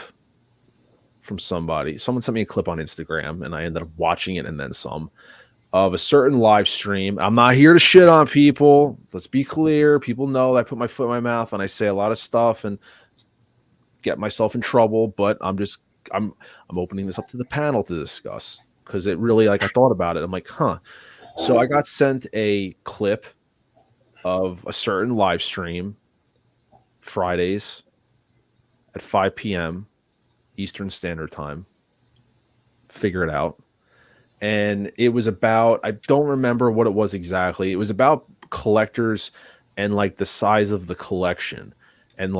from somebody. Someone sent me a clip on Instagram, and I ended up watching it and then some, of a certain live stream. I'm not here to shit on people. Let's be clear. People know I put my foot in my mouth and I say a lot of stuff and get myself in trouble, but I'm opening this up to the panel to discuss, because it really, I thought about it. I'm like, huh. So I got sent a clip of a certain live stream Fridays at 5 p.m. Eastern Standard Time. Figure it out. And it was about, I don't remember what it was exactly. It was about collectors and the size of the collection. And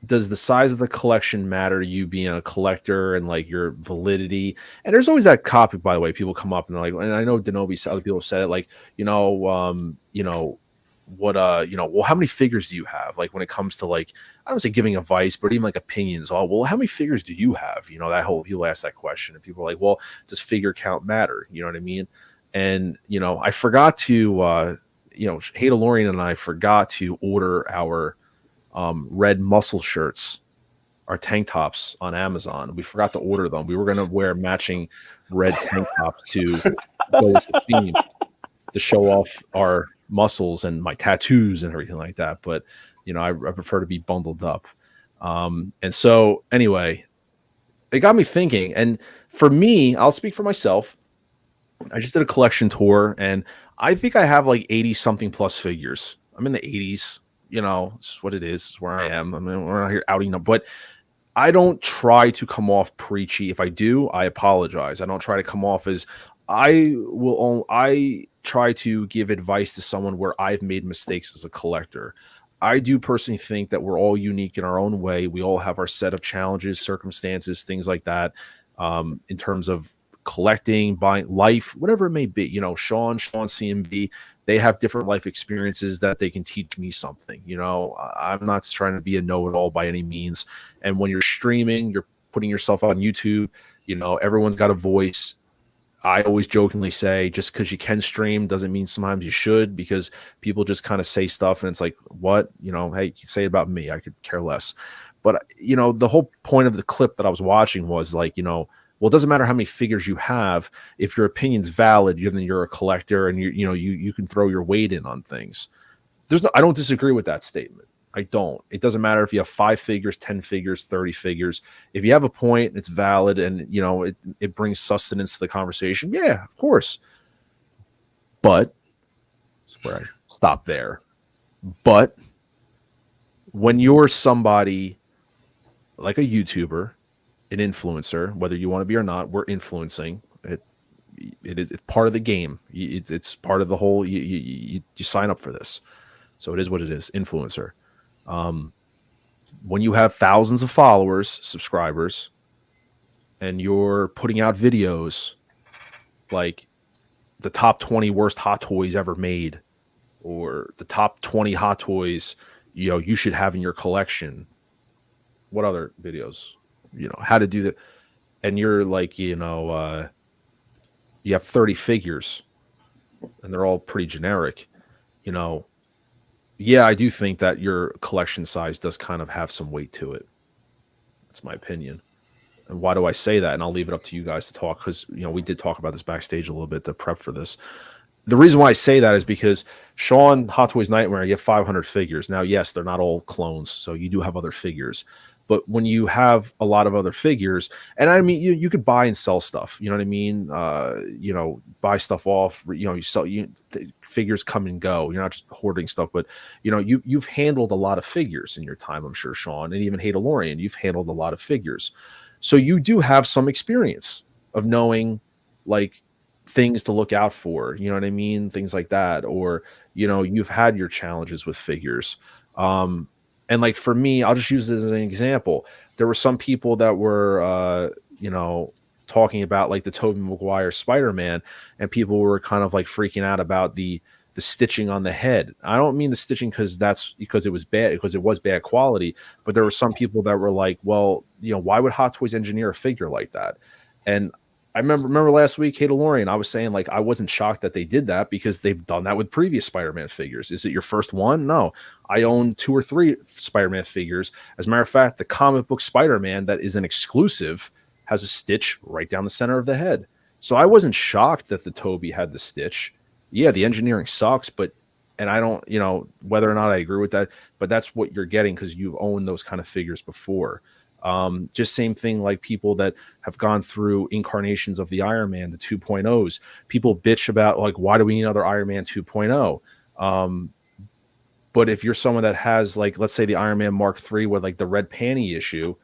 does the size of the collection matter to you being a collector and your validity? And there's always that topic, by the way, people come up and they're like, and I know Denobi, other people have said it, what well, how many figures do you have? Like when it comes to like, I don't say giving advice, but even like opinions. Oh, well, how many figures do you have? That whole, people ask that question, and people are like, well, does figure count matter? You know what I mean? And I forgot to Hey DeLorean and I forgot to order our red muscle shirts, our tank tops on Amazon. We forgot to order them. We were going to wear matching red tank tops to go with the theme, to show off our muscles and my tattoos and everything like that. But, I prefer to be bundled up. And so anyway, it got me thinking. And for me, I'll speak for myself. I just did a collection tour, and I think I have like 80 something plus figures. I'm in the 80s. It's what it is. It's where I am. I mean, we're not here outing them, but I don't try to come off preachy. If I do, I apologize. I don't try to come off as I try to give advice to someone where I've made mistakes as a collector. I do personally think that we're all unique in our own way. We all have our set of challenges, circumstances, things like that, in terms of collecting, buying, life, whatever it may be. Sean, CMB, they have different life experiences that they can teach me something. I'm not trying to be a know-it-all by any means. And when you're streaming, you're putting yourself on YouTube, everyone's got a voice. I always jokingly say, just because you can stream doesn't mean sometimes you should, because people just kind of say stuff and it's like, what? Hey, you say it about me, I could care less. But, the whole point of the clip that I was watching was like, well, it doesn't matter how many figures you have. If your opinion's valid, then you're a collector, and you can throw your weight in on things. I don't disagree with that statement. I don't. It doesn't matter if you have 5 figures, 10 figures, 30 figures. If you have a point, it's valid, and it brings sustenance to the conversation. Yeah, of course. But that's where I stop there. But when you're somebody like a YouTuber, an influencer, whether you want to be or not, we're influencing. It's part of the game. It's part of the whole. You sign up for this, so it is what it is. Influencer. When you have thousands of followers, subscribers, and you're putting out videos like the top 20 worst Hot Toys ever made, or the top 20 Hot Toys you should have in your collection. What other videos? How to do that. And you're like, you have 30 figures and they're all pretty generic. Yeah, I do think that your collection size does kind of have some weight to it. That's my opinion. And why do I say that? And I'll leave it up to you guys to talk, because we did talk about this backstage a little bit to prep for this. The reason why I say that is because Sean, Hot Toys Nightmare, you have 500 figures. Now, yes, they're not all clones, so you do have other figures. But when you have a lot of other figures, and I mean, you could buy and sell stuff. You know what I mean? Buy stuff off. You sell. Figures come and go. You're not just hoarding stuff, but you've handled a lot of figures in your time. I'm sure, Sean, and even Hey DeLorean, you've handled a lot of figures, so you do have some experience of knowing like things to look out for. You know what I mean? Things like that, or you've had your challenges with figures. And like for me, I'll just use this as an example. There were some people that were, talking about like the Toby Maguire Spider-Man, and people were kind of like freaking out about the stitching on the head. I don't mean the stitching because it was bad quality, but there were some people that were like, well, why would Hot Toys engineer a figure like that? And I remember last week, Hey DeLorean, I was saying like I wasn't shocked that they did that because they've done that with previous Spider-Man figures. Is it your first one? No. I own 2 or 3 Spider-Man figures. As a matter of fact, the comic book Spider-Man that is an exclusive has a stitch right down the center of the head. So I wasn't shocked that the Toby had the stitch. Yeah, the engineering sucks, and I don't, whether or not I agree with that, but that's what you're getting because you've owned those kind of figures before. Just same thing like people that have gone through incarnations of the Iron Man, the 2.0s. People bitch about like, why do we need another Iron Man 2.0? But if you're someone that has like, let's say the Iron Man Mark III with like the red panty issue,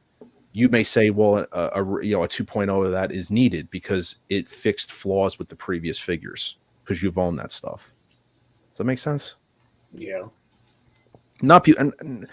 you may say, well, a 2.0 of that is needed because it fixed flaws with the previous figures because you've owned that stuff. Does that make sense? Yeah. Not people, and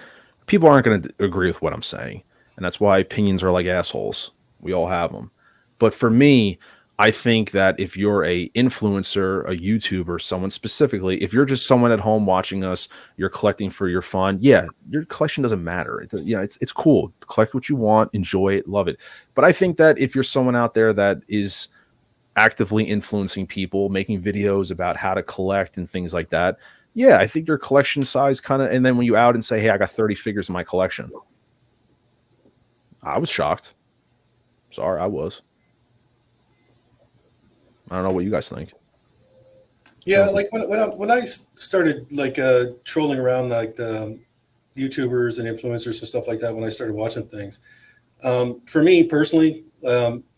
people aren't going to agree with what I'm saying. And that's why opinions are like assholes. We all have them. But for me, I think that if you're a influencer, a YouTuber, someone specifically, if you're just someone at home watching us, you're collecting for your fun. Yeah, your collection doesn't matter. It's cool. Collect what you want, enjoy it, love it. But I think that if you're someone out there that is actively influencing people, making videos about how to collect and things like that, yeah, I think your collection size kind of. And then when you out and say, "Hey, I got 30 figures in my collection," I was shocked. Sorry, I was. I don't know what you guys think. Yeah, like when I started like trolling around like the YouTubers and influencers and stuff like that, when I started watching things, for me personally,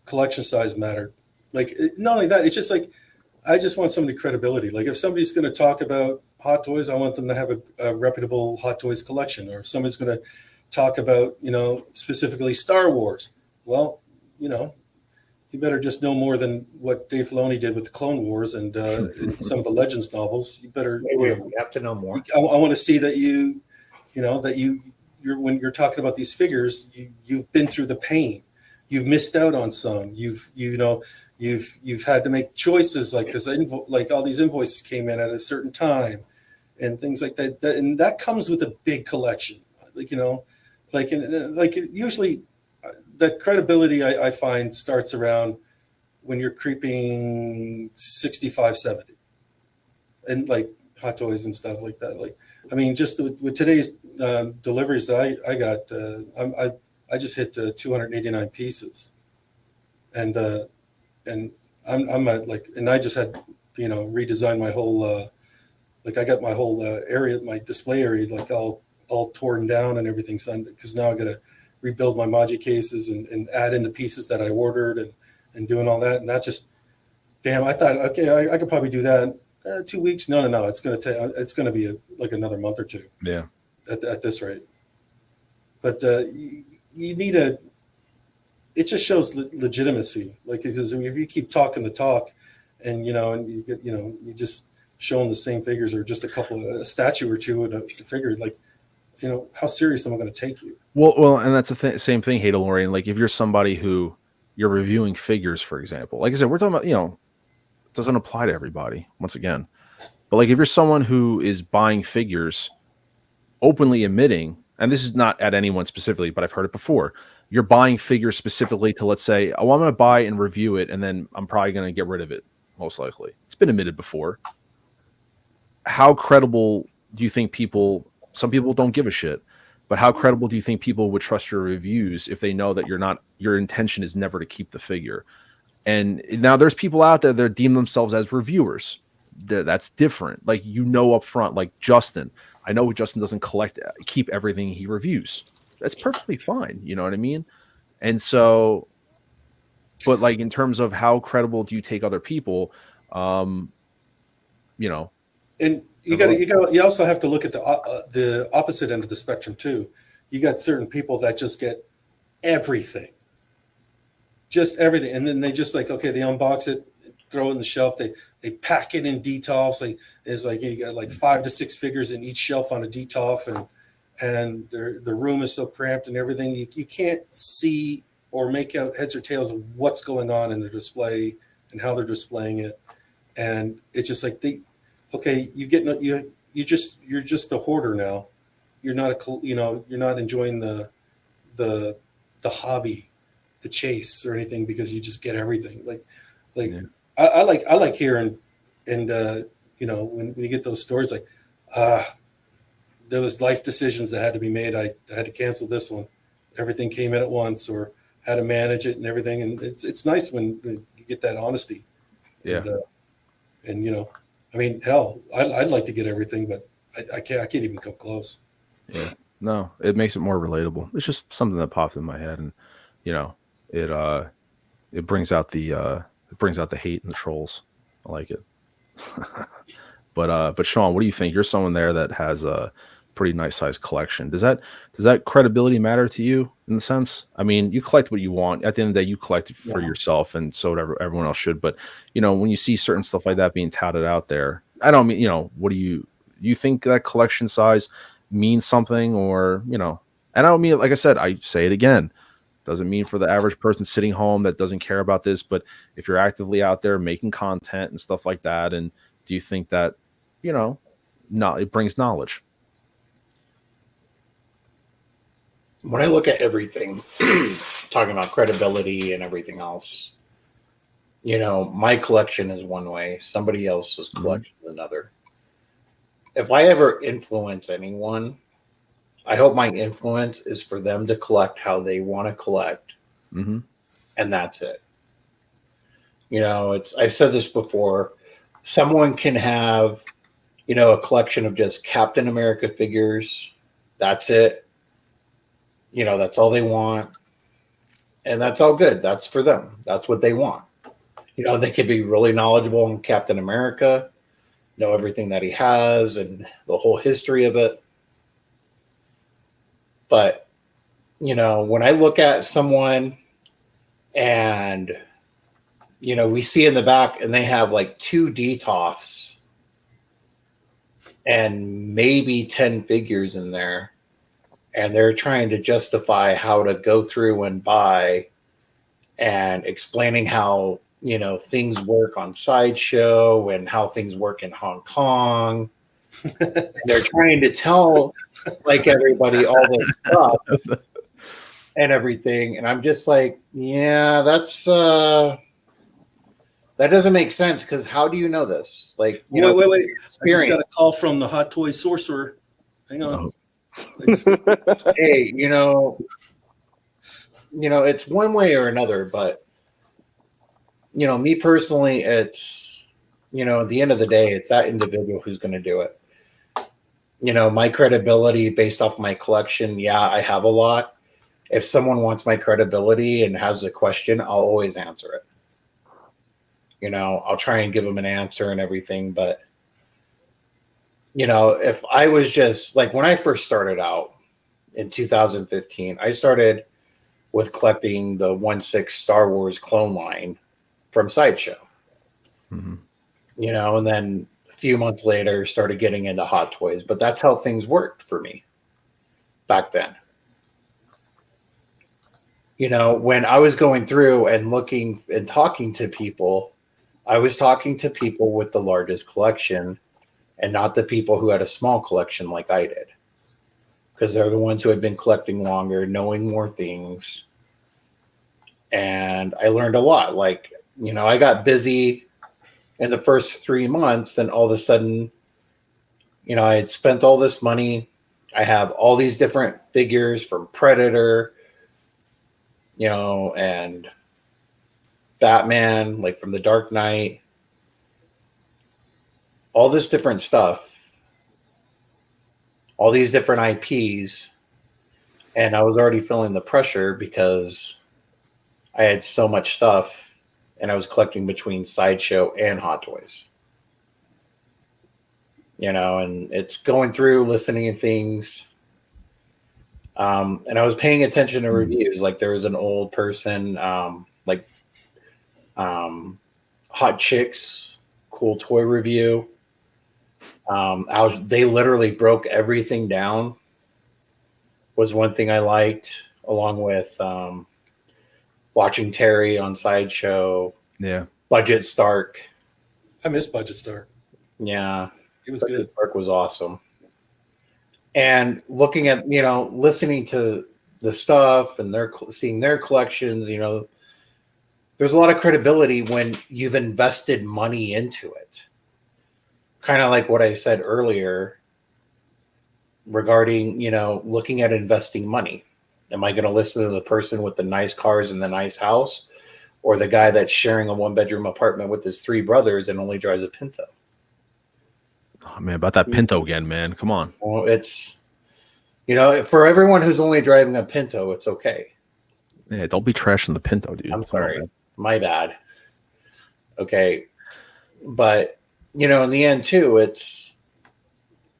collection size mattered. Like not only that, it's just like I just want somebody credibility. Like if somebody's going to talk about Hot Toys, I want them to have a reputable Hot Toys collection. Or if somebody's going to talk about, you know, specifically Star Wars, well, you know, you better just know more than what Dave Filoni did with the Clone Wars and some of the Legends novels. You better, You have to know more. I want to see that you know, that you're when you're talking about these figures, you've been through the pain. You've missed out on some. You've had to make choices, like because like all these invoices came in at a certain time, and things like that. And that comes with a big collection. Like you know, like usually that credibility I find starts around when you're creeping 65, 70, and like Hot Toys and stuff like that. Like I mean, just with today's deliveries that I got, I just hit 289 pieces, and I'm at like, and I just had, you know, redesigned my whole, like I got my whole area, my display area, like all torn down and everything. So because now I got to rebuild my Maji cases and add in the pieces that I ordered and doing all that. And that's just, damn, I thought, okay, I could probably do that. 2 weeks. No. It's going to be like another month or two. Yeah. At this rate. But you need it just shows legitimacy. Like, because if you keep talking the talk and, you know, and you get, you know, you just showing the same figures or just a statue or two and a figure, like, you know, how serious am I going to take you? Well, and that's the same thing, Hey DeLorean. Like if you're somebody who you're reviewing figures, for example, like I said, we're talking about, you know, it doesn't apply to everybody once again, but like if you're someone who is buying figures, openly admitting, and this is not at anyone specifically, but I've heard it before, you're buying figures specifically to, let's say, oh, I'm going to buy and review it, and then I'm probably going to get rid of it, most likely. It's been admitted before. How credible do you think some people don't give a shit, but how credible do you think people would trust your reviews if they know that your intention is never to keep the figure? And now there's people out there that deem themselves as reviewers. That's different. Like, you know, up front, like Justin, I know Justin doesn't keep everything he reviews. That's perfectly fine. You know what I mean? And so, but like in terms of how credible do you take other people, you know, and you also have to look at the opposite end of the spectrum too. You got certain people that just get everything, and then they just like, okay, they unbox it, throw it in the shelf. They pack it in detolfs. Like it's like you got like 5 to 6 figures in each shelf on a detolf, and the room is so cramped and everything. You can't see or make out heads or tails of what's going on in the display and how they're displaying it. And it's just like you're just a hoarder now. You're not you're not enjoying the hobby, the chase or anything, because you just get everything. Yeah. I like hearing, and you know, when you get those stories like, there was life decisions that had to be made. I had to cancel this one. Everything came in at once, or had to manage it and everything. And it's nice when you get that honesty. Yeah. And you know, I mean, hell, I'd like to get everything, but I can't even come close. Yeah. No, it makes it more relatable. It's just something that popped in my head, and you know, it brings out the hate and the trolls. I like it. But Sean, what do you think? You're someone there that has a pretty nice sized collection. Does that credibility matter to you in the sense? I mean, you collect what you want. At the end of the day, you collect it for yourself, and so everyone else should. But you know, when you see certain stuff like that being touted out there, I don't mean, you know, what do you think that collection size means something, or, you know? And I don't mean, like I said, I say it again, Doesn't mean for the average person sitting home that doesn't care about this, but if you're actively out there making content and stuff like that, and do you think that, it brings knowledge? When I look at everything, talking about credibility and everything else, my collection is one way, somebody else's collection is another. If I ever influence anyone, I hope my influence is for them to collect how they want to collect. Mm-hmm. And that's it. I've said this before. Someone can have, a collection of just Captain America figures. That's it. That's all they want. And that's all good. That's for them. That's what they want. They could be really knowledgeable on Captain America, know everything that he has and the whole history of it. But, when I look at someone and, we see in the back and they have like 2 DTOFs and maybe 10 figures in there, and they're trying to justify how to go through and buy and explaining how, things work on Sideshow and how things work in Hong Kong. They're trying to tell like everybody all this stuff and everything. And I'm just like, yeah, that doesn't make sense, because how do you know this? Like, wait. I just got a call from the Hot Toy Sorcerer. Hang on. Hey, it's one way or another, but me personally, it's, at the end of the day, it's that individual who's going to do it. My credibility based off my collection, yeah, I have a lot. If someone wants my credibility and has a question, I'll always answer it. I'll try and give them an answer and everything. But, if I was just like, when I first started out in 2015, I started with collecting the 1/6 Star Wars clone line from Sideshow. Mm-hmm. And then a few months later started getting into Hot Toys. But that's how things worked for me back then. When I was going through and looking and talking to people, I was talking to people with the largest collection and not the people who had a small collection like I did, because they're the ones who had been collecting longer, knowing more things. And I learned a lot. Like, I got busy in the first 3 months, and all of a sudden, I had spent all this money. I have all these different figures from Predator, and Batman, like from the Dark Knight, all this different stuff, all these different IPs. And I was already feeling the pressure because I had so much stuff, and I was collecting between Sideshow and Hot Toys. And it's going through, listening to things. And I was paying attention to reviews. Like, there was an old person, Hot Chicks, cool toy review. They literally broke everything down, was one thing I liked, along with watching Terry on Sideshow. Yeah. Budget Stark. I miss Budget Stark. Yeah. It was Budget good. Stark was awesome. And looking at, listening to the stuff and seeing their collections, there's a lot of credibility when you've invested money into it. Kind of like what I said earlier regarding, looking at investing money. Am I going to listen to the person with the nice cars and the nice house, or the guy that's sharing a 1-bedroom apartment with his 3 brothers and only drives a Pinto? Oh, man, about that Pinto again, man. Come on. Well, it's, for everyone who's only driving a Pinto, it's okay. Yeah, don't be trashing the Pinto, dude. I'm sorry. My bad. Okay. But, in the end, too, it's,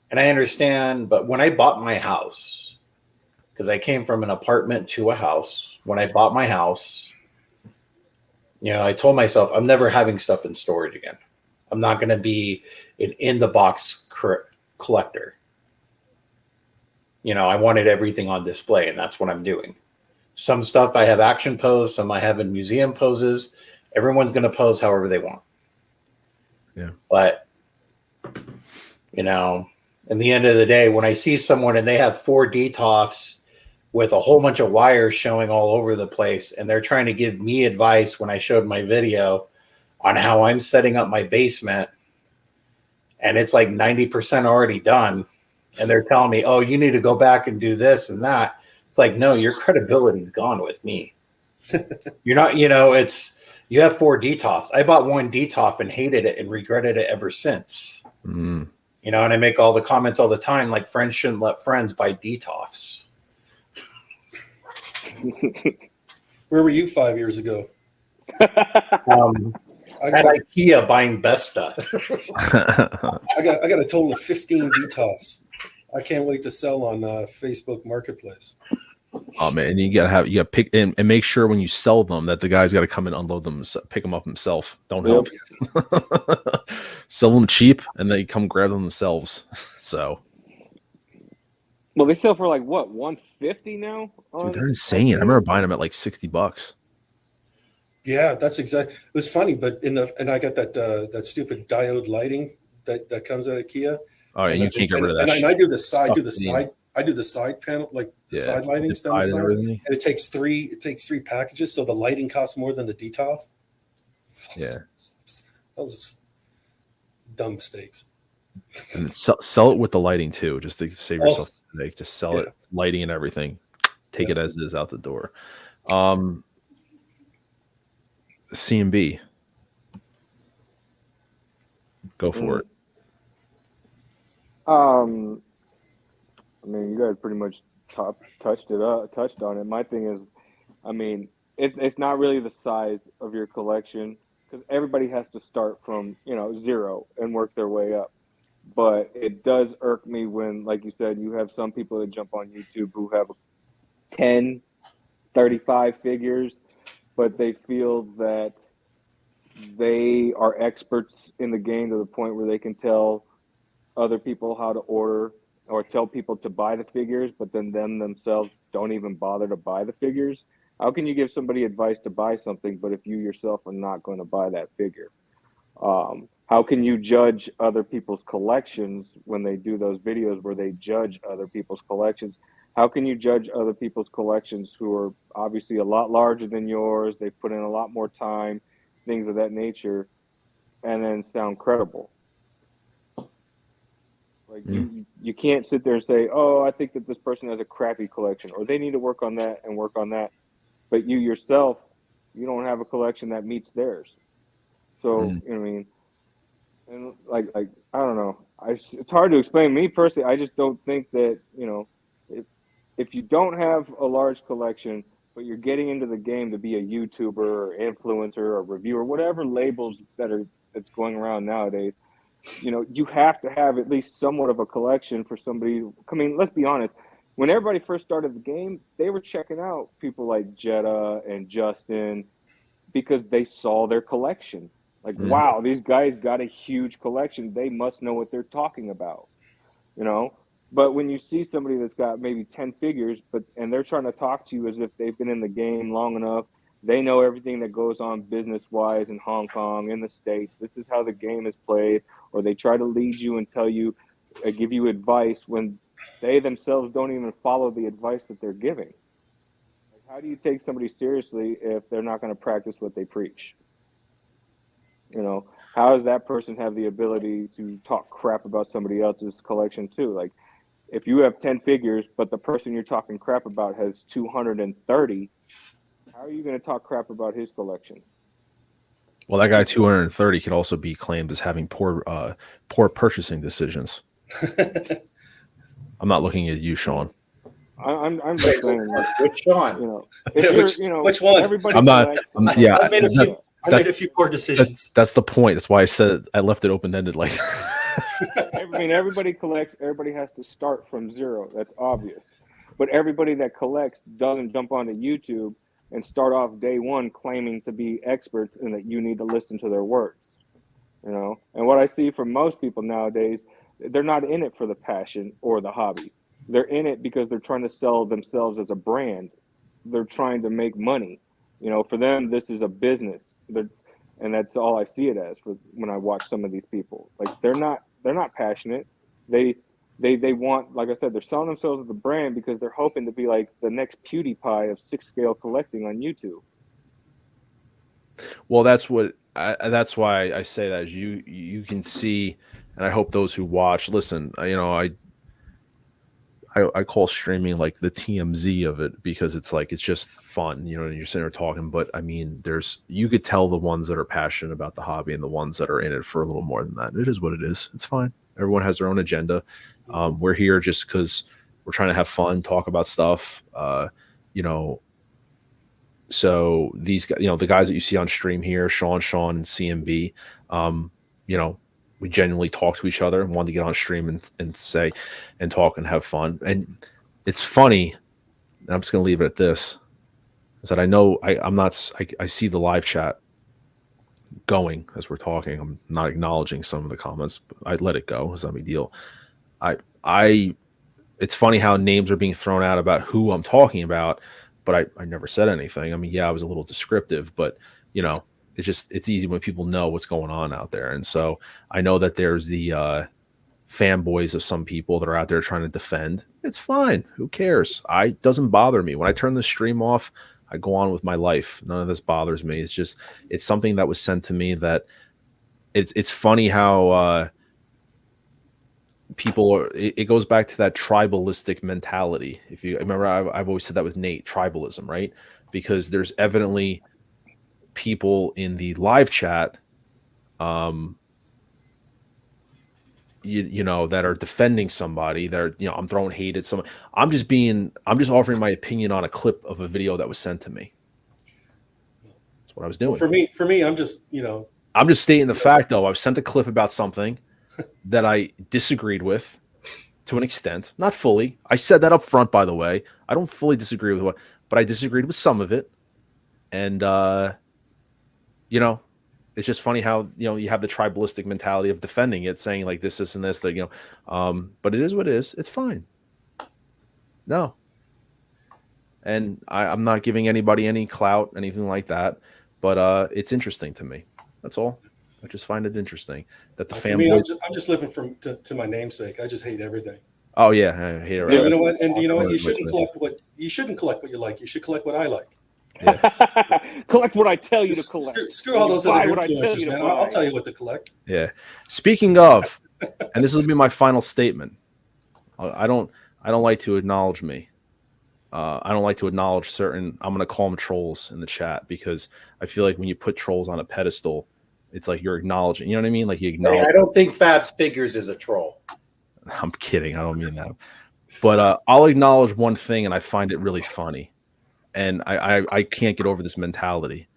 and I understand, but when I bought my house, because I came from an apartment to a house, when I bought my house, I told myself, I'm never having stuff in storage again. I'm not going to be an in-the-box collector. I wanted everything on display, and that's what I'm doing. Some stuff I have action pose, some I have in museum poses. Everyone's going to pose however they want. Yeah. But, you know, in the end of the day, when I see someone and they have 4D toffs with a whole bunch of wires showing all over the place, and they're trying to give me advice when I showed my video on how I'm setting up my basement, and it's like 90% already done, and they're telling me, oh, you need to go back and do this and that. It's like, no, your credibility's gone with me. You're not, you know, you have 4 DTOFs. I bought one DTOF and hated it and regretted it ever since. Mm. You know, and I make all the comments all the time, like friends shouldn't let friends buy DTOFs. Where were you 5 years ago? At IKEA buying Besta. I got a total of 15 DTOFs. I can't wait to sell on Facebook Marketplace. Oh man, you gotta pick and make sure when you sell them that the guy's got to come and unload them, pick them up himself. Don't help. Sell them cheap, and they come grab them themselves. So, well, they sell for like what, $150 now? dude, they're insane. I remember buying them at like $60. Yeah, that's exactly. It was funny, but and I got that stupid diode lighting that comes at IKEA. Oh, and you can't get rid of that. And I do the side. I do the side panel, like the side lightings down the side, and it takes three packages, so the lighting costs more than the DTOF. Yeah, those dumb mistakes. And sell it with the lighting too, just to save yourself. Just sell it, lighting and everything. Take it as it is out the door. C&B, go for it. I mean, you guys pretty much touched on it. My thing is, I mean, it's not really the size of your collection, because everybody has to start from, you know, zero and work their way up. But it does irk me when, like you said, you have some people that jump on YouTube who have 10, 35 figures, but they feel that they are experts in the game to the point where they can tell other people how to order or tell people to buy the figures, but then themselves don't even bother to buy the figures. How can you give somebody advice to buy something, but if you yourself are not going to buy that figure? How can you judge other people's collections when they do those videos where they judge other people's collections? How can you judge other people's collections who are obviously a lot larger than yours? They put in a lot more time, things of that nature, and then sound credible. Like you can't sit there and say, oh, I think that this person has a crappy collection, or they need to work on that and work on that. But you yourself, you don't have a collection that meets theirs. So, you know what I mean? And like I don't know. It's hard to explain. Me personally, I just don't think that, you know, if you don't have a large collection, but you're getting into the game to be a YouTuber or influencer or reviewer, whatever labels that's going around nowadays, you know, you have to have at least somewhat of a collection for somebody. I mean, let's be honest. When everybody first started the game, they were checking out people like Jetta and Justin because they saw their collection. Like, wow, these guys got a huge collection. They must know what they're talking about, you know? But when you see somebody that's got maybe 10 figures, and they're trying to talk to you as if they've been in the game long enough, they know everything that goes on business-wise in Hong Kong, in the States. This is how the game is played. Or they try to lead you and tell you, give you advice when they themselves don't even follow the advice that they're giving. Like, how do you take somebody seriously if they're not going to practice what they preach? You know, how does that person have the ability to talk crap about somebody else's collection too? Like, if you have 10 figures, but the person you're talking crap about has 230, how are you going to talk crap about his collection? Well, that guy 230 could also be claimed as having poor purchasing decisions. I'm not looking at you, Sean. I'm just saying, like, which Sean? You know, if which one? Everybody I'm not. Yeah, I made a few poor decisions. That's the point. That's why I said I left it open ended like that. I mean, everybody collects. Everybody has to start from zero. That's obvious. But everybody that collects doesn't jump onto YouTube and start off day one claiming to be experts and that you need to listen to their words. You know, and what I see from most people nowadays, they're not in it for the passion or the hobby. They're in it because they're trying to sell themselves as a brand they're trying to make money. You know, for them, this is a business. And that's all I see it as for when I watch some of these people. Like they're not passionate. They want, like I said, they're selling themselves as a brand because they're hoping to be like the next PewDiePie of 6-scale collecting on YouTube. Well, that's why I say that. Is you can see, and I hope those who watch listen. I call streaming like the TMZ of it because it's like it's just fun, and you're sitting there talking. But I mean, you could tell the ones that are passionate about the hobby and the ones that are in it for a little more than that. It is what it is. It's fine. Everyone has their own agenda. We're here just because we're trying to have fun, talk about stuff. So these guys, the guys that you see on stream here, Sean, and CMB, we genuinely talk to each other and wanted to get on stream and say and talk and have fun. And it's funny. And I'm just going to leave it at this: is that I know I see the live chat going as we're talking. I'm not acknowledging some of the comments, but I let it go. It's not a big deal. It's funny how names are being thrown out about who I'm talking about, but I never said anything. I mean, yeah, I was a little descriptive, but it's easy when people know what's going on out there. And so I know that there's the fanboys of some people that are out there trying to defend. It's fine. Who cares? It doesn't bother me. When I turn the stream off, I go on with my life. None of this bothers me. It's something that was sent to me that it's funny how people it goes back to that tribalistic mentality. If you remember, I've always said that with Nate, tribalism, right? Because there's evidently people in the live chat that are defending somebody. They're I'm throwing hate at someone. I'm just offering my opinion on a clip of a video that was sent to me. That's what I was doing. Well, for me I'm just stating the fact, though. I was sent a clip about something that I disagreed with to an extent, not fully. I said that up front, by the way. I don't fully disagree with but I disagreed with some of it. And it's just funny how you have the tribalistic mentality of defending it, saying like this and this, but it is what it is. It's fine. No. And I'm not giving anybody any clout, anything like that. But it's interesting to me. That's all. I just find it interesting that the fanboys. I'm just living to my namesake. I just hate everything. Oh yeah, I hate it. Yeah, you know what? And you know what? You shouldn't collect what you like. You should collect what I like. Yeah. Collect what I tell you to collect. Screw all those other influencers, man. I'll tell you what to collect. Yeah. Speaking of, and this will be my final statement. I don't like to acknowledge me. I don't like to acknowledge certain. I'm going to call them trolls in the chat because I feel like when you put trolls on a pedestal, it's like you're acknowledging. You know what I mean? Like you acknowledge. I don't think Fabs Figures is a troll. I'm kidding. I don't mean that. But I'll acknowledge one thing, and I find it really funny. And I can't get over this mentality,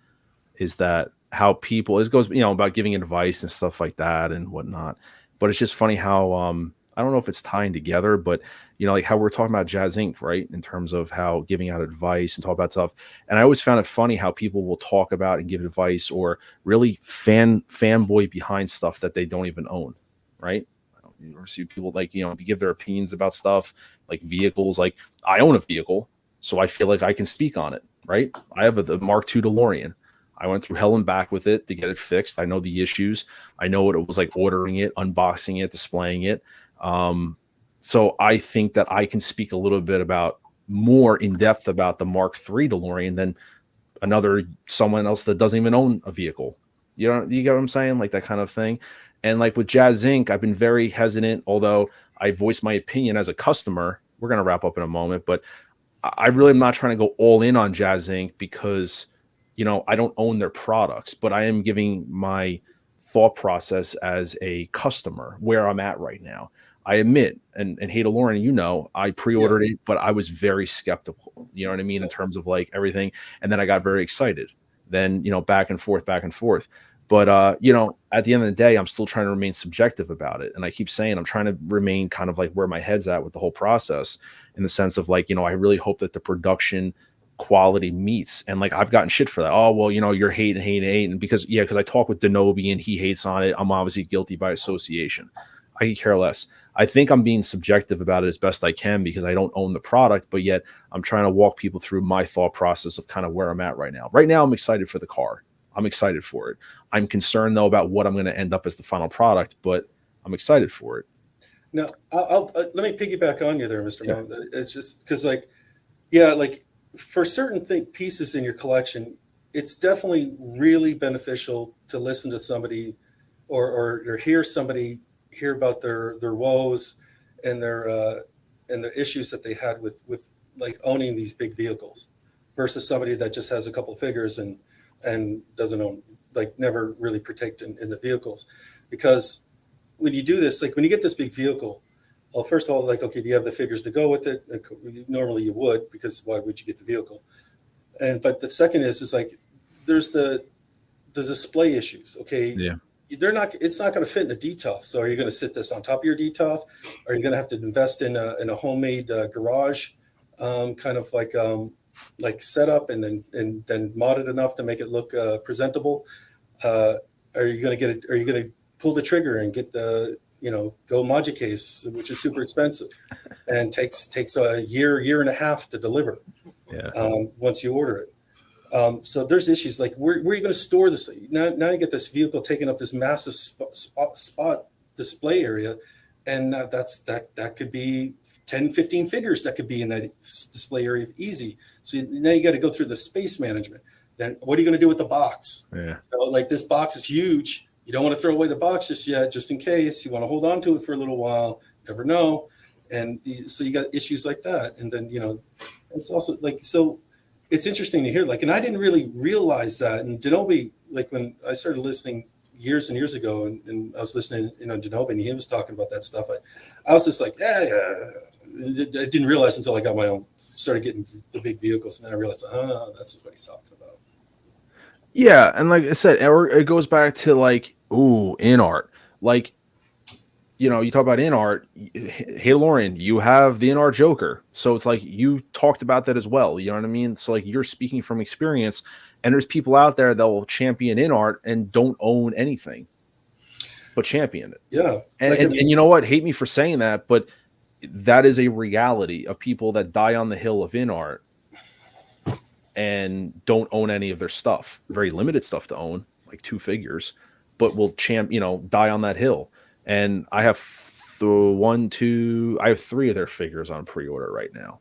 is that how people, it goes, about giving advice and stuff like that and whatnot. But it's just funny how, I don't know if it's tying together, but, like how we're talking about Jazzinc, right? In terms of how giving out advice and talk about stuff. And I always found it funny how people will talk about and give advice or really fanboy behind stuff that they don't even own, right? You see people like, give their opinions about stuff like vehicles. Like I own a vehicle, so I feel like I can speak on it, right? I have the Mark II DeLorean. I went through hell and back with it to get it fixed. I know the issues. I know what it was like ordering it, unboxing it, displaying it. So I think that I can speak a little bit about more in depth about the Mark III DeLorean than someone else that doesn't even own a vehicle. You get what I'm saying? Like that kind of thing. And like with Jazzinc, I've been very hesitant, although I voiced my opinion as a customer. We're going to wrap up in a moment, but I really am not trying to go all in on Jazzinc because, I don't own their products, but I am giving my thought process as a customer where I'm at right now. I admit, and Hey DeLorean, I pre-ordered it, but I was very skeptical, you know what I mean? In terms of like everything. And then I got very excited. Then, back and forth. But, at the end of the day, I'm still trying to remain subjective about it. And I keep saying I'm trying to remain kind of like where my head's at with the whole process in the sense of like, I really hope that the production quality meets. And like, I've gotten shit for that. Oh, well, you're hating. And because I talk with Denobi and he hates on it. I'm obviously guilty by association. I could care less. I think I'm being subjective about it as best I can because I don't own the product, but yet I'm trying to walk people through my thought process of kind of where I'm at right now. Right now, I'm excited for the car. I'm excited for it. I'm concerned though about what I'm going to end up as the final product, but I'm excited for it. No, I'll let me piggyback on you there, Mr. Yeah. Mom. It's just because, like, yeah, like for certain pieces in your collection, it's definitely really beneficial to listen to somebody or hear somebody hear about their woes and the issues that they had with like owning these big vehicles versus somebody that just has a couple figures and doesn't own, like, never really protect in the vehicles. Because when you do this, like when you get this big vehicle, well, first of all, like, okay, do you have the figures to go with it? Like, normally you would, because why would you get the vehicle? But the second is like there's the display issues. Okay, Yeah. It's not going to fit in a DTOF. So are you going to sit this on top of your DTOF? Are you going to have to invest in a homemade garage kind of like setup and then mod it enough to make it look presentable? Are you going to get it? Are you going to pull the trigger and get the Go Moji case, which is super expensive and takes a year and a half to deliver? Yeah. Once you order it. So there's issues like where are you going to store this? Now you get this vehicle taking up this massive spot display area, and that could be 10, 15 figures that could be in that display area easy. So now you got to go through the space management. Then what are you going to do with the box? Yeah. Like this box is huge. You don't want to throw away the box just yet, just in case. You want to hold on to it for a little while. Never know. And so you got issues like that. And then, it's also like, so it's interesting to hear, like, and I didn't really realize that. And Denobi, like when I started listening years and years ago and I was listening, Denobi, and he was talking about that stuff. I was just like, yeah. I didn't realize until I got my own, started getting the big vehicles. And then I realized, that's what he's talking about. Yeah, and like I said, it goes back to like, in art. Like, you talk about in art. Hey, Lauren, you have the in art Joker, so it's like you talked about that as well. You know what I mean? So like you're speaking from experience, and there's people out there that will champion in art and don't own anything, but champion it. Yeah, and you know what? Hate me for saying that, but that is a reality of people that die on the hill of in art and don't own any of their stuff. Very limited stuff to own, like 2 figures, but will die on that hill. And I have 3 of their figures on pre-order right now.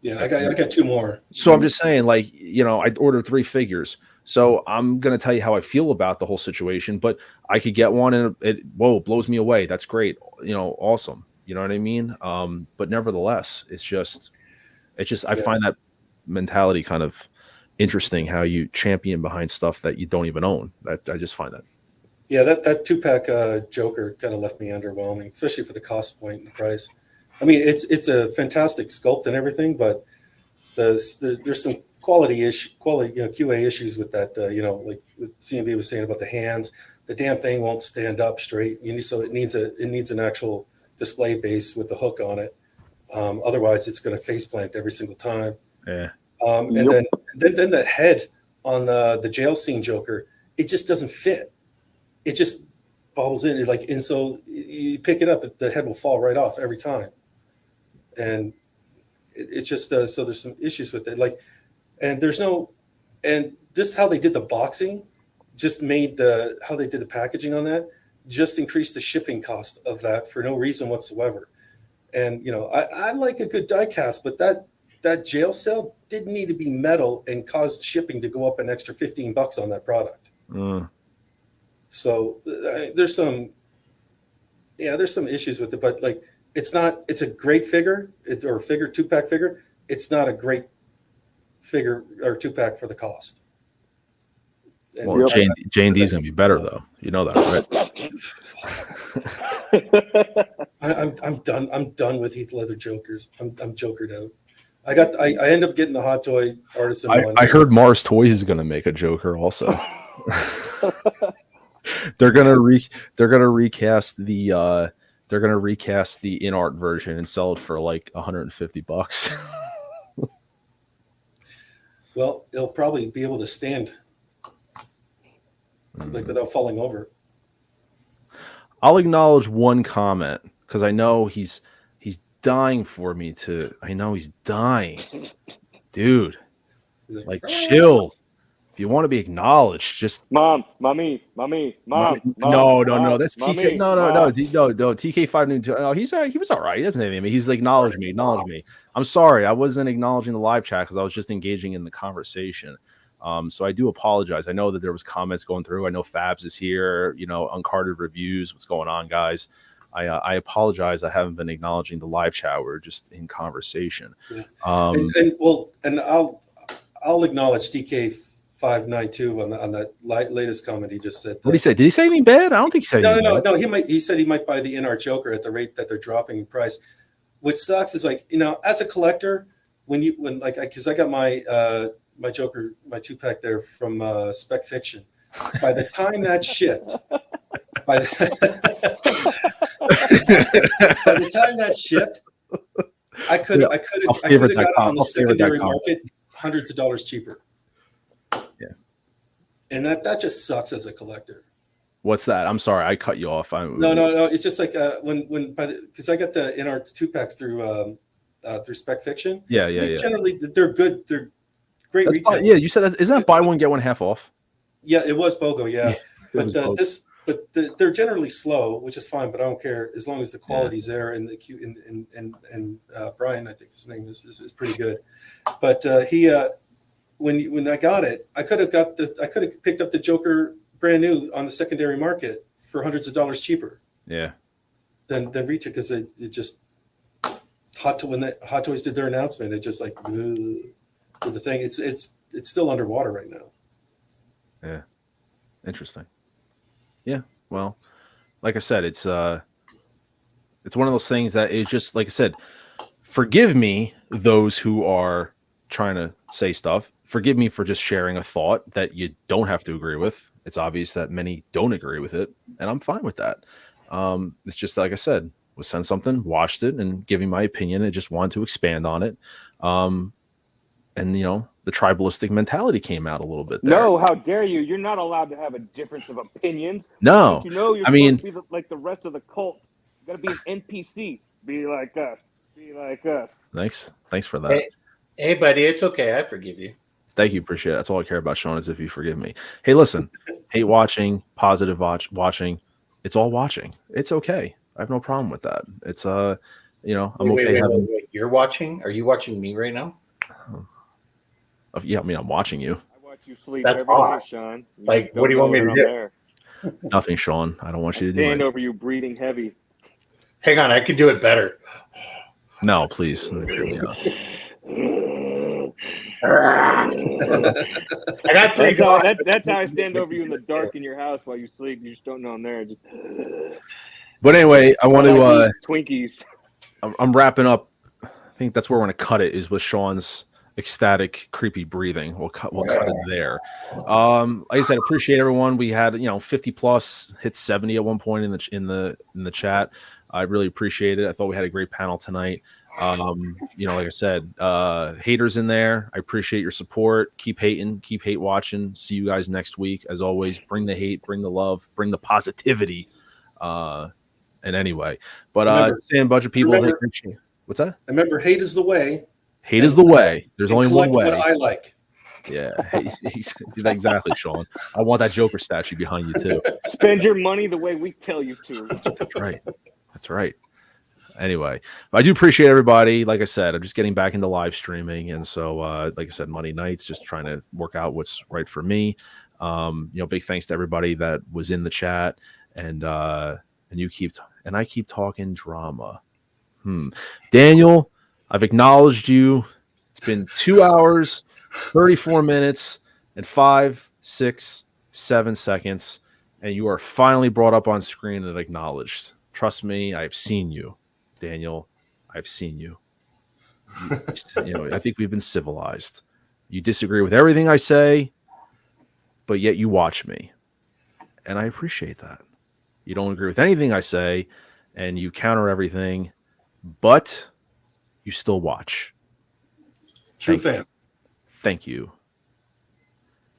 Yeah, I got 2 more. So I'm just saying, like, I ordered 3 figures. So I'm going to tell you how I feel about the whole situation, but I could get one and it blows me away. That's great. Awesome. You know what I mean? But nevertheless, it's just I find that mentality kind of interesting, how you champion behind stuff that you don't even own. I just find that. Yeah, that 2-pack Joker kind of left me underwhelming, especially for the cost point and the price. I mean, it's a fantastic sculpt and everything, but there's some quality QA issues with that. Like what CMB was saying about the hands, the damn thing won't stand up straight. So it needs an actual display base with the hook on it. Otherwise, it's going to face plant every single time. Yeah. And then the head on the jail scene Joker, it just doesn't fit. It just bobbles in. And so you pick it up, the head will fall right off every time. And it's just so there's some issues with it. And this how they did the boxing just made how they did the packaging on that just increased the shipping cost of that for no reason whatsoever. And I like a good die cast, but that jail cell didn't need to be metal and caused shipping to go up an extra $15 on that product. So there's some issues with it, but like it's a great figure, 2-pack figure. It's not a great figure or 2-pack for the cost. Well, J&D's gonna be better though. You know that, right? I'm done. I'm done with Heath Leather Jokers. I'm jokered out. I end up getting the Hot Toy Artisan one. I heard Mars Toys is gonna make a Joker also. They're gonna recast the in art version and sell it for like $150. Well, it'll probably be able to stand without falling over. I'll acknowledge one comment because I know he's dying for me to. I know he's dying, dude. He's like, Like, chill. If you want to be acknowledged, just Mom. no. That's Mommy, TK. No. Mom. TK 592. No, he was all right. He doesn't have anything. He's like, acknowledge me. I'm sorry, I wasn't acknowledging the live chat because I was just engaging in the conversation. So I do apologize. I know that there was comments going through. I know Fabs is here. Uncarded reviews. What's going on, guys? I apologize. I haven't been acknowledging the live chat. We're just in conversation. Yeah. And I'll acknowledge TK592 on that latest comment he just said. What did he say? Did he say anything bad? I don't think he said anything bad. No. He said he might buy the NR Joker at the rate that they're dropping in price. What sucks is as a collector, because I got my Joker, my 2-pack there from Spec Fiction. By the time that shipped, by the time that shipped, I could have got it on the secondary market hundreds of dollars cheaper. Yeah, and that just sucks as a collector. What's that? I'm sorry, I cut you off. No. It's just like because I got the NR 2-packs through Spec Fiction. Yeah. Generally, they're good. They're great retail. Yeah, you said that. Isn't that buy one get one half off? Yeah, it was BOGO. Yeah, BOGO. They're generally slow, which is fine. But I don't care as long as the quality's there and the and Brian, I think his name is pretty good. But when I got it, I could have picked up the Joker brand new on the secondary market for hundreds of dollars cheaper. Yeah. Than retail, because it just when the Hot Toys did their announcement, it just like with the thing. It's still underwater right now. Yeah. Interesting. Yeah. Well, like I said, it's one of those things that is just, like I said, forgive me, those who are trying to say stuff. Forgive me for just sharing a thought that you don't have to agree with. It's obvious that many don't agree with it, and I'm fine with that. It's just, like I said, was sent something, watched it, and giving my opinion, and just wanted to expand on it. And the tribalistic mentality came out a little bit there. No, how dare you? You're not allowed to have a difference of opinions. No, Don't you know you're supposed to be like the rest of the cult. You got to be an NPC. Be like us. Be like us. Thanks for that. Hey, buddy, it's okay. I forgive you. Thank you, appreciate it. That's all I care about, Sean, is if you forgive me. Hey, listen, hate watching, positive watching. It's all watching. It's okay. I have no problem with that. It's I'm okay. Wait. You're watching? Are you watching me right now? Yeah, I mean, I'm watching you. I watch you sleep That's every odd. day, Sean. What do you want me to do? Nothing, Sean. I don't want you to do it. Stand over you breathing heavy. Hang on, I can do it better. No, please. I got three. That's how I stand over you in the dark in your house while you sleep. You just don't know I'm there. But anyway, I want to Twinkies. I'm wrapping up. I think that's where we're going to cut it, is with Sean's ecstatic, creepy breathing. We'll cut it there. Like I said, appreciate everyone. We had 50 plus, hit 70 at one point in the chat. I really appreciate it. I thought we had a great panel tonight. Like I said, haters in there, I appreciate your support. Keep hating, keep hate watching. See you guys next week. As always, bring the hate, bring the love, bring the positivity. And anyway, but saying a bunch of people, what's that? Remember, hate is the way. Hate is the way. There's only one way. What I like. Yeah, exactly, Sean. I want that Joker statue behind you too. Spend your money the way we tell you to. That's right. That's right. Anyway, I do appreciate everybody. Like I said, I'm just getting back into live streaming, and so like I said, Monday nights, just trying to work out what's right for me. Big thanks to everybody that was in the chat, and I keep talking drama. Daniel, I've acknowledged you. It's been 2 hours, 34 minutes, and 5, 6, 7 seconds, and you are finally brought up on screen and acknowledged. Trust me, I've seen you, Daniel. I've seen you. I think we've been civilized. You disagree with everything I say, but yet you watch me, and I appreciate that. You don't agree with anything I say, and you counter everything, but you still watch. True fan. Thank you.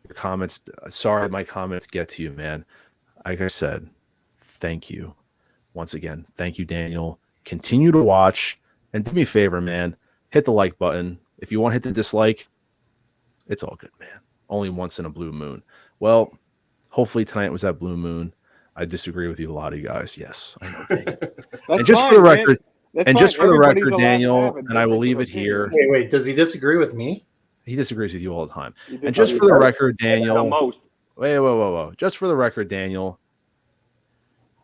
Your comments. Sorry, my comments get to you, man. Like I said, thank you. once again, thank you, Daniel. Continue to watch. And do me a favor, man. Hit the like button. If you want to hit the dislike, it's all good, man. Only once in a blue moon. Well, hopefully tonight was that blue moon. I disagree with you, a lot of you guys. Yes, I know. Dang it. And just for the record, Daniel, and I will leave it here. Wait. Does he disagree with me? He disagrees with you all the time. And just for the record, Daniel. Whoa. Just for the record, Daniel,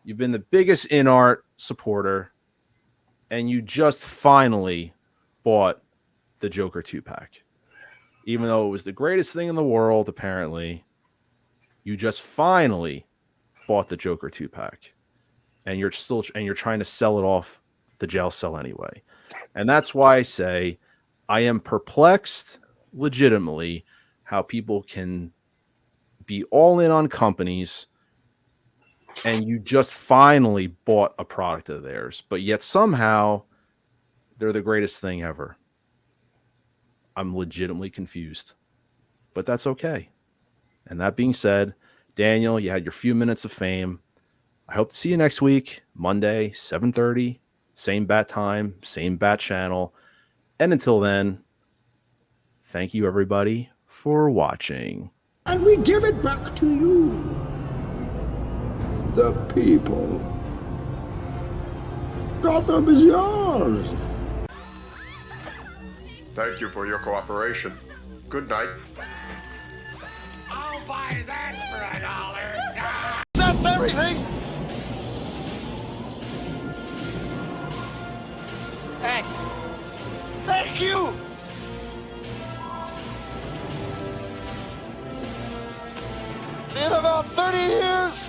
you've been the biggest in-art supporter, and you just finally bought the Joker 2-pack. Even though it was the greatest thing in the world, apparently, you just finally bought the Joker 2-pack. And you're trying to sell it off the jail cell anyway. And that's why I say I am perplexed, legitimately, how people can be all in on companies and you just finally bought a product of theirs, but yet somehow they're the greatest thing ever. I'm legitimately confused, but that's okay. And that being said, Daniel, you had your few minutes of fame. I hope to see you next week, Monday, 7:30, same bat time, same bat channel. And until then, thank you everybody for watching. And we give it back to you, the people. Gotham is yours. Thank you for your cooperation. Good night. I'll buy that for $1. That's everything! Thanks. Thank you! In about 30 years,